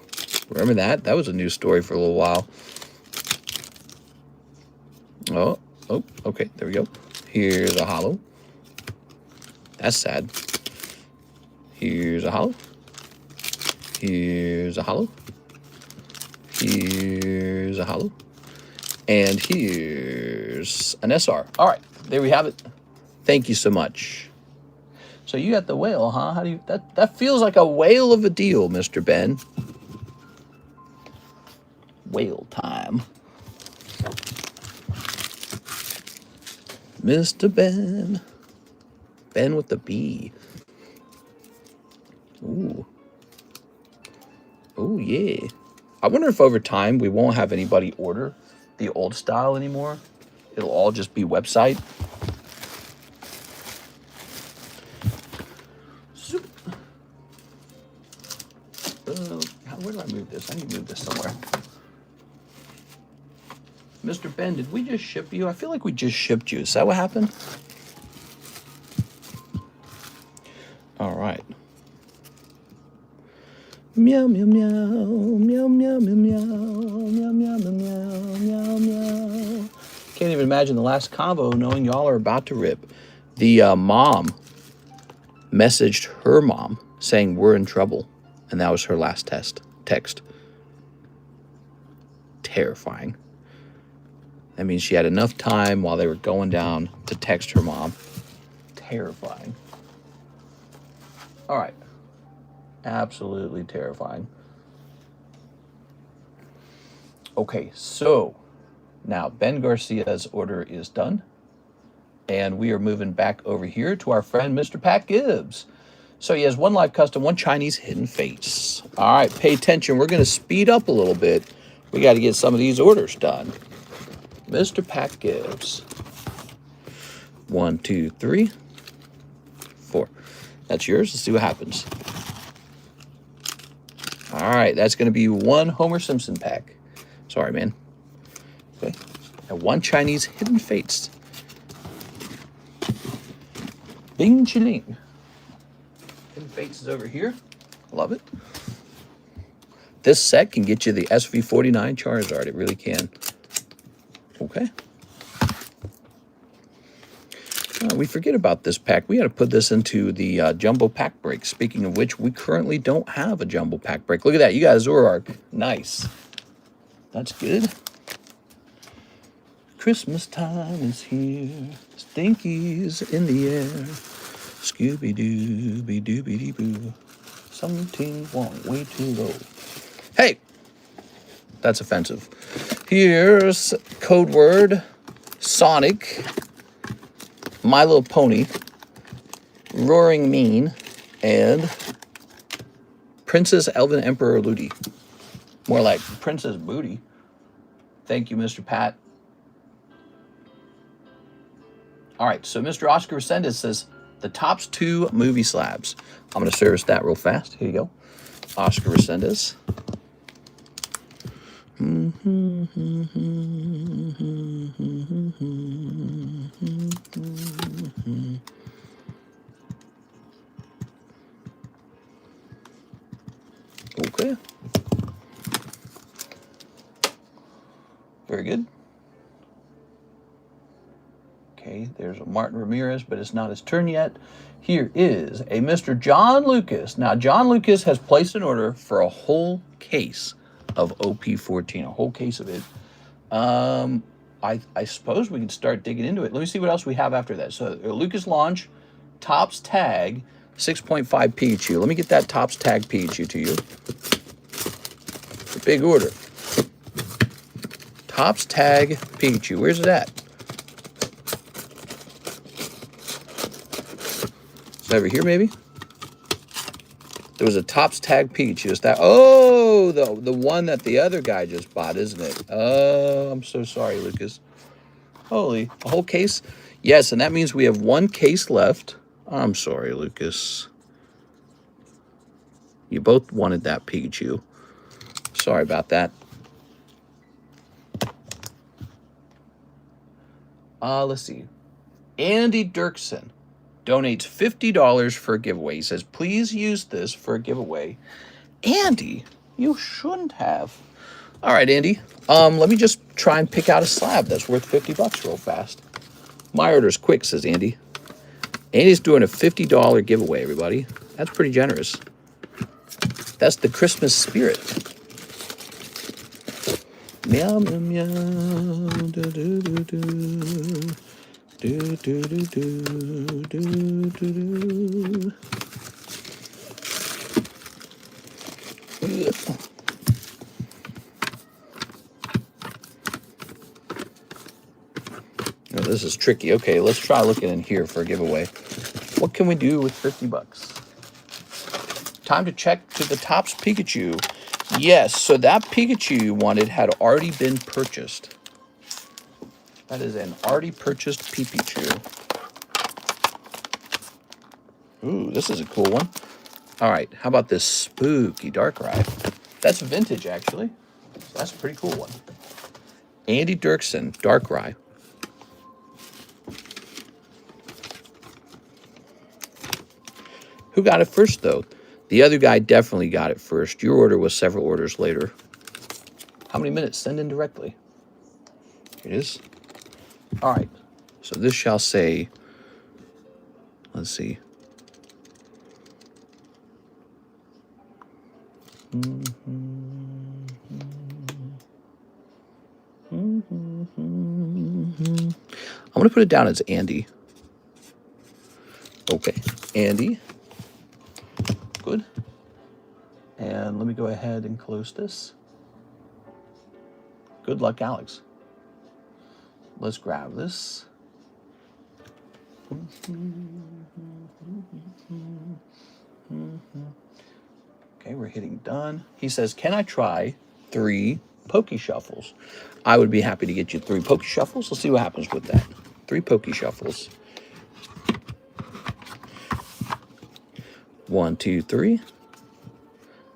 Remember that? That was a news story for a little while. Oh, okay. There we go. Here's a holo. That's sad. Here's a holo. Here's a holo. Here's a holo. And here's an SR. All right, there we have it. Thank you so much. So you got the whale, huh? How do you that feels like a whale of a deal, Mr. Ben. Whale time. Mr. Ben. Ben with the B. Ooh. Oh, yeah. I wonder if over time we won't have anybody order the old style anymore. It'll all just be website. Where do I move this? I need to move this somewhere. Mr. Ben, did we just ship you? I feel like we just shipped you. Is that what happened? All right. Meow, meow, meow, meow, meow, meow, meow, meow, meow, meow, meow, meow. Can't even imagine the last combo knowing y'all are about to rip. The mom messaged her mom saying we're in trouble, and that was her last text. Terrifying. That means she had enough time while they were going down to text her mom. Terrifying. All right. Absolutely terrifying. Okay, so now Ben Garcia's order is done. And we are moving back over here to our friend Mr. Pat Gibbs. So he has one live custom, one Chinese hidden face. All right, pay attention. We're going to speed up a little bit. We got to get some of these orders done. Mr. Pat Gibbs. 1, 2, 3, 4. That's yours. Let's see what happens. All right, that's going to be one Homer Simpson pack. Sorry, man. Okay, and one Chinese hidden face. Bing chilling. Hidden face is over here. Love it. This set can get you the SV49 Charizard. It really can. Okay. We forget about this pack. We got to put this into the jumbo pack break. Speaking of which, we currently don't have a jumbo pack break. Look at that. You got a Zoroark. Nice. That's good. Christmas time is here. Stinkies in the air. Scooby-Dooby-Dooby-Doo. Something went way too low. Hey! That's offensive. Here's code word Sonic, My Little Pony, Roaring Mean, and Princess Elven Emperor Ludi. More like Princess Booty. Thank you, Mr. Pat. All right, so Mr. Oscar Resendez says, the Topps 2 movie slabs. I'm going to service that real fast. Here you go. Oscar Resendez. Okay. Very good. Okay, there's a Martin Ramirez, but it's not his turn yet. Here is a Mr. John Lucas. Now, John Lucas has placed an order for a whole case of OP14, a whole case of it. I suppose we can start digging into it. Let me see what else we have after that. So, Lucas Launch, Topps Tag, 6.5 Pikachu. Let me get that Topps Tag Pikachu to you. It's a big order. Topps Tag Pikachu. Where's it at? Over here, maybe? There was a Topps Tag Pikachu. Is that? Oh, the one that the other guy just bought, isn't it? Oh, I'm so sorry, Lucas. Holy, a whole case? Yes, and that means we have one case left. I'm sorry, Lucas. You both wanted that Pikachu. Sorry about that. Let's see. Andy Dirksen donates $50 for a giveaway. He says, please use this for a giveaway. Andy, you shouldn't have. All right, Andy. Let me just try and pick out a slab that's worth $50 real fast. My order's quick, says Andy. Andy's doing a $50 giveaway, everybody. That's pretty generous. That's the Christmas spirit. Meow, meow, meow. Do, do, do, do. Do, do, do, do, do, do, do. Oh, this is tricky. Okay, let's try looking in here for a giveaway. What can we do with $50? Time to check to the Topps Pikachu. Yes, so that Pikachu you wanted had already been purchased. That is an already purchased Pikachu. Ooh, this is a cool one. All right, how about this spooky Darkrai? That's vintage, actually. So that's a pretty cool one. Andy Dirksen, Darkrai. Who got it first, though? The other guy definitely got it first. Your order was several orders later. How many minutes? Send in directly. Here it is. All right, so this shall say, let's see. I'm going to put it down as Andy. Okay, Andy. Good. And let me go ahead and close this. Good luck, Alex. Let's grab this. Okay, we're hitting done. He says, can I try 3 Poke Shuffles? I would be happy to get you 3 Poke Shuffles. Let's see what happens with that. 3 Poke Shuffles. 1, 2, 3.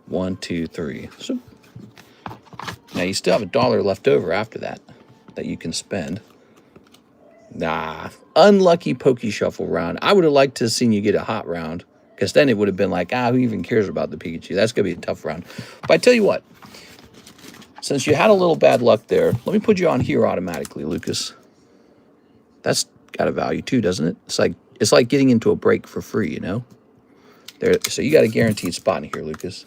1, 2, 3. So now you still have $1 left over after that you can spend. Nah, unlucky Poke Shuffle round. I would have liked to have seen you get a hot round, because then it would have been like, who even cares about the Pikachu? That's going to be a tough round. But I tell you what, since you had a little bad luck there, let me put you on here automatically, Lucas. That's got a value too, doesn't it? It's like getting into a break for free, you know? There, so you got a guaranteed spot in here, Lucas.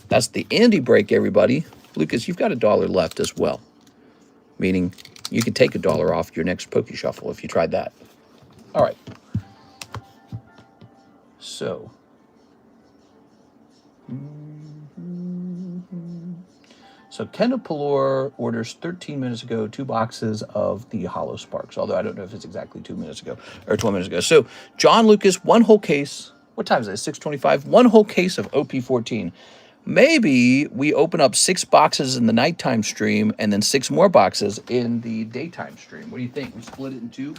That's the Andy break, everybody. Lucas, you've got $1 left as well, meaning you could take $1 off your next Poke Shuffle if you tried that. All right. So, Kendall Pelor orders 13 minutes ago 2 boxes of the Hollow Sparks, although I don't know if it's exactly 2 minutes ago or 12 minutes ago. So, John Lucas, 1 whole case. What time is it? 6:25. 1 whole case of OP14. Maybe we open up 6 boxes in the nighttime stream and then 6 more boxes in the daytime stream. What do you think? We split it in 2?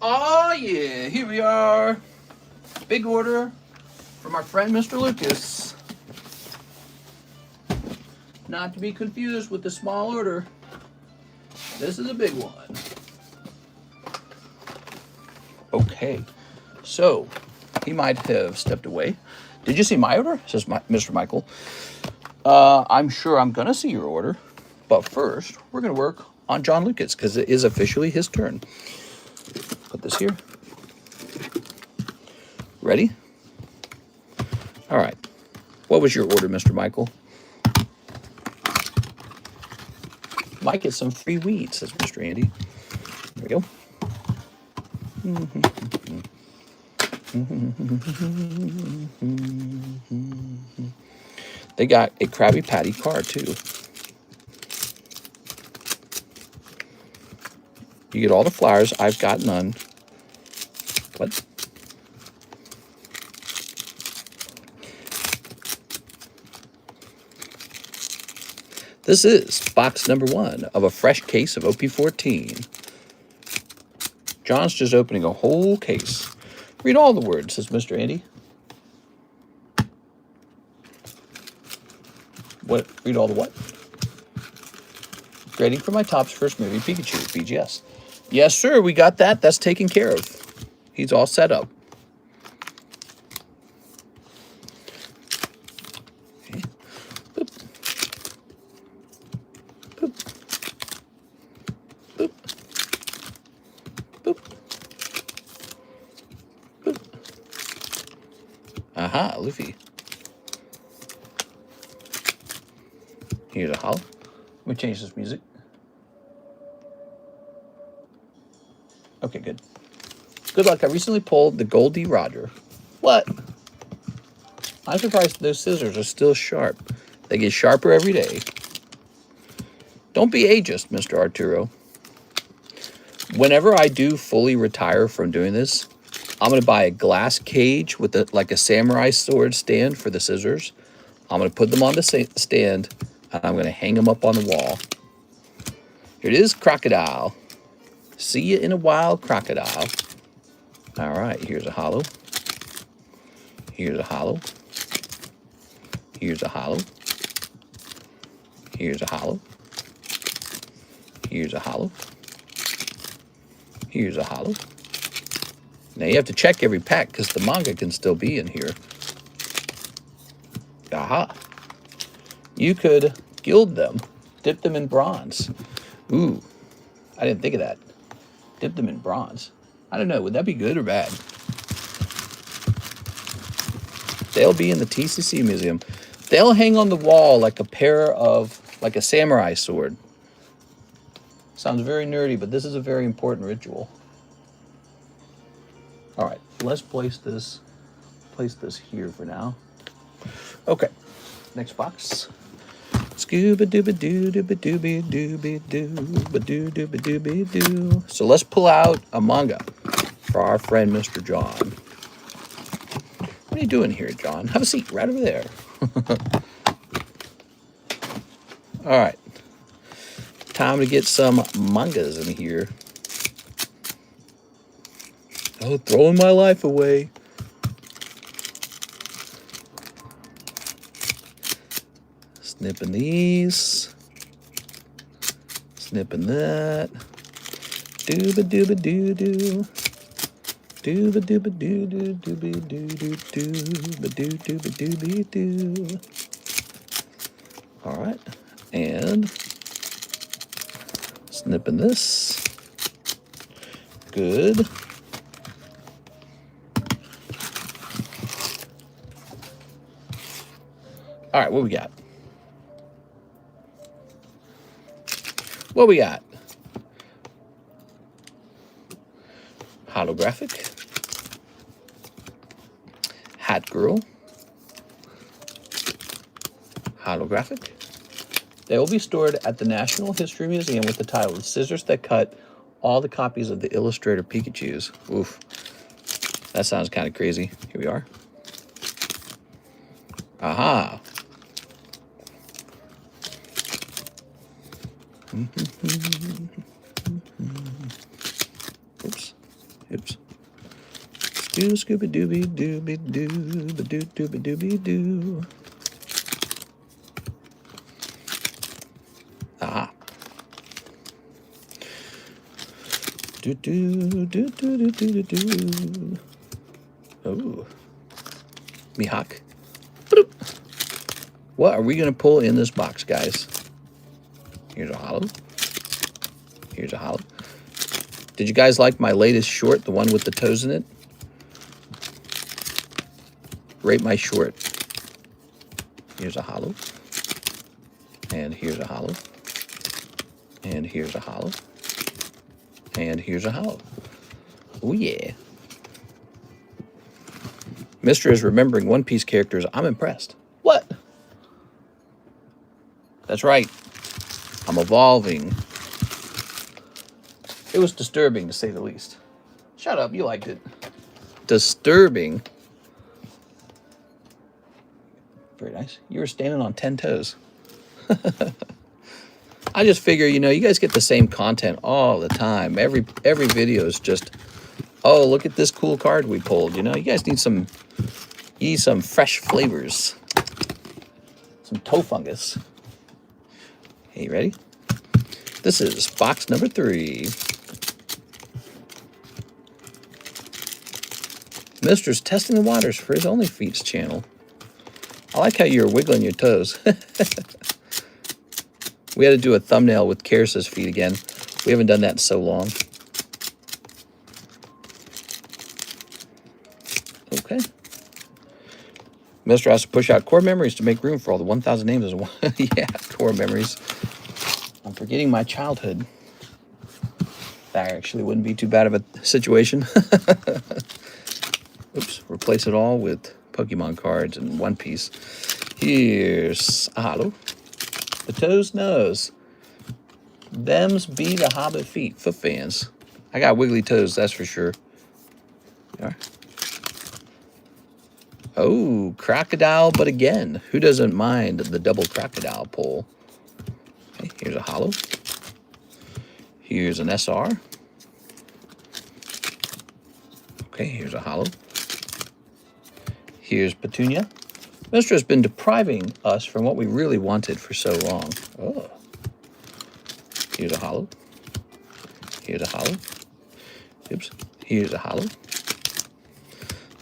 Oh, yeah, here we are. Big order from our friend Mr. Lucas. Not to be confused with the small order. This is a big one. Okay, so he might have stepped away. Did you see my order? Says Mr. Michael. I'm sure I'm going to see your order. But first, we're going to work on John Lucas because it is officially his turn. Put this here. Ready? All right. What was your order, Mr. Michael? Might get some free weed, says Mr. Andy. There we go. They got a Krabby Patty card, too. You get all the flowers. I've got none. What? This is box number 1 of a fresh case of OP14. John's just opening a whole case. Read all the words, says Mr. Andy. What? Read all the what? Grading for my Topps first movie, Pikachu, BGS. Yes, sir, we got that. That's taken care of. He's all set up. Okay. Boop. Boop. Boop. Boop. Boop. Aha, Luffy. Here's a hollow. Let me change this music. Okay, good. Good luck. I recently pulled the Goldie Roger. What? I'm surprised those scissors are still sharp. They get sharper every day. Don't be ageist, Mr. Arturo. Whenever I do fully retire from doing this, I'm going to buy a glass cage with like a samurai sword stand for the scissors. I'm going to put them on the stand, and I'm going to hang them up on the wall. Here it is, Crocodile. See you in a while, Crocodile. All right, here's a hollow. Here's a hollow. Here's a hollow. Here's a hollow. Here's a holo. Here's a holo. Now you have to check every pack because the manga can still be in here. Aha. You could gild them. Dip them in bronze. Ooh. I didn't think of that. Dip them in bronze. I don't know. Would that be good or bad? They'll be in the TCC museum. They'll hang on the wall like a pair of, like a samurai sword. Sounds very nerdy, but this is a very important ritual. All right, let's place this here for now. Okay, next box. Scooba dooba doo dooba dooby dooby dooba doo dooba dooby doo. So let's pull out a manga for our friend Mr. John. What are you doing here, John? Have a seat right over there. All right. Time to get some mangas in here. Oh, throwing my life away. Snipping these. Snipping that. Dooba dooba doo doo. Dooba dooba doo doo dooby doo doo dooba doo dooba dooby doo. All right. And snipping this. Good. All right, what we got? What we got? Holographic. Hat Girl. Holographic. They will be stored at the National History Museum with the title, "The Scissors That Cut All the Copies of the Illustrator Pikachus." Oof. That sounds kind of crazy. Here we are. Aha. Oops. Oops. Scooby dooby dooby doo, ba doo dooby dooby doo. Ah. Do do do do do do do. Oh. Mihawk. Bloop. What are we gonna pull in this box, guys? Here's a holo. Here's a holo. Did you guys like my latest short, the one with the toes in it? Rate my short. Here's a holo. And here's a holo. And here's a holo. And here's a holo. Oh yeah. Mister is remembering One Piece characters. I'm impressed. What? That's right. I'm evolving. It was disturbing, to say the least. Shut up, you liked it. Disturbing. Very nice. You were standing on 10 toes. I just figure, you know, you guys get the same content all the time. Every video is just, oh, look at this cool card we pulled. You know, you guys need some fresh flavors. Some toe fungus. Hey, you ready? This is box number 3. Mister's testing the waters for his OnlyFeets channel. I like how you're wiggling your toes. We had to do a thumbnail with Karis's feet again. We haven't done that in so long. Okay. Mister has to push out core memories to make room for all the 1,000 names. Yeah, core memories. I'm forgetting my childhood. That actually wouldn't be too bad of a situation. Oops, replace it all with Pokemon cards and One Piece. Here's a holo. The toes knows. Them's be the Hobbit feet. Foot fans. I got wiggly toes, that's for sure. All right. Oh, crocodile, but again, who doesn't mind the double crocodile pull? Okay, here's a holo. Here's an SR. Okay, here's a holo. Here's Petunia. Mister has been depriving us from what we really wanted for so long. Oh. Here's a hollow. Here's a hollow. Oops. Here's a hollow.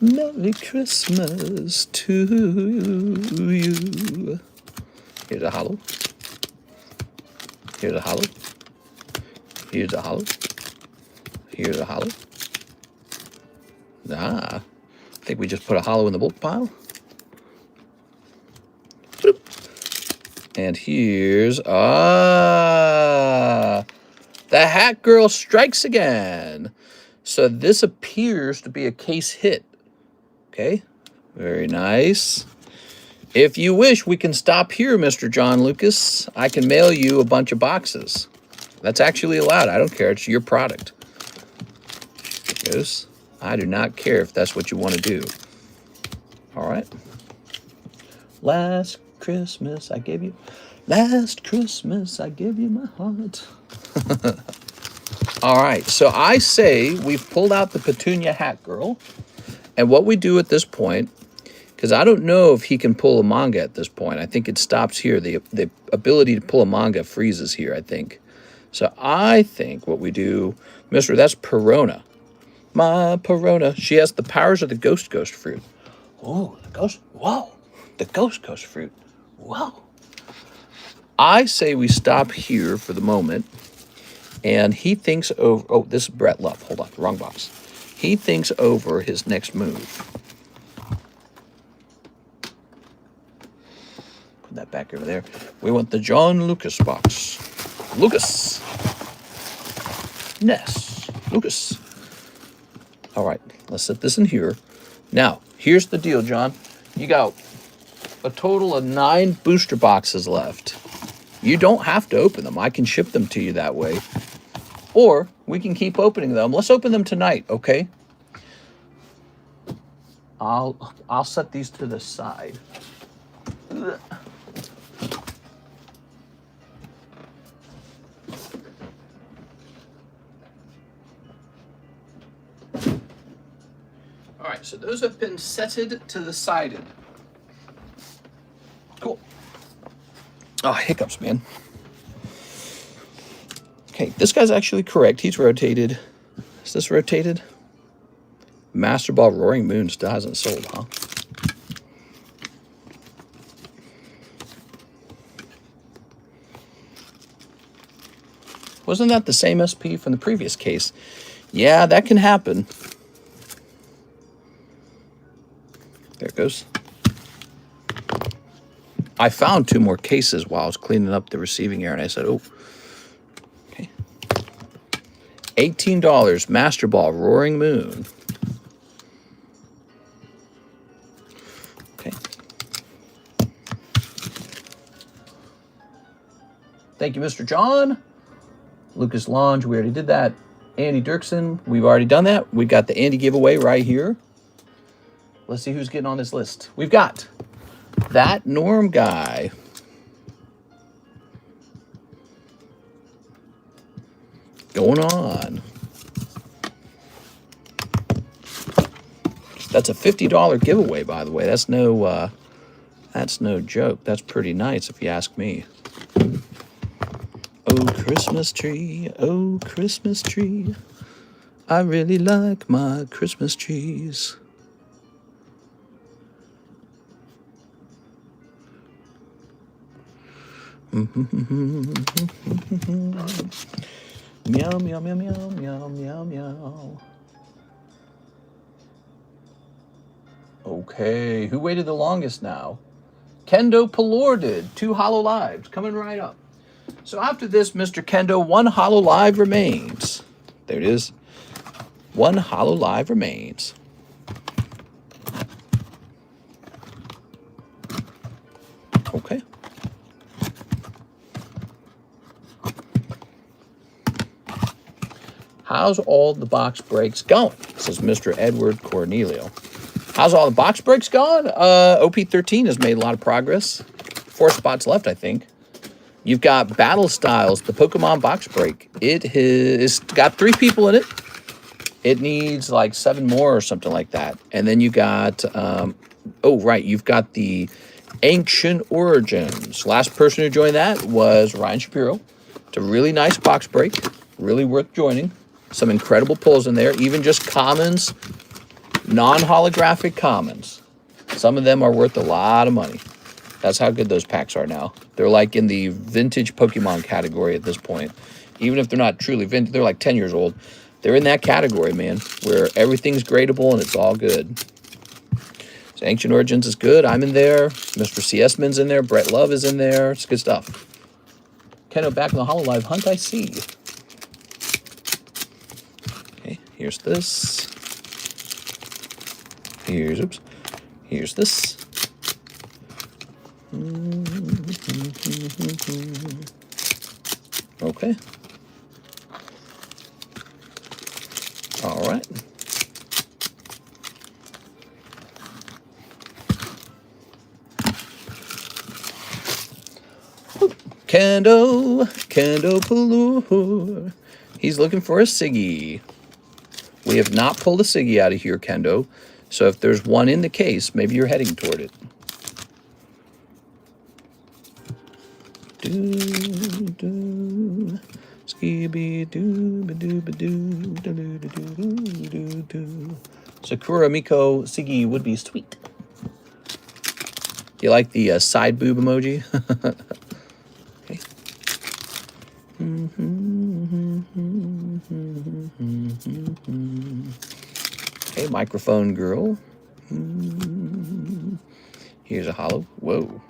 Merry Christmas to you. Here's a hollow. Here's a hollow. Here's a hollow. Here's a hollow. Ah, I think we just put a hollow in the bulk pile. Bloop. And here's, the Hat Girl strikes again. So this appears to be a case hit. Okay, very nice. If you wish, we can stop here, Mr. John Lucas. I can mail you a bunch of boxes. That's actually allowed. I don't care. It's your product. There it goes. I do not care if that's what you want to do. All right. Last Christmas, I gave you my heart. All right. So I say we've pulled out the Petunia Hat Girl. And what we do at this point, because I don't know if he can pull a manga at this point. I think it stops here. The ability to pull a manga freezes here, I think. So I think what we do, Mister, that's Perona. My Perona. She has the powers of the Ghost fruit. Oh, the Ghost. Whoa. The Ghost fruit. Whoa. I say we stop here for the moment. And he thinks over. Oh, this is Brett Love. Hold on. Wrong box. He thinks over his next move. Put that back over there. We want the John Lucas box. Lucas. Ness. Lucas. All right, let's set this in here. Now, here's the deal, John. You got a total of 9 booster boxes left. You don't have to open them. I can ship them to you that way. Or we can keep opening them. Let's open them tonight, okay? I'll set these to the side. Ugh. All right, so those have been setted to the side. Cool. Oh, hiccups, man. Okay, this guy's actually correct. He's rotated. Is this rotated? Master Ball Roaring Moon still hasn't sold, huh? Wasn't that the same SP from the previous case? Yeah, that can happen. There it goes. I found 2 more cases while I was cleaning up the receiving area, and I said, oh, okay. $18, Master Ball Roaring Moon. Okay. Thank you, Mr. John. Lucas Lange, we already did that. Andy Dirksen, we've already done that. We got the Andy giveaway right here. Let's see who's getting on this list. We've got that Norm guy. Going on. That's a $50 giveaway, by the way. That's no joke. That's pretty nice, if you ask me. Oh, Christmas tree, oh, Christmas tree. I really like my Christmas trees. Meow, meow, meow, meow, meow, meow, meow. Okay, who waited the longest now? Kendo Pelor did. 2 Hollow Lives coming right up. So after this, Mr. Kendo, 1 Hollow Live remains. There it is. 1 Hollow Live remains. Okay. How's all the box breaks going? Says Mr. Edward Cornelio. How's all the box breaks going? OP13 has made a lot of progress. 4 spots left, I think. You've got Battle Styles, the Pokemon box break. It has got 3 people in it. It needs like 7 more or something like that. And then you got, oh, right, you've got the Ancient Origins. Last person who joined that was Ryan Shapiro. It's a really nice box break. Really worth joining. Some incredible pulls in there. Even just commons, non-holographic commons. Some of them are worth a lot of money. That's how good those packs are now. They're like in the vintage Pokemon category at this point. Even if they're not truly vintage, they're like 10 years old. They're in that category, man, where everything's gradable and it's all good. So Ancient Origins is good. I'm in there. Mr. CS-Man's in there. Brett Love is in there. It's good stuff. Keno back in the Hololive hunt, I see. Okay, here's this. Here's this. Okay. All right. Kendo Palur. He's looking for a Siggy. We have not pulled a Siggy out of here, Kendo. So if there's one in the case, maybe you're heading toward it. Sakura Miko Siggy would be sweet. You like the side boob emoji? Okay. Okay, microphone girl. Here's a hollow. Whoa.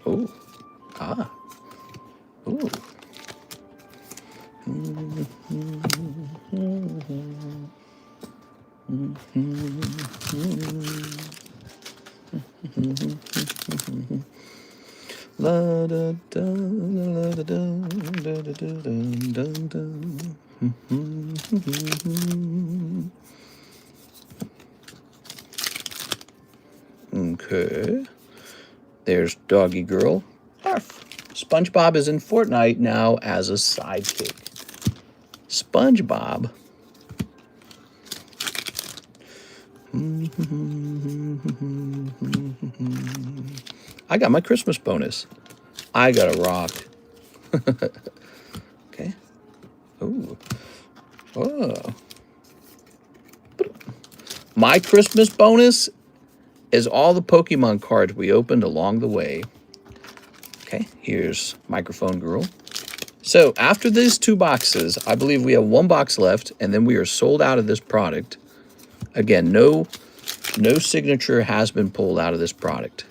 Oh. Ah. Ooh. La da da la da da da da da da. Okay. There's Doggy Girl. Arf. SpongeBob is in Fortnite now as a sidekick. SpongeBob. I got my Christmas bonus. I got a rock. Okay. Ooh. Oh. My Christmas bonus is all the Pokemon cards we opened along the way. Okay, here's Microphone Girl. So after these 2 boxes, I believe we have 1 box left, and then we are sold out of this product. Again, no signature has been pulled out of this product.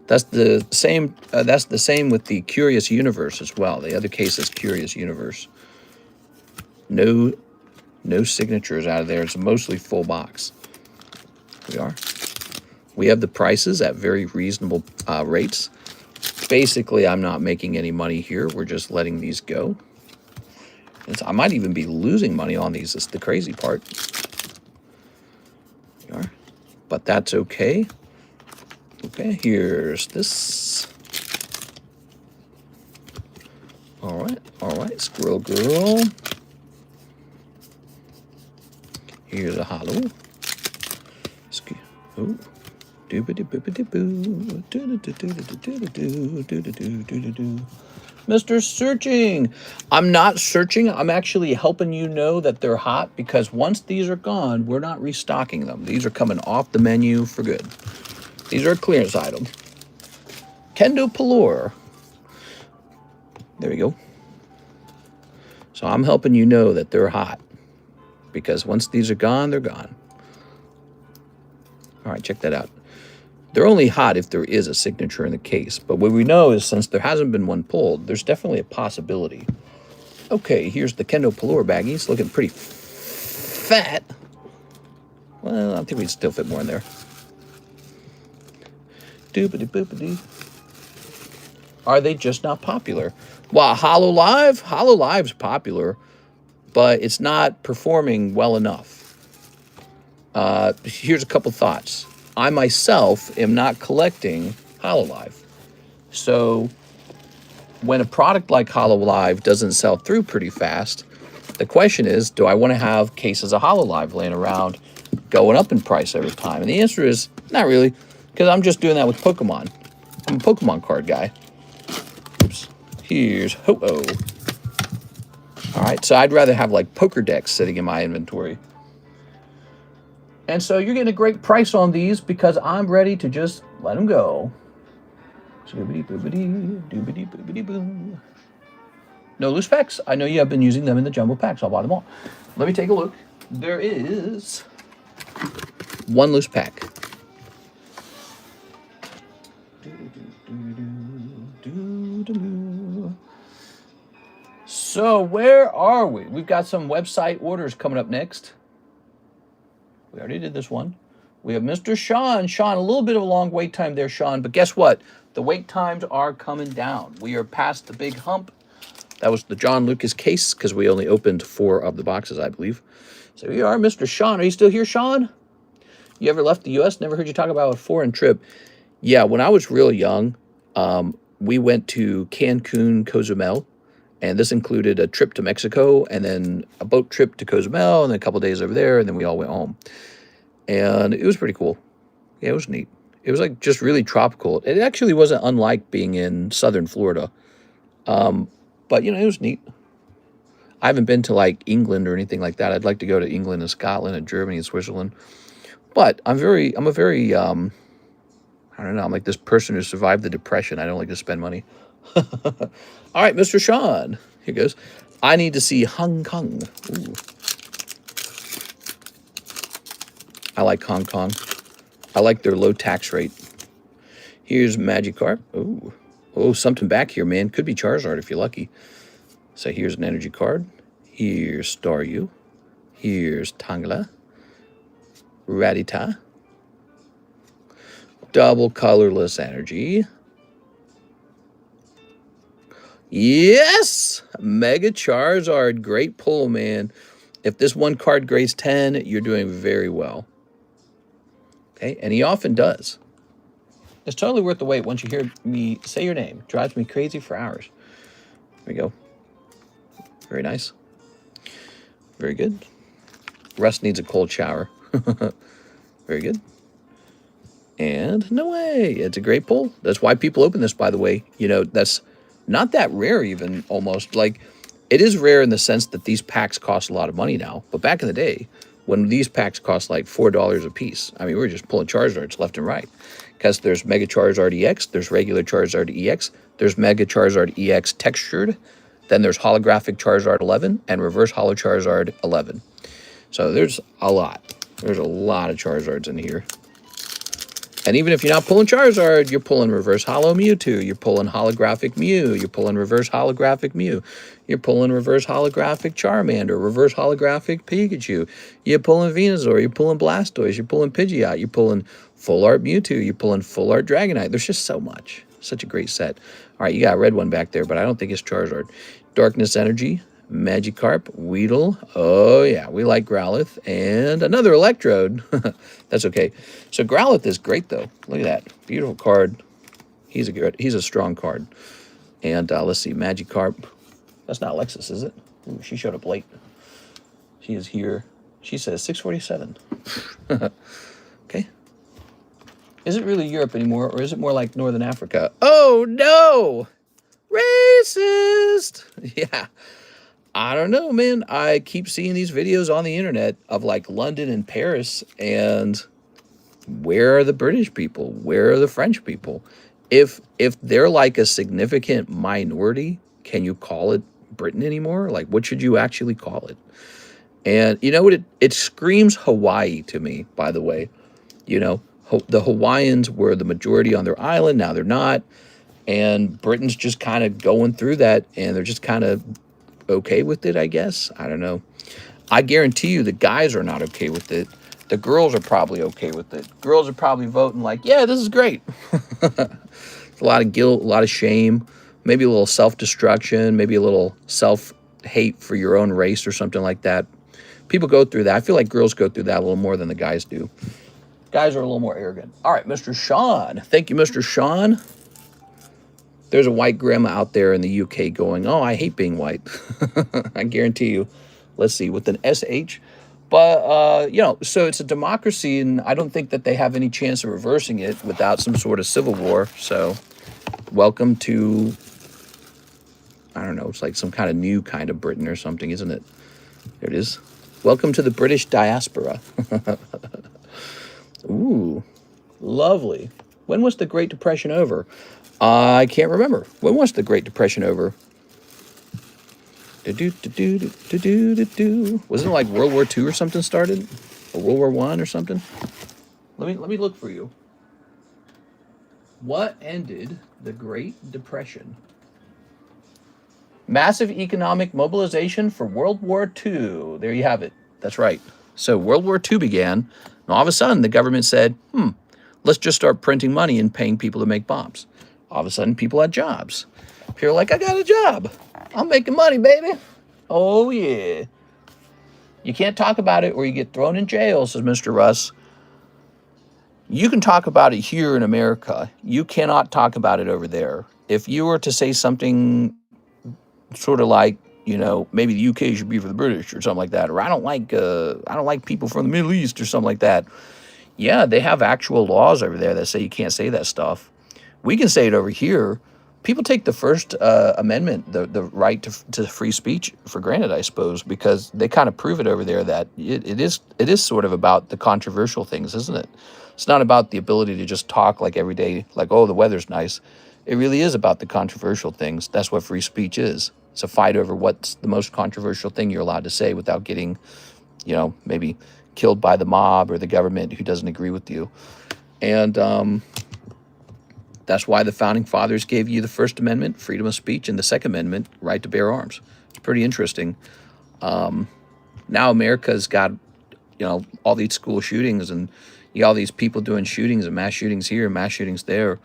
That's the same. That's the same with the Curious Universe as well. The other case is Curious Universe. No signatures out of there. It's mostly full box. Here we are. We have the prices at very reasonable rates. Basically, I'm not making any money here. We're just letting these go. I might even be losing money on these. It's the crazy part. Here we are. But that's okay. Okay, here's this. All right, Squirrel Girl. Here's a hollow. Ooh. Mr. Searching. I'm not searching. I'm actually helping you know that they're hot, because once these are gone, we're not restocking them. These are coming off the menu for good. These are a clearance item. Kendo Palor. There we go. So I'm helping you know that they're hot, because once these are gone, they're gone. All right, check that out. They're only hot if there is a signature in the case. But what we know is, since there hasn't been one pulled, there's definitely a possibility. Okay, here's the Kendo Palor baggie. It's looking pretty fat. Well, I think we'd still fit more in there. Doopity-boopity. Are they just not popular? Well, Hololive's popular, but it's not performing well enough. Here's a couple thoughts. I myself am not collecting Hololive. So when a product like Hololive doesn't sell through pretty fast, the question is, do I want to have cases of Hololive laying around going up in price every time? And the answer is not really. because I'm just doing that with Pokemon. I'm a Pokemon card guy. Oops. Here's Ho-Oh. All right, so I'd rather have like poker decks sitting in my inventory. And so you're getting a great price on these because I'm ready to just let them go. No loose packs. I know you have been using them in the jumbo packs. I'll buy them all. Let me take a look. There is one loose pack. So where are we? We've got some website orders coming up next. We already did this one. We have Mr. Sean. Sean, a little bit of a long wait time there, Sean. But guess what? The wait times are coming down. We are past the big hump. That was the John Lucas case because we only opened 4 of the boxes, I believe. So here are Mr. Sean. Are you still here, Sean? You ever left the U.S.? Never heard you talk about a foreign trip. Yeah, when I was real young, we went to Cancun, Cozumel. And this included a trip to Mexico and then a boat trip to Cozumel and then a couple days over there. And then we all went home. And it was pretty cool. Yeah, it was neat. It was like just really tropical. It actually wasn't unlike being in southern Florida. But, you know, it was neat. I haven't been to like England or anything like that. I'd like to go to England and Scotland and Germany and Switzerland. But I'm a very, I don't know. I'm like this person who survived the Depression. I don't like to spend money. All right, Mr. Sean. Here goes. I need to see Hong Kong. Ooh. I like Hong Kong. I like their low tax rate. Here's Magikarp. Ooh. Oh, something back here, man. Could be Charizard if you're lucky. So here's an energy card. Here's Staryu. Here's Tangela. Rattata. Double colorless energy. Yes! Mega Charizard. Great pull, man. If this one card grades 10, you're doing very well. Okay, and he often does. It's totally worth the wait once you hear me say your name. Drives me crazy for hours. There we go. Very nice. Very good. Russ needs a cold shower. Very good. And no way. It's a great pull. That's why people open this, by the way. You know, that's not that rare even, almost. Like, it is rare in the sense that these packs cost a lot of money now. But back in the day, when these packs cost like $4 a piece, I mean, we were just pulling Charizards left and right. Because there's Mega Charizard EX, there's regular Charizard EX, there's Mega Charizard EX textured, then there's Holographic Charizard 11 and Reverse Holo Charizard 11. So there's a lot. There's a lot of Charizards in here. And even if you're not pulling Charizard, you're pulling Reverse Holo Mewtwo, you're pulling Holographic Mew, you're pulling Reverse Holographic Mew, you're pulling Reverse Holographic Charmander, Reverse Holographic Pikachu, you're pulling Venusaur, you're pulling Blastoise, you're pulling Pidgeot, you're pulling Full Art Mewtwo, you're pulling Full Art Dragonite. There's just so much. Such a great set. All right, you got a red one back there, but I don't think it's Charizard. Darkness Energy, Magikarp, Weedle. Oh, yeah, we like Growlithe. And another Electrode. That's okay. So Growlithe is great, though. Look at that. Beautiful card. He's a strong card. And let's see, Magikarp. That's not Alexis, is it? Ooh, she showed up late. She is here. She says 6:47. Okay. Is it really Europe anymore, or is it more like Northern Africa? Oh, no! Racist! Yeah. I don't know, man. I keep seeing these videos on the internet of like London and Paris, and where are the British people? Where are the French people? If they're like a significant minority, can you call it Britain anymore? Like, what should you actually call it? And you know what? It screams Hawaii to me, by the way. You know, the Hawaiians were the majority on their island. Now they're not. And Britain's just kind of going through that, and they're just kind of okay with it, I guess. I don't know. I guarantee you the guys are not okay with it. The girls are probably okay with it. Girls are probably voting like, yeah, this is great. A lot of guilt, a lot of shame, maybe a little self-destruction, maybe a little self-hate for your own race or something like that. People go through that. I feel like girls go through that a little more than the guys do. Guys are a little more arrogant. All right, Mr. Sean. Thank you, Mr. Sean. There's a white grandma out there in the UK going, oh, I hate being white. I guarantee you. Let's see, with an SH. But, you know, so it's a democracy, and I don't think that they have any chance of reversing it without some sort of civil war. So welcome to, I don't know, it's like some kind of new kind of Britain or something, isn't it? There it is. Welcome to the British diaspora. Ooh, lovely. When was the Great Depression over? I can't remember. When was the Great Depression over? Wasn't it like World War II or something started? Or World War I or something? Let me look for you. What ended the Great Depression? Massive economic mobilization for World War II. There you have it. That's right. So World War II began, and all of a sudden the government said, let's just start printing money and paying people to make bombs. All of a sudden people had jobs. People are like, I got a job. I'm making money, baby. Oh, yeah. You can't talk about it or you get thrown in jail, says Mr. Russ. You can talk about it here in America. You cannot talk about it over there. If you were to say something sort of like, you know, maybe the UK should be for the British or something like that, or I don't like people from the Middle East or something like that. Yeah, they have actual laws over there that say you can't say that stuff. We can say it over here. People take the First Amendment, the right to free speech, for granted, I suppose, because they kind of prove it over there that it is sort of about the controversial things, isn't it? It's not about the ability to just talk like every day, like, oh, the weather's nice. It really is about the controversial things. That's what free speech is. It's a fight over what's the most controversial thing you're allowed to say without getting, you know, maybe killed by the mob or the government who doesn't agree with you. And that's why the Founding Fathers gave you the First Amendment, freedom of speech, and the Second Amendment, right to bear arms. It's pretty interesting. Now America's got, you know, all these school shootings, and you got all these people doing shootings and mass shootings here, mass shootings there.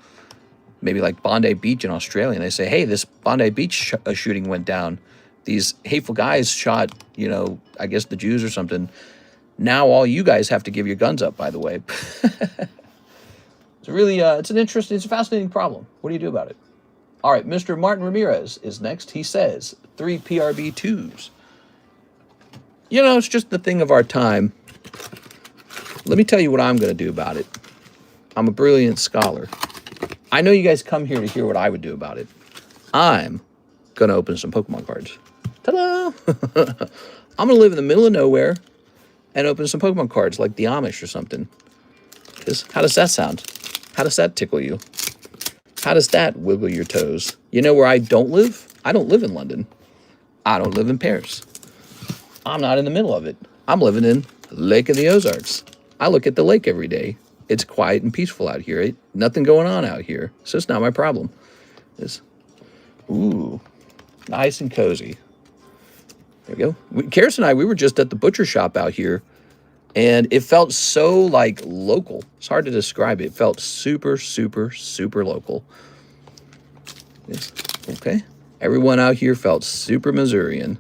Maybe like Bondi Beach in Australia, and they say, hey, this Bondi Beach shooting went down. These hateful guys shot, you know, I guess the Jews or something. Now all you guys have to give your guns up, by the way. It's really, it's a fascinating problem. What do you do about it? All right, Mr. Martin Ramirez is next. He says, 3 PRB2s. You know, it's just the thing of our time. Let me tell you what I'm going to do about it. I'm a brilliant scholar. I know you guys come here to hear what I would do about it. I'm going to open some Pokemon cards. Ta-da! I'm going to live in the middle of nowhere and open some Pokemon cards like the Amish or something. Because how does that sound? How does that tickle you? How does that wiggle your toes? You know where I don't live? I don't live in London. I don't live in Paris. I'm not in the middle of it. I'm living in Lake of the Ozarks. I look at the lake every day. It's quiet and peaceful out here. Ain't nothing going on out here. So it's not my problem. Ooh, nice and cozy. There we go. Karis and I, we were just at the butcher shop out here, and it felt so, like, local. It's hard to describe it. It felt super, super, super local. Yes. Okay. Everyone out here felt super Missourian.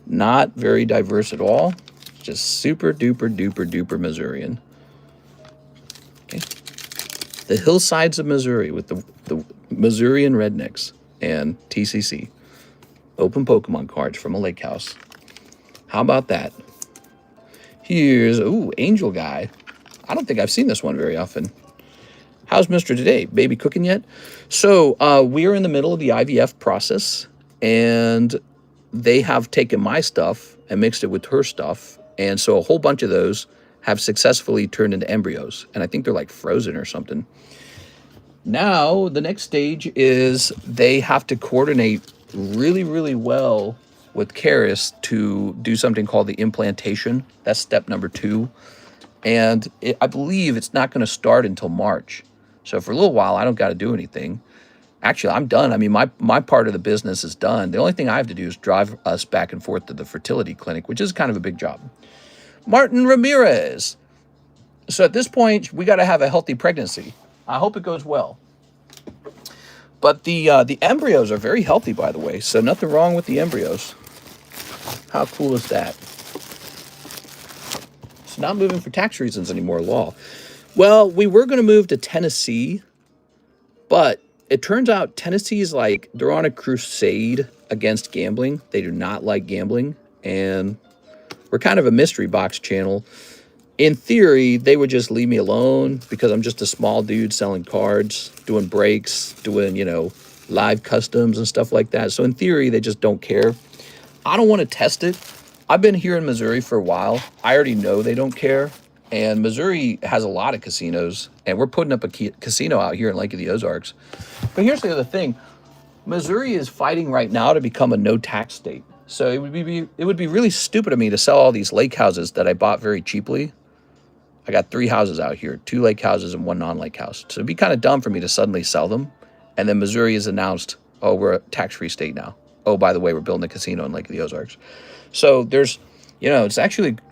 Not very diverse at all. Just super duper duper duper Missourian. Okay. The hillsides of Missouri with the Missourian rednecks and TCC. Open Pokemon cards from a lake house. How about that? Here's, ooh, Angel Guy. I don't think I've seen this one very often. How's Mr. Today? Baby cooking yet? So we're in the middle of the IVF process, and they have taken my stuff and mixed it with her stuff. And so a whole bunch of those have successfully turned into embryos. And I think they're like frozen or something. Now, the next stage is they have to coordinate really, really well with Karis to do something called the implantation. That's step number 2. And I believe it's not going to start until March. So for a little while, I don't got to do anything. Actually, I'm done. I mean, my part of the business is done. The only thing I have to do is drive us back and forth to the fertility clinic, which is kind of a big job. Martin Ramirez. So at this point, we got to have a healthy pregnancy. I hope it goes well. But the embryos are very healthy, by the way. So nothing wrong with the embryos. How cool is that? It's not moving for tax reasons anymore, law. Well, we were going to move to Tennessee, but it turns out Tennessee is like, they're on a crusade against gambling. They do not like gambling. And We're kind of a mystery box channel. In theory, they would just leave me alone because I'm just a small dude selling cards, doing breaks, doing, you know, live customs and stuff like that. So in theory, they just don't care. I don't want to test it. I've been here in Missouri for a while. I already know they don't care. And Missouri has a lot of casinos, and we're putting up a casino out here in Lake of the Ozarks. But here's the other thing. Missouri is fighting right now to become a no-tax state. So it would be really stupid of me to sell all these lake houses that I bought very cheaply. I got 3 houses out here, 2 lake houses and 1 non-lake house. So it'd be kind of dumb for me to suddenly sell them. And then Missouri has announced, oh, we're a tax-free state now. Oh, by the way, we're building a casino in Lake of the Ozarks. So there's, you know,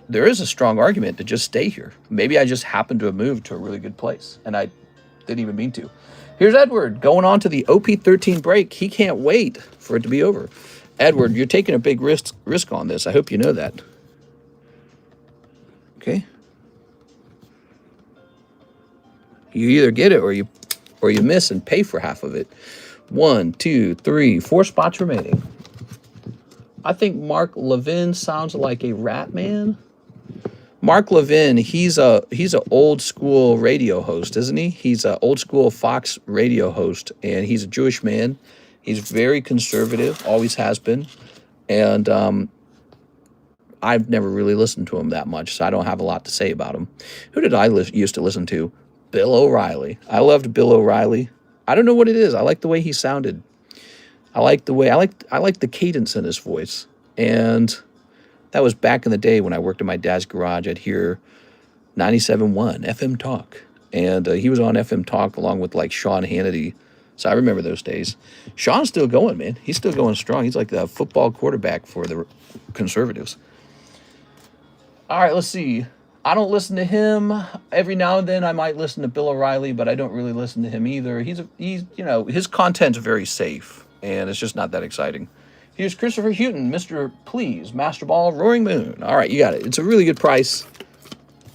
there is a strong argument to just stay here. Maybe I just happened to have moved to a really good place, and I didn't even mean to. Here's Edward going on to the OP14 break. He can't wait for it to be over. Edward, you're taking a big risk on this. I hope you know that. Okay. You either get it or you miss and pay for half of it. 1, 2, 3, 4 spots remaining. I think Mark Levin sounds like a rat man. Mark Levin, he's a old school radio host, isn't he? He's an old school Fox radio host, and he's a Jewish man. He's very conservative, always has been, and I've never really listened to him that much, so I don't have a lot to say about him. Who did I used to listen to? Bill O'Reilly. I loved Bill O'Reilly. I don't know what it is. I like the way he sounded. I like the cadence in his voice. And that was back in the day when I worked in my dad's garage. I'd hear 97.1 FM Talk. And he was on FM Talk along with like Sean Hannity. So I remember those days. Sean's still going, man. He's still going strong. He's like the football quarterback for the conservatives. All right, let's see. I don't listen to him. Every now and then I might listen to Bill O'Reilly, but I don't really listen to him either. He's you know, his content's very safe, and it's just not that exciting. Here's Christopher Houghton, Mr. Please, Master Ball, Roaring Moon. All right, you got it. It's a really good price.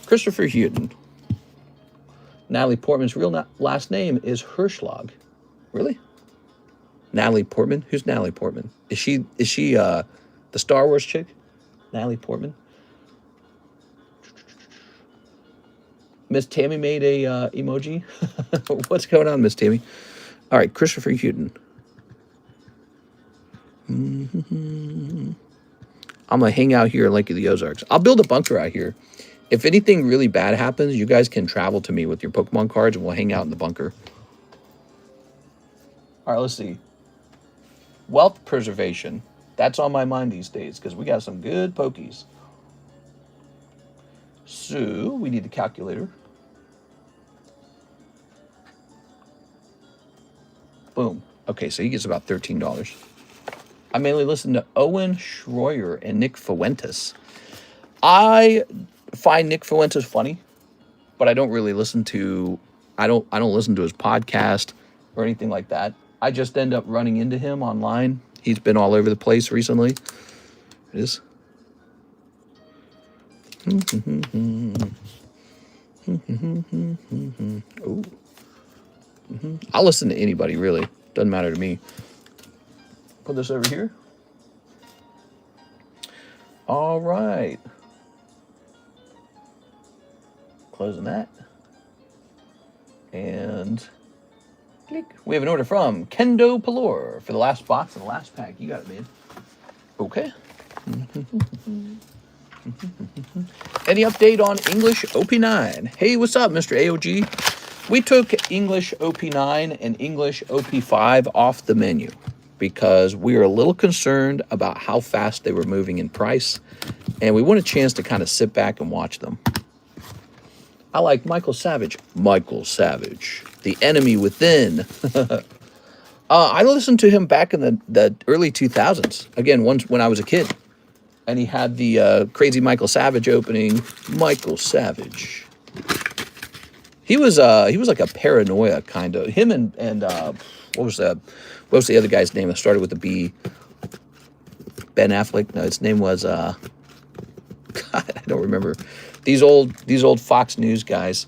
Christopher Houghton. Natalie Portman's real last name is Hirschlag. Really? Natalie Portman? Who's Natalie Portman? Is she the Star Wars chick? Natalie Portman? Miss Tammy made a emoji. What's going on, Miss Tammy? All right, Christopher Houghton. I'm going to hang out here in Lake of the Ozarks. I'll build a bunker out here. If anything really bad happens, you guys can travel to me with your Pokemon cards, and we'll hang out in the bunker. All right, let's see. Wealth preservation. That's on my mind these days because we got some good Pokies. So we need the calculator. Boom. Okay, so he gets about $13. I mainly listen to Owen Schroyer and Nick Fuentes. I find Nick Fuentes funny, but I don't really listen to I don't listen to his podcast or anything like that. I just end up running into him online. He's been all over the place recently. It is. Oh. I'll listen to anybody, really. Doesn't matter to me. Put this over here. All right. Closing that. And click. We have an order from Kendo Pelor for the last box and the last pack. You got it, man. Okay. Any update on English OP9? Hey, what's up, Mr. AOG? We took English OP9 and English OP5 off the menu because we were a little concerned about how fast they were moving in price, and we want a chance to kind of sit back and watch them. I like Michael Savage. Michael Savage, the enemy within. I listened to him back in the early 2000s, again, once when I was a kid. And he had the crazy Michael Savage opening. Michael Savage. He was like a paranoia kind of. Him and what was the other guy's name that started with a B? Ben Affleck? No, his name was God, I don't remember. These old Fox News guys.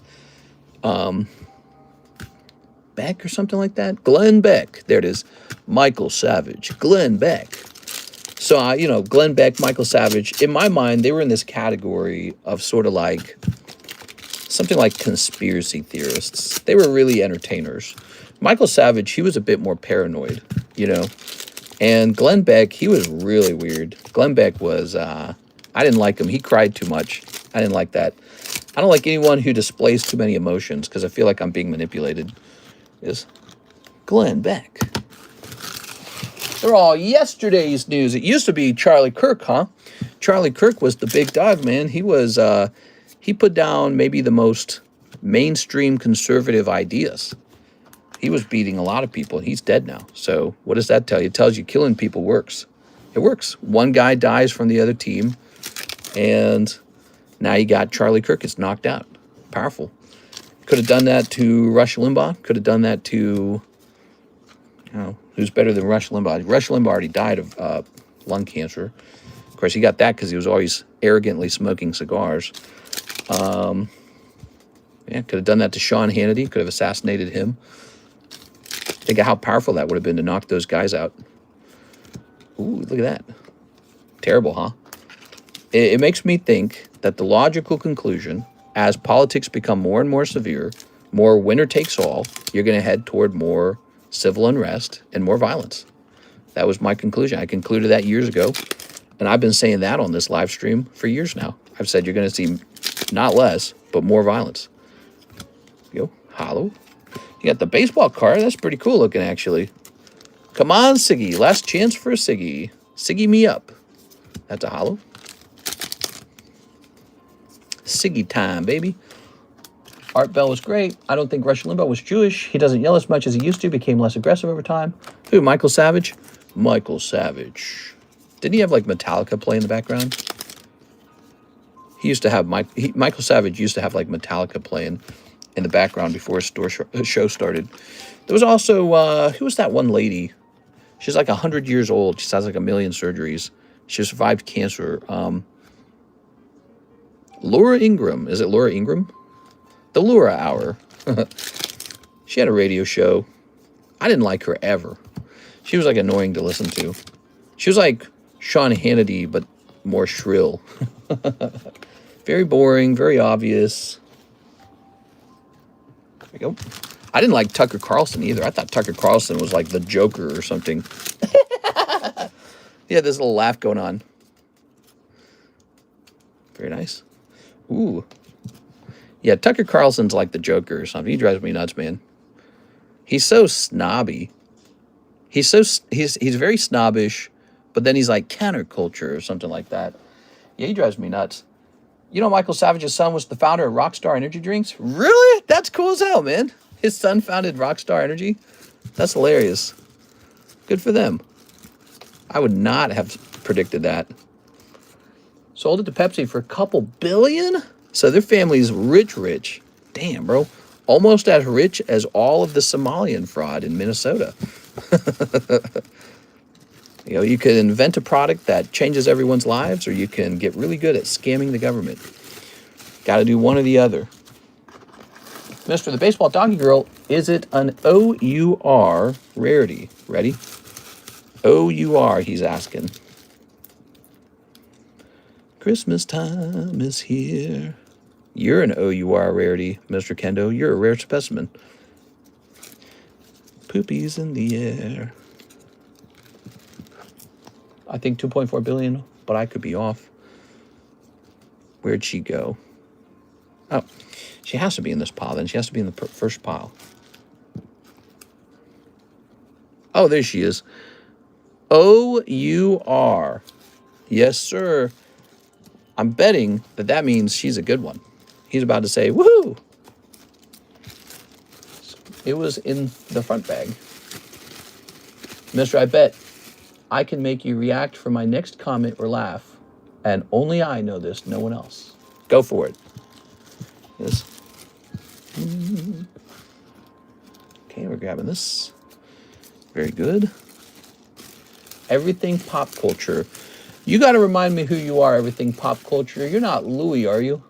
Beck or something like that? Glenn Beck. There it is. Michael Savage. Glenn Beck. So, you know, Glenn Beck, Michael Savage, in my mind, they were in this category of sort of like something like conspiracy theorists. They were really entertainers. Michael Savage, he was a bit more paranoid, you know. And Glenn Beck, he was really weird. Glenn Beck was, I didn't like him. He cried too much. I didn't like that. I don't like anyone who displays too many emotions because I feel like I'm being manipulated. Is Glenn Beck. They're all yesterday's news. It used to be Charlie Kirk, huh? Charlie Kirk was the big dog, man. He was, he put down maybe the most mainstream conservative ideas. He was beating a lot of people, and he's dead now. So what does that tell you? It tells you killing people works. It works. One guy dies from the other team, and now you got Charlie Kirk gets knocked out. Powerful. Could have done that to Rush Limbaugh. Could have done that to, oh, who's better than Rush Limbaugh? Rush Limbaugh already died of lung cancer. Of course, he got that because he was always arrogantly smoking cigars. Yeah, could have done that to Sean Hannity. Could have assassinated him. Think of how powerful that would have been to knock those guys out. Ooh, look at that. Terrible, huh? It makes me think that the logical conclusion, as politics become more and more severe, more winner takes all, you're going to head toward more civil unrest and more violence. That was my conclusion. I concluded that years ago, and I've been saying that on this live stream for years now. I've said you're going to see not less, but more violence. Yo, hollow. You got the baseball card. That's pretty cool looking, actually. Come on, Siggy. Last chance for a Siggy. Siggy me up. That's a hollow. Siggy time, baby. Art Bell was great. I don't think Rush Limbaugh was Jewish. He doesn't yell as much as he used to. Became less aggressive over time. Who, Michael Savage? Michael Savage. Didn't he have, like, Metallica play in the background? He used to have... Michael Savage used to have, like, Metallica playing in the background before his show started. There was also, who was that one lady? She's like 100 years old. She has like 1 million surgeries. She survived cancer. Laura Ingraham. Is it Laura Ingraham? The Laura Hour. She had a radio show. I didn't like her ever. She was like annoying to listen to. She was like Sean Hannity, but more shrill. Very boring, very obvious. There we go. I didn't like Tucker Carlson either. I thought Tucker Carlson was like the Joker or something. Yeah, this little laugh going on. Very nice. Ooh. Yeah, Tucker Carlson's like the Joker or something. He drives me nuts, man. He's so snobby. He's very snobbish, but then he's like counterculture or something like that. Yeah, he drives me nuts. You know, Michael Savage's son was the founder of Rockstar Energy Drinks? Really? That's cool as hell, man. His son founded Rockstar Energy? That's hilarious. Good for them. I would not have predicted that. Sold it to Pepsi for a couple billion? So their family's rich. Damn, bro. Almost as rich as all of the Somalian fraud in Minnesota. You know, you can invent a product that changes everyone's lives, or you can get really good at scamming the government. Got to do one or the other. Mr. The Baseball Donkey Girl, is it an OUR rarity? Ready? OUR, he's asking. Christmas time is here. You're an OUR rarity, Mr. Kendo. You're a rare specimen. Poopies in the air. I think 2.4 billion, but I could be off. Where'd she go? Oh, she has to be in this pile then. She has to be in the first pile. Oh, there she is. OUR. Yes, sir. I'm betting that means she's a good one. He's about to say, woohoo! It was in the front bag. Mister, I bet I can make you react for my next comment or laugh. And only I know this, no one else. Go for it. Yes. Okay, we're grabbing this. Very good. Everything pop culture. You got to remind me who you are, everything pop culture. You're not Louis, are you?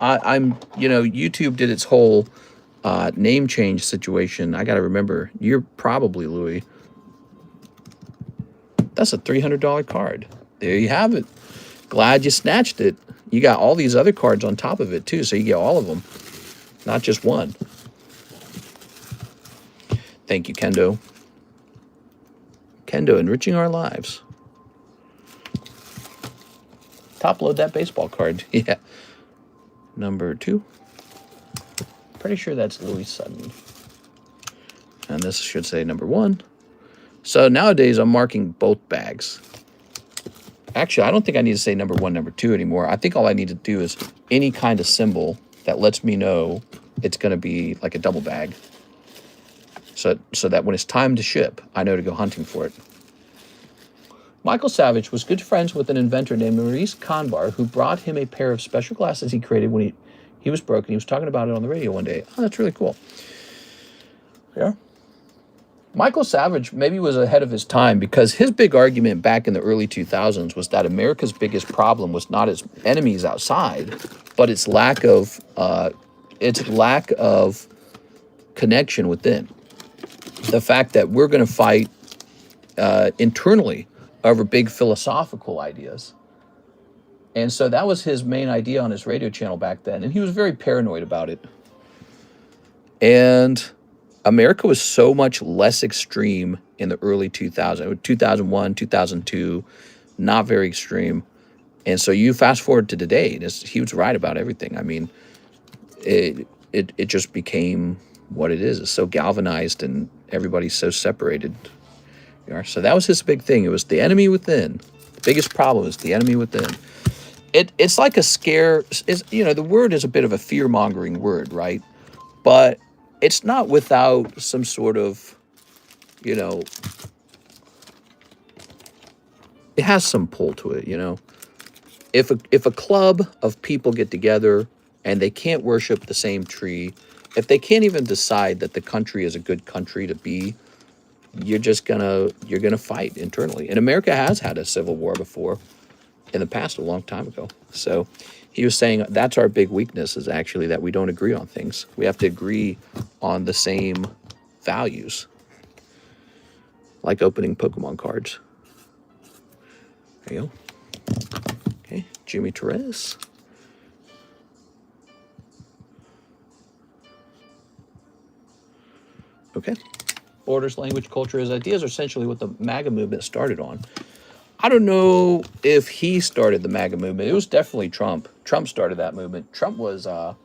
I'm, you know, YouTube did its whole name change situation. I got to remember, you're probably Louis. That's a $300 card. There you have it. Glad you snatched it. You got all these other cards on top of it, too, so you get all of them, not just one. Thank you, Kendo. Kendo, enriching our lives. Top load that baseball card. Yeah. Number 2. Pretty sure that's Louis Sutton. And this should say number 1. So nowadays, I'm marking both bags. Actually, I don't think I need to say number 1, number 2 anymore. I think all I need to do is any kind of symbol that lets me know it's going to be like a double bag. So that when it's time to ship, I know to go hunting for it. Michael Savage was good friends with an inventor named Maurice Conbar, who brought him a pair of special glasses he created when he was broken. He was talking about it on the radio one day. Oh, that's really cool. Yeah. Michael Savage maybe was ahead of his time because his big argument back in the early 2000s was that America's biggest problem was not its enemies outside, but its lack of connection within. The fact that we're going to fight internally over big philosophical ideas. And so that was his main idea on his radio channel back then. And he was very paranoid about it. And America was so much less extreme in the early 2000s, 2001, 2002, not very extreme. And so you fast forward to today, and he was right about everything. I mean, it just became what it is. It's so galvanized and everybody's so separated. So that was his big thing. It was the enemy within. The biggest problem is the enemy within. It's like a scare. The word is a bit of a fear-mongering word, right? But it's not without some sort of, it has some pull to it, If a club of people get together and they can't worship the same tree, if they can't even decide that the country is a good country to be, you're gonna fight internally. And America has had a civil war before in the past, a long time ago. So he was saying that's our big weakness, is actually that we don't agree on things. We have to agree on the same values, like opening Pokemon cards. There you go. Okay, Jimmy Torres. Okay. Borders, language, culture, his ideas are essentially what the MAGA movement started on. I don't know if he started the MAGA movement. It was definitely Trump. Trump started that movement. Trump was, all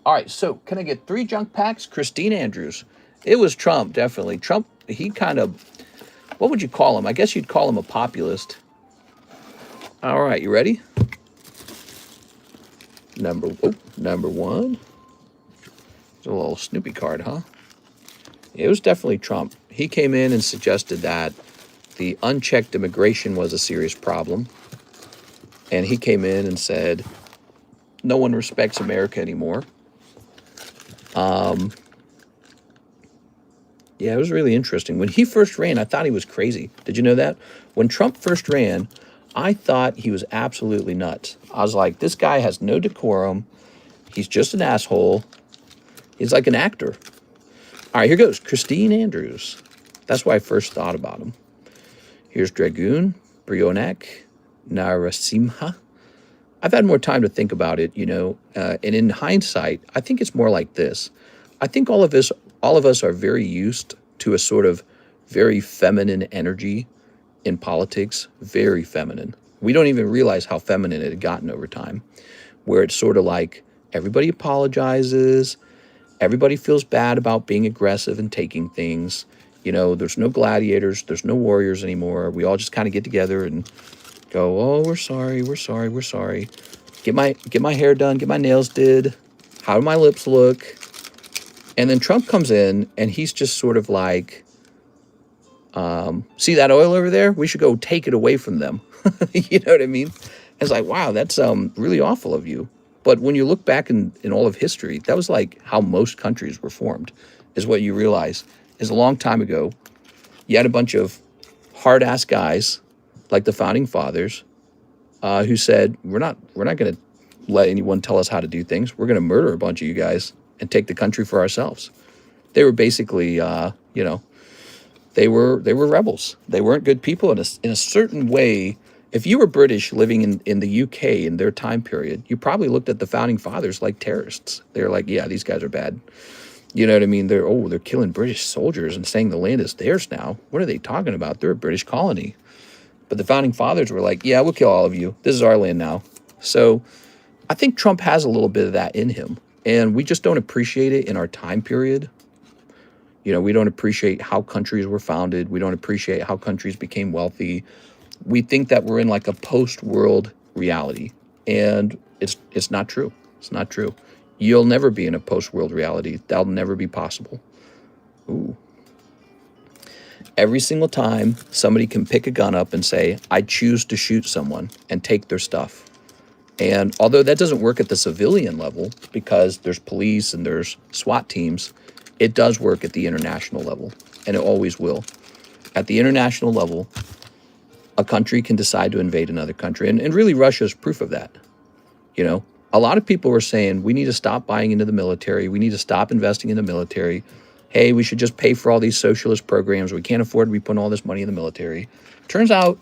right, so can I get 3 junk packs? Christine Andrews. It was Trump, definitely. Trump, he kind of, what would you call him? I guess you'd call him a populist. All right, you ready? Number 1. It's a little Snoopy card, huh? It was definitely Trump. He came in and suggested that the unchecked immigration was a serious problem. And he came in and said, no one respects America anymore. Yeah, it was really interesting. When he first ran, I thought he was crazy. Did you know that? When Trump first ran, I thought he was absolutely nuts. I was like, this guy has no decorum. He's just an asshole. He's like an actor. All right, here goes. Christine Andrews. That's why I first thought about him. Here's Dragoon, Brionac, Narasimha. I've had more time to think about it, and in hindsight, I think it's more like this. I think all of us are very used to a sort of very feminine energy in politics, very feminine. We don't even realize how feminine it had gotten over time, where it's sort of like everybody apologizes, everybody feels bad about being aggressive and taking things. There's no gladiators, there's no warriors anymore. We all just kind of get together and go, oh, we're sorry. Get my hair done, get my nails did. How do my lips look? And then Trump comes in and he's just sort of like, see that oil over there? We should go take it away from them. You know what I mean? It's like, wow, that's really awful of you. But when you look back in all of history, that was like how most countries were formed, is what you realize. Is a long time ago, you had a bunch of hard-ass guys, like the Founding Fathers, who said, we're not going to let anyone tell us how to do things. We're going to murder a bunch of you guys and take the country for ourselves. They were basically, They were rebels. They weren't good people in a certain way. If you were British living in the UK in their time period, you probably looked at the founding fathers like terrorists. They're like, yeah, these guys are bad. You know what I mean? They're killing British soldiers and saying the land is theirs now. What are they talking about? They're a British colony. But the founding fathers were like, yeah, we'll kill all of you. This is our land now. So I think Trump has a little bit of that in him. And we just don't appreciate it in our time period. You know, we don't appreciate how countries were founded. We don't appreciate how countries became wealthy. We think that we're in like a post-world reality. And it's not true. It's not true. You'll never be in a post-world reality. That'll never be possible. Ooh. Every single time somebody can pick a gun up and say, I choose to shoot someone and take their stuff. And although that doesn't work at the civilian level because there's police and there's SWAT teams, it does work at the international level, and it always will. At the international level, a country can decide to invade another country, and really Russia is proof of that. You know, a lot of people were saying, we need to stop buying into the military. We need to stop investing in the military. Hey, we should just pay for all these socialist programs. We can't afford to be putting all this money in the military. Turns out,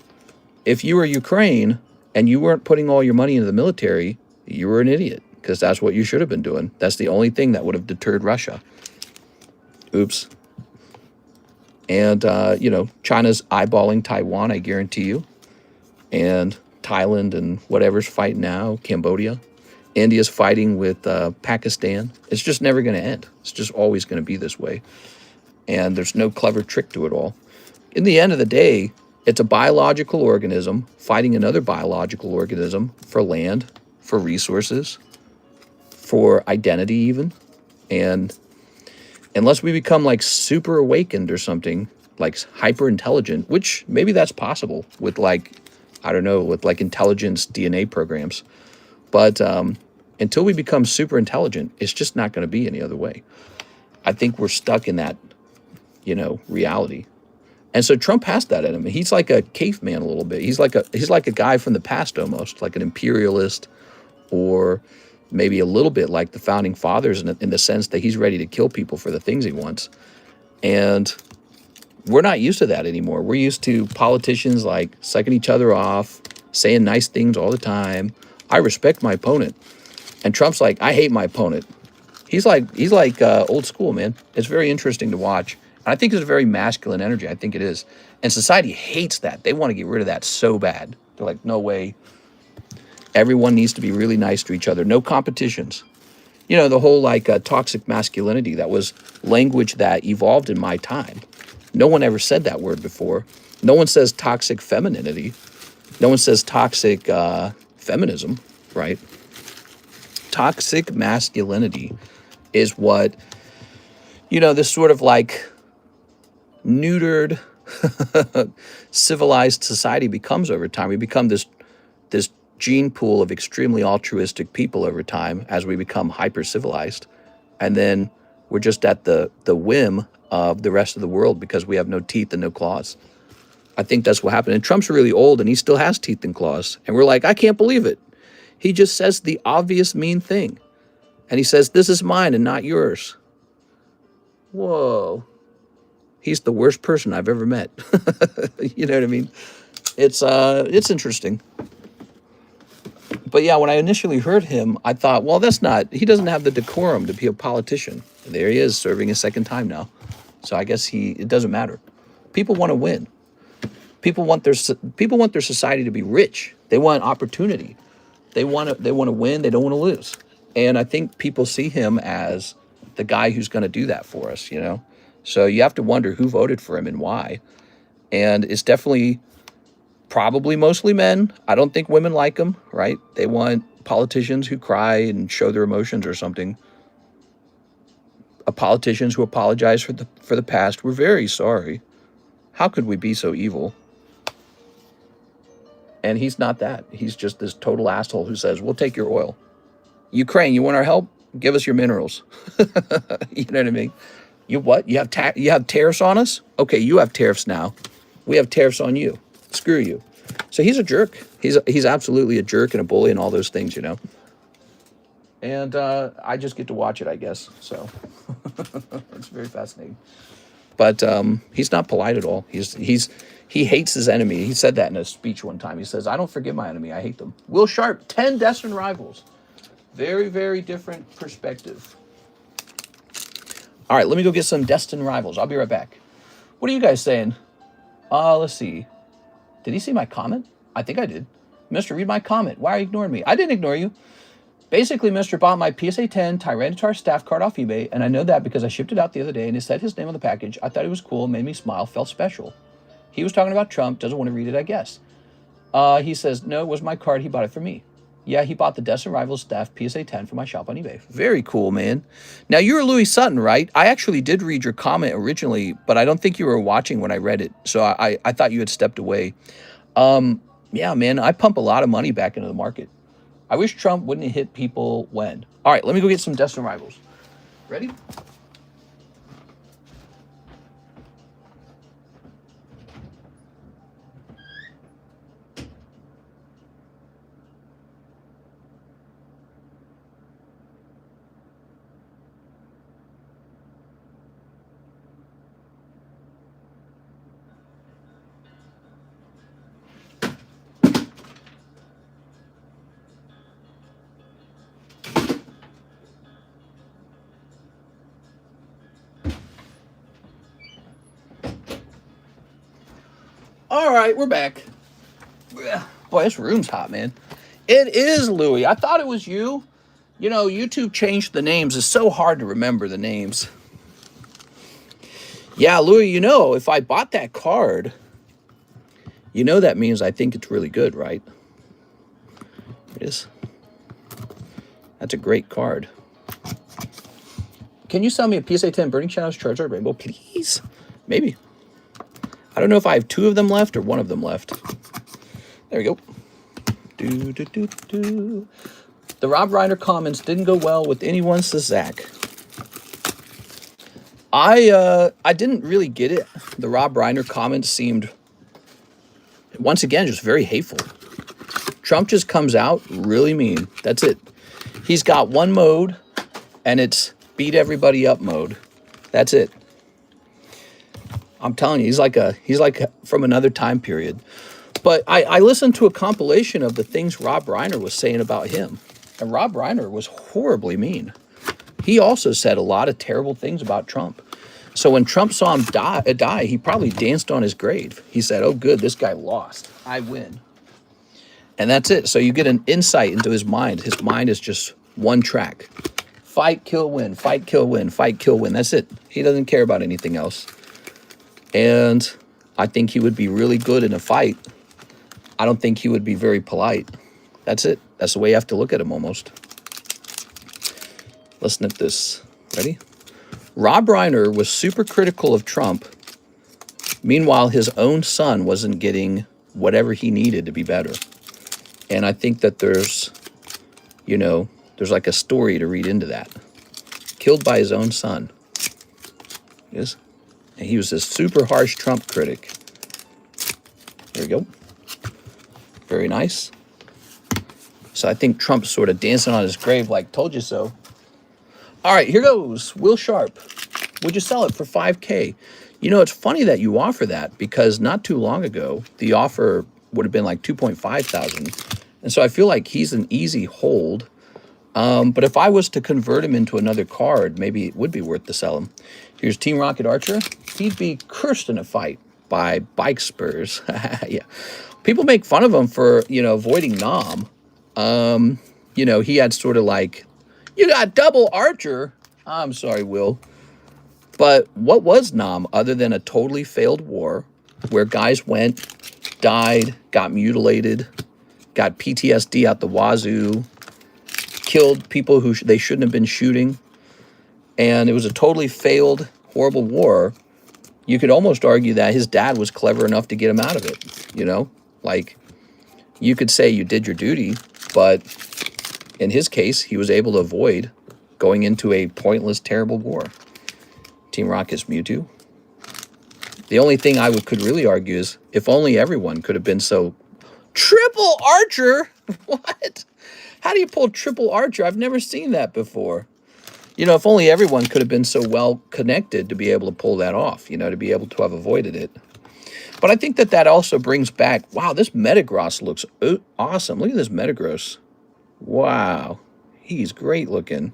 if you were Ukraine and you weren't putting all your money into the military, you were an idiot, because that's what you should have been doing. That's the only thing that would have deterred Russia. Oops. And, you know, China's eyeballing Taiwan, I guarantee you. And Thailand and whatever's fighting now, Cambodia. India's fighting with Pakistan. It's just never going to end. It's just always going to be this way. And there's no clever trick to it all. In the end of the day, it's a biological organism fighting another biological organism for land, for resources, for identity even. And unless we become like super awakened or something, like hyper intelligent, which maybe that's possible with like, I don't know, with like intelligence DNA programs. But until we become super intelligent, it's just not going to be any other way. I think we're stuck in that, you know, reality. And so Trump has that in him. He's like a caveman a little bit. He's like a guy from the past almost, like an imperialist, or maybe a little bit like the founding fathers in the sense that he's ready to kill people for the things he wants. And we're not used to that anymore. We're used to politicians like sucking each other off, saying nice things all the time. I respect my opponent. And Trump's like, I hate my opponent. He's like old school, man. It's very interesting to watch. And I think it's a very masculine energy. I think it is. And society hates that. They want to get rid of that so bad. They're like, no way. Everyone needs to be really nice to each other. No competitions. You know, the whole like toxic masculinity, that was language that evolved in my time. No one ever said that word before. No one says toxic femininity. No one says toxic feminism, right? Toxic masculinity is what, you know, this sort of like neutered, civilized society becomes over time. We become this gene pool of extremely altruistic people over time as we become hyper-civilized. And then we're just at the whim of the rest of the world because we have no teeth and no claws. I think that's what happened. And Trump's really old and he still has teeth and claws. And we're like, I can't believe it. He just says the obvious mean thing. And he says, this is mine and not yours. Whoa. He's the worst person I've ever met. You know what I mean? It's interesting. But yeah, when I initially heard him, I thought, well, he doesn't have the decorum to be a politician. And there he is, serving a second time now. So I guess it doesn't matter. People want to win. People want their society to be rich. They want opportunity. They want to win. They don't want to lose. And I think people see him as the guy who's going to do that for us, you know? So you have to wonder who voted for him and why. And it's definitely probably mostly men. I don't think women like him, right? They want politicians who cry and show their emotions or something. Politicians who apologize for the past. We're very sorry. How could we be so evil? And he's not that. He's just this total asshole who says, we'll take your oil. Ukraine, you want our help? Give us your minerals. You know what I mean? You what? You have tariffs on us? Okay, you have tariffs now. We have tariffs on you. Screw you. So he's a jerk. He's absolutely a jerk and a bully and all those things, you know. And I just get to watch it, I guess. So it's very fascinating. But he's not polite at all. He hates his enemy. He said that in a speech one time. He says, "I don't forgive my enemy. I hate them." Will Sharp, 10 destined rivals. Very, very different perspective. All right, let me go get some destined rivals. I'll be right back. What are you guys saying? Let's see. Did he see my comment? I think I did. Mister, read my comment. Why are you ignoring me? I didn't ignore you. Basically, Mr. bought my PSA 10 Tyranitar staff card off eBay, and I know that because I shipped it out the other day, and it said his name on the package. I thought it was cool, made me smile, felt special. He was talking about Trump, doesn't want to read it, I guess. He says, no, it was my card, he bought it for me. Yeah, he bought the Destined Rivals staff PSA 10 for my shop on eBay. Very cool, man. Now, you're Louis Sutton, right? I actually did read your comment originally, but I don't think you were watching when I read it, so I thought you had stepped away. Yeah, man, I pump a lot of money back into the market. I wish Trump wouldn't hit people when. All right, let me go get some Destined Rivals. Ready? All right, we're back. Boy, this room's hot, man. It is Louis. I thought it was you. You know, YouTube changed the names. It's so hard to remember the names. Yeah, Louis, you know, if I bought that card, you know that means I think it's really good, right? It is. That's a great card. Can you sell me a PSA 10 Burning Shadows Charizard Rainbow, please? Maybe. I don't know if I have 2 of them left or 1 of them left. There we go. The Rob Reiner comments didn't go well with anyone, says Zach. I didn't really get it. The Rob Reiner comments seemed, once again, just very hateful. Trump just comes out really mean. That's it. He's got one mode, and it's beat everybody up mode. That's it. I'm telling you, he's like from another time period. But I listened to a compilation of the things Rob Reiner was saying about him. And Rob Reiner was horribly mean. He also said a lot of terrible things about Trump. So when Trump saw him die, he probably danced on his grave. He said, oh, good, this guy lost. I win. And that's it. So you get an insight into his mind. His mind is just one track. Fight, kill, win. Fight, kill, win. Fight, kill, win. That's it. He doesn't care about anything else. And I think he would be really good in a fight. I don't think he would be very polite. That's it. That's the way you have to look at him almost. Listen at this. Ready? Rob Reiner was super critical of Trump. Meanwhile, his own son wasn't getting whatever he needed to be better. And I think that there's, you know, there's like a story to read into that. Killed by his own son. Yes. And he was this super harsh Trump critic. There we go. Very nice. So I think Trump's sort of dancing on his grave like, told you so. All right, here goes. Will Sharp. Would you sell it for $5K? You know, it's funny that you offer that because not too long ago, the offer would have been like $2,500. And so I feel like he's an easy hold. But if I was to convert him into another card, maybe it would be worth to sell him. Here's Team Rocket Archer. He'd be cursed in a fight by bike spurs. Yeah. People make fun of him for, you know, avoiding Nom. You know, he had sort of like, you got double Archer. I'm sorry, Will. But what was Nom other than a totally failed war where guys went, died, got mutilated, got PTSD out the wazoo, killed people who they shouldn't have been shooting, and it was a totally failed, horrible war. You could almost argue that his dad was clever enough to get him out of it, you know? Like, you could say you did your duty, but in his case, he was able to avoid going into a pointless, terrible war. Team Rocket's Mewtwo. The only thing I could really argue is if only everyone could have been so... Triple Archer? What? How do you pull triple Archer? I've never seen that before. You know, if only everyone could have been so well connected to be able to pull that off, you know, to be able to have avoided it. But I think that that also brings back, wow, this Metagross looks awesome. Look at this Metagross. Wow. He's great looking.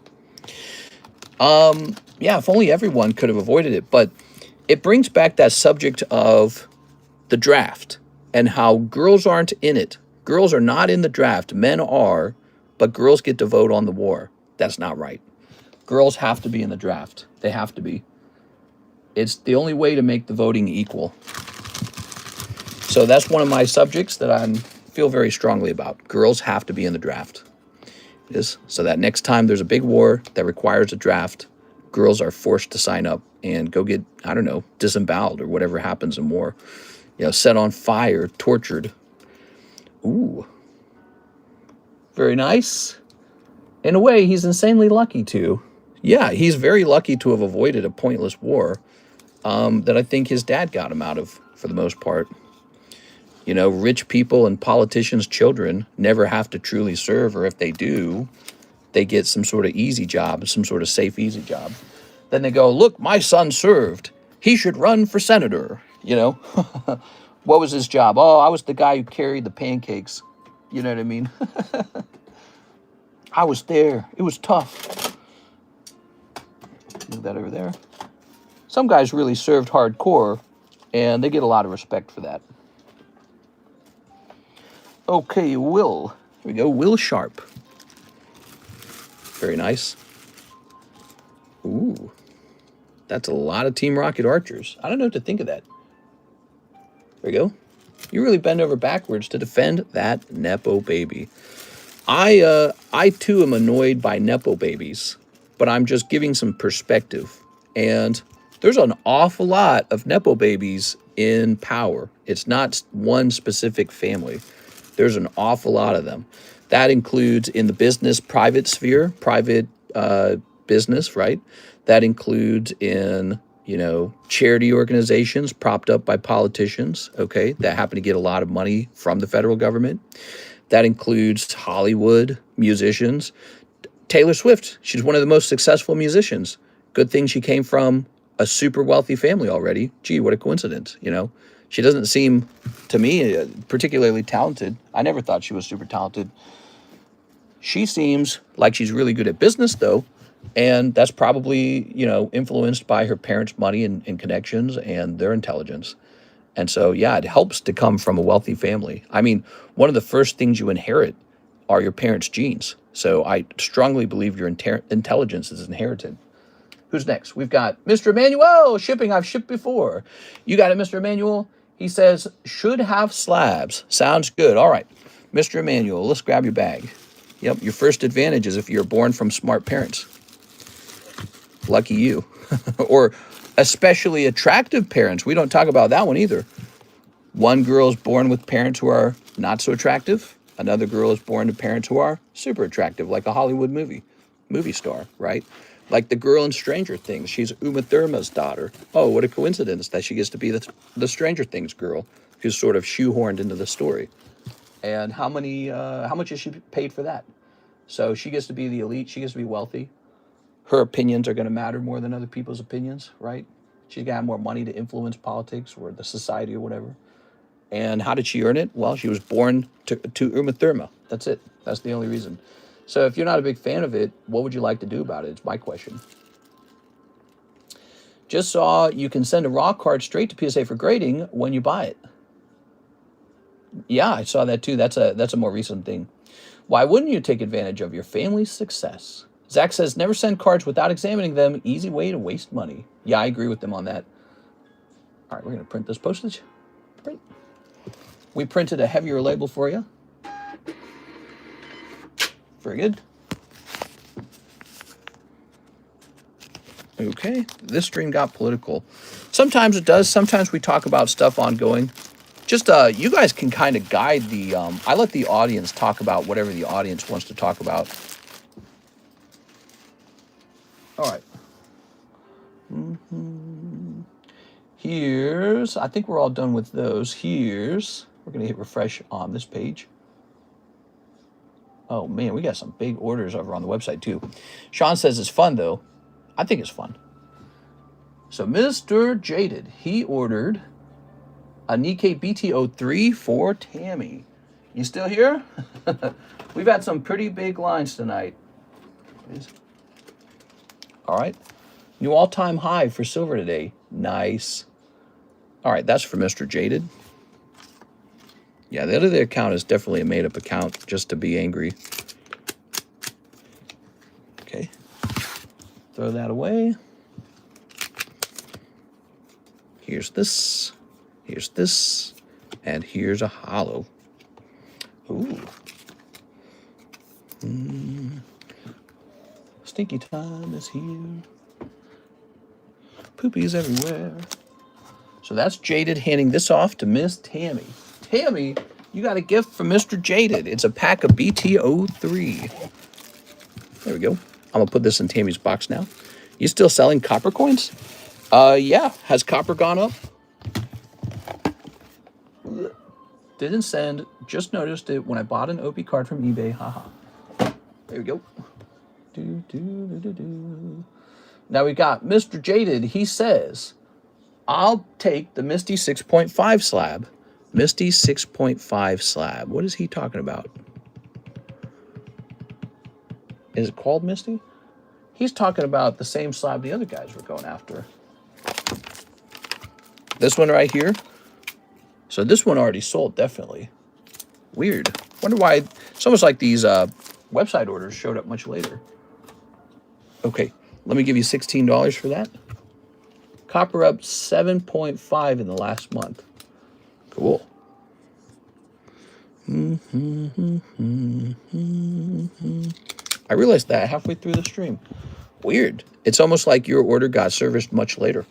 Yeah, if only everyone could have avoided it. But it brings back that subject of the draft and how girls aren't in it. Girls are not in the draft. Men are, but girls get to vote on the war. That's not right. Girls have to be in the draft. They have to be. It's the only way to make the voting equal. So that's one of my subjects that I feel very strongly about. Girls have to be in the draft. So that next time there's a big war that requires a draft, girls are forced to sign up and go get, I don't know, disemboweled or whatever happens in war. You know, set on fire, tortured. Ooh. Very nice. In a way, he's insanely lucky to. Yeah, he's very lucky to have avoided a pointless war that I think his dad got him out of, for the most part. You know, rich people and politicians' children never have to truly serve, or if they do, they get some sort of easy job, some sort of safe, easy job. Then they go, look, my son served. He should run for senator, you know. What was his job? Oh, I was the guy who carried the pancakes. You know what I mean? I was there. It was tough. Move that over there. Some guys really served hardcore, and they get a lot of respect for that. Okay, Will. Here we go. Will Sharp. Very nice. Ooh. That's a lot of Team Rocket archers. I don't know what to think of that. There we go. You really bend over backwards to defend that Nepo baby. I too am annoyed by Nepo babies, but I'm just giving some perspective. And there's an awful lot of Nepo babies in power. It's not one specific family. There's an awful lot of them. That includes in the business, private sphere, private business, right? That includes in, you know, charity organizations propped up by politicians, okay, that happen to get a lot of money from the federal government. That includes Hollywood musicians. Taylor Swift, she's one of the most successful musicians. Good thing she came from a super wealthy family already. Gee, what a coincidence, you know? She doesn't seem, to me, particularly talented. I never thought she was super talented. She seems like she's really good at business, though, and that's probably, you know, influenced by her parents' money and connections and their intelligence. And so, yeah, it helps to come from a wealthy family. I mean, one of the first things you inherit are your parents' genes. So I strongly believe your intelligence is inherited. Who's next? We've got Mr. Emmanuel, shipping. I've shipped before. You got it, Mr. Emmanuel? He says, should have slabs. Sounds good. All right, Mr. Emmanuel, let's grab your bag. Yep, your first advantage is if you're born from smart parents. Lucky you. Or especially attractive parents. We don't talk about that one either. One girl is born with parents who are not so attractive. Another girl is born to parents who are super attractive, like a Hollywood movie star, right? Like the girl in Stranger Things. She's Uma Thurman's daughter. Oh, what a coincidence that she gets to be the Stranger Things girl who's sort of shoehorned into the story. And how much is she paid for that? So she gets to be the elite. She gets to be wealthy. Her opinions are going to matter more than other people's opinions, right? She's got more money to influence politics or the society or whatever. And how did she earn it? Well, she was born to Uma Thurman. That's it. That's the only reason. So if you're not a big fan of it, what would you like to do about it? It's my question. Just saw you can send a raw card straight to PSA for grading when you buy it. Yeah, I saw that too. That's a more recent thing. Why wouldn't you take advantage of your family's success? Zach says, never send cards without examining them. Easy way to waste money. Yeah, I agree with them on that. All right, we're going to print this postage. Print. We printed a heavier label for you. Very good. Okay, this stream got political. Sometimes it does. Sometimes we talk about stuff ongoing. Just, you guys can kind of guide the, I let the audience talk about whatever the audience wants to talk about. All right. Here's, I think we're all done with those. Here's, we're going to hit refresh on this page. Oh, man, we got some big orders over on the website, too. Sean says it's fun, though. I think it's fun. So Mr. Jaded, he ordered a Nikkei BT03 for Tammy. You still here? We've had some pretty big lines tonight. All right. New all-time high for silver today. Nice. All right, that's for Mr. Jaded. Yeah, the other account is definitely a made-up account just to be angry. Okay. Throw that away. Here's this. Here's this. And here's a hollow. Ooh. Stinky time is here. Poopies everywhere. So that's Jaded handing this off to Miss Tammy. Tammy, you got a gift from Mr. Jaded. It's a pack of BT03. There we go. I'm going to put this in Tammy's box now. You still selling copper coins? Yeah. Has copper gone up? Didn't send. Just noticed it when I bought an OP card from eBay. Haha. There we go. Now we got Mr. Jaded. He says, I'll take the Misty 6.5 slab. Misty 6.5 slab. What is he talking about? Is it called Misty? He's talking about the same slab the other guys were going after. This one right here. So this one already sold, definitely. Weird. Wonder why. It's almost like these website orders showed up much later. Okay, let me give you $16 for that. Copper up 7.5 in the last month. Cool. I realized that halfway through the stream. Weird. It's almost like your order got serviced much later.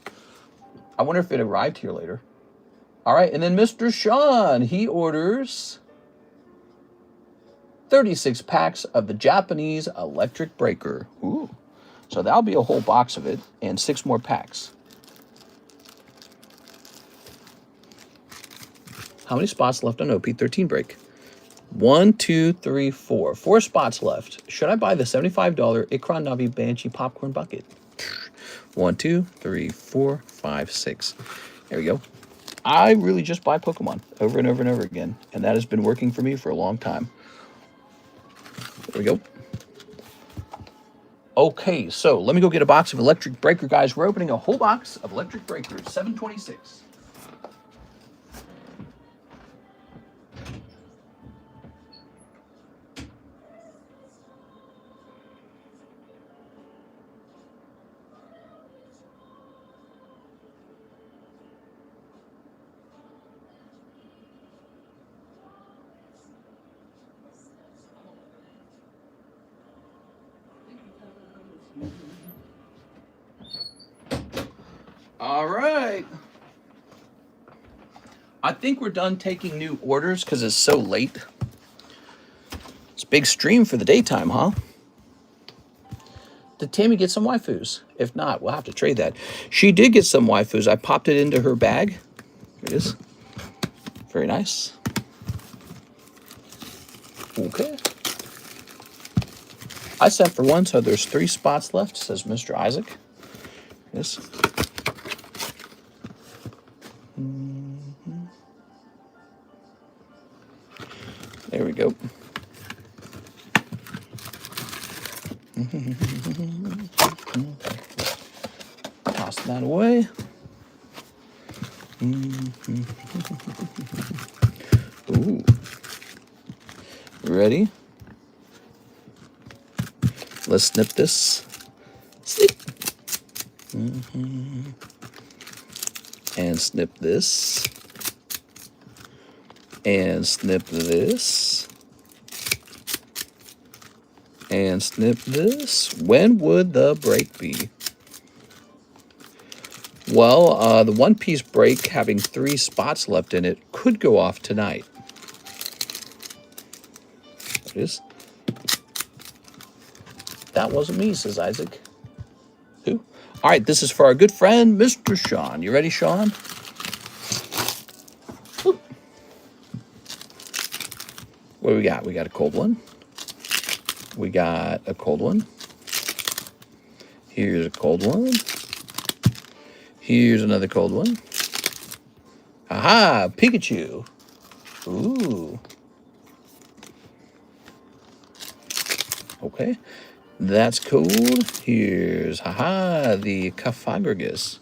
I wonder if it arrived here later. All right, and then Mr. Sean, he orders 36 packs of the Japanese electric breaker. Ooh. So that'll be a whole box of it and 6 more packs. How many spots left on OP13 break? 1, 2, 3, 4. 4 spots left. Should I buy the $75 Ikran Navi Banshee popcorn bucket? 1, 2, 3, 4, 5, 6. There we go. I really just buy Pokemon over and over and over again, and that has been working for me for a long time. There we go. Okay, so let me go get a box of electric breaker, guys. We're opening a whole box of electric breakers, 726. All right. I think we're done taking new orders because it's so late. It's a big stream for the daytime, huh? Did Tammy get some waifus? If not, we'll have to trade that. She did get some waifus. I popped it into her bag. Here it is. Very nice. Okay. I sent for one, so there's 3 spots left, says Mr. Isaac. Yes. There we go. Toss that away. Ooh. Ready? Let's snip this. Snip. And snip this. And snip this. And snip this. When would the break be? Well, the One Piece break, having 3 spots left in it, could go off tonight. There it is. That wasn't me, says Isaac. Who? All right, this is for our good friend, Mr. Sean. You ready, Sean? Whoop. What do we got? We got a cold one. We got a cold one. Here's a cold one. Here's another cold one. Aha, Pikachu. Ooh. Okay, that's cold. Here's, haha, the Cofagrigus.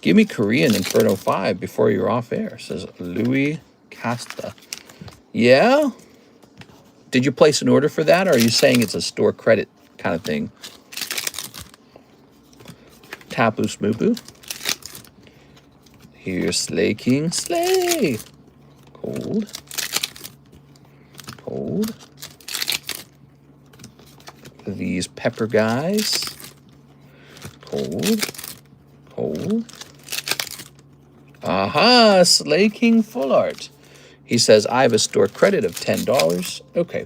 Give me Korean Inferno 5 before you're off air, says Louis Casta. Yeah? Did you place an order for that, or are you saying it's a store credit kind of thing? Tapu Smoopu. Here's Slay King Slay. Cold. Cold. These pepper guys. Cold. Cold. Aha, Slay King Full Art. He says, I have a store credit of $10. Okay.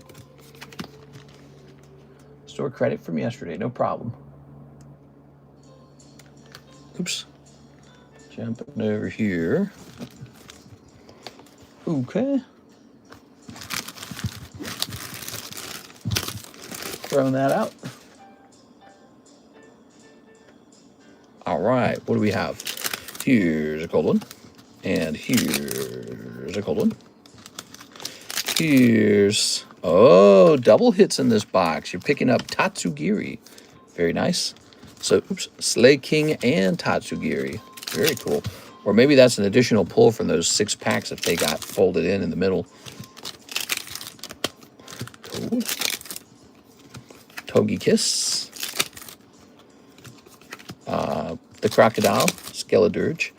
Store credit from yesterday, no problem. Oops. Jumping over here. Okay. Throwing that out. All right, what do we have? Here's a cold one. And here's a cold one. Here's, oh, double hits in this box. You're picking up Tatsugiri. Very nice. So, oops, Slay King and Tatsugiri. Very cool. Or maybe that's an additional pull from those 6 packs that they got folded in the middle. Cool. Togekiss. The Crocodile, Skeledirge.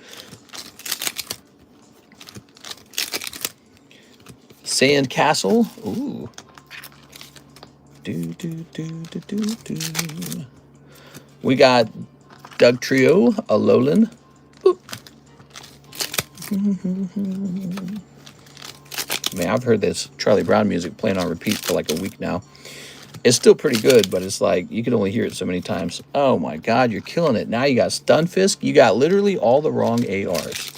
Sandcastle. Ooh. We got Doug Trio, Alolan. Man, I've heard this Charlie Brown music playing on repeat for like a week now. It's still pretty good, but it's like you can only hear it so many times. Oh my God, you're killing it. Now you got Stunfisk. You got literally all the wrong ARs.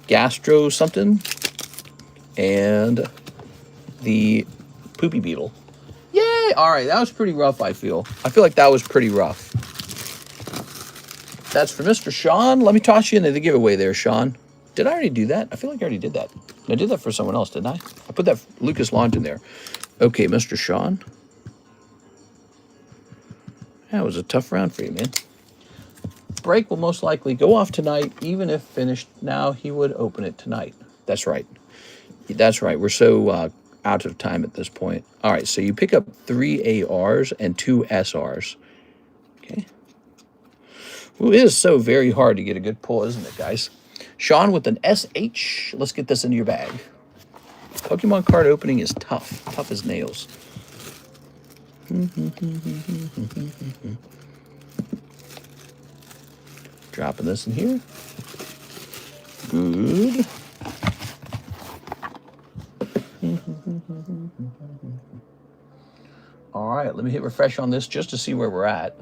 Gastro something. And the Poopy Beetle. Yay! All right, that was pretty rough, I feel. I feel like that was pretty rough. That's for Mr. Sean. Let me toss you into the giveaway there, Sean. Did I already do that? I feel like I already did that. I did that for someone else, didn't I? I put that Lucas Launch in there. Okay, Mr. Sean. That was a tough round for you, man. Break will most likely go off tonight. Even if finished now, he would open it tonight. That's right. That's right. We're so out of time at this point. All right, so you pick up 3 ARs and 2 SRs. Okay. Well, it is so very hard to get a good pull, isn't it, guys? Sean with an SH. Let's get this into your bag. Pokemon card opening is tough. Tough as nails. Dropping this in here. Good. All right, let me hit refresh on this just to see where we're at.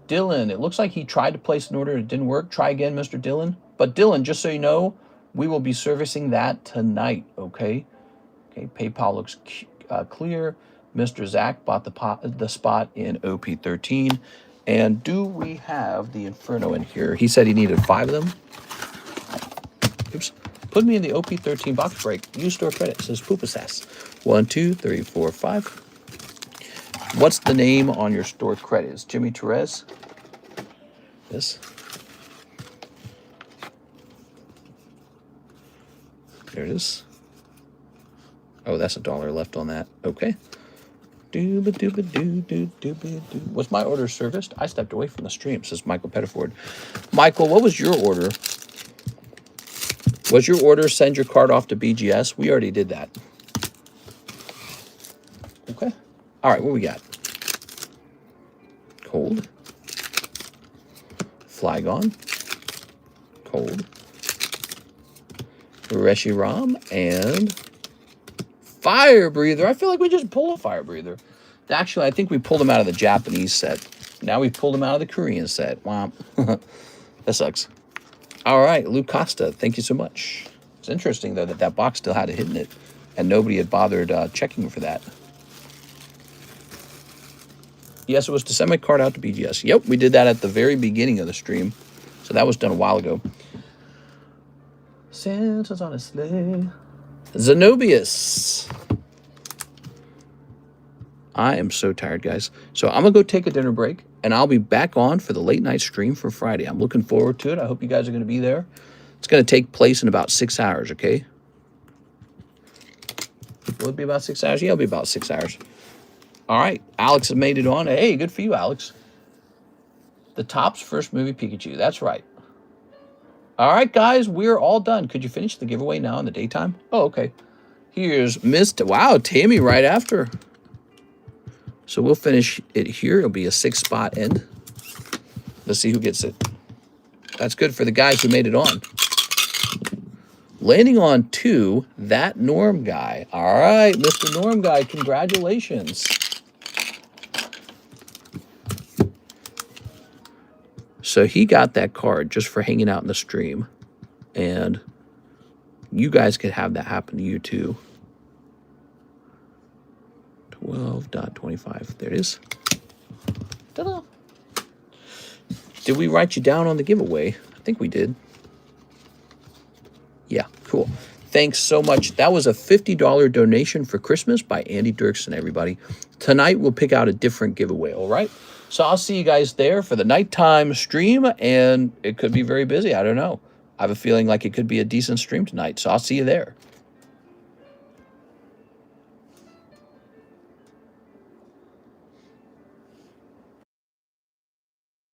Dylan, it looks like he tried to place an order. It didn't work. Try again, Mr. Dylan. But Dylan, just so you know, we will be servicing that tonight, okay? Okay, PayPal looks clear. Mr. Zach bought the spot in OP13. And do we have the Inferno in here? He said he needed 5 of them. Oops. Put me in the OP13 box break. Use store credit, says Poopasass. 1, 2, 3, 4, 5. What's the name on your store credit? Is Jimmy Therese? This. There it is. Oh, that's $1 left on that. Okay. Was my order serviced? I stepped away from the stream, says Michael Pettiford. Michael, what was your order? Was your order send your card off to BGS? We already did that. Okay. All right, what we got? Cold. Flygon. Cold. Reshiram and Fire Breather. I feel like we just pulled a Fire Breather. Actually, I think we pulled him out of the Japanese set. Now we pulled him out of the Korean set. Wow. That sucks. All right, Lou Costa, thank you so much. It's interesting, though, that that box still had a hit in it, and nobody had bothered checking for that. Yes, it was to send my card out to BGS. Yep, we did that at the very beginning of the stream. So that was done a while ago. Santa's on a sleigh. Zenobius. I am so tired, guys. So I'm going to go take a dinner break, and I'll be back on for the late night stream for Friday. I'm looking forward to it. I hope you guys are going to be there. It's going to take place in about 6 hours, okay? Will it be about 6 hours? Yeah, it'll be about 6 hours. All right. Alex has made it on. Hey, good for you, Alex. The Topps first movie, Pikachu. That's right. All right, guys, we're all done. Could you finish the giveaway now in the daytime? Oh, okay. Here's Mr. Wow, Tammy right after. So we'll finish it here. It'll be a 6-spot end. Let's see who gets it. That's good for the guys who made it on. Landing on 2, that Norm guy. All right, Mr. Norm guy, congratulations. So he got that card just for hanging out in the stream. And you guys could have that happen to you too. 12.25. There it is. Ta-da. Did we write you down on the giveaway? I think we did. Yeah, cool. Thanks so much. That was a $50 donation for Christmas by Andy Dirksen, everybody. Tonight we'll pick out a different giveaway, all right? So I'll see you guys there for the nighttime stream, and it could be very busy. I don't know. I have a feeling like it could be a decent stream tonight, so I'll see you there.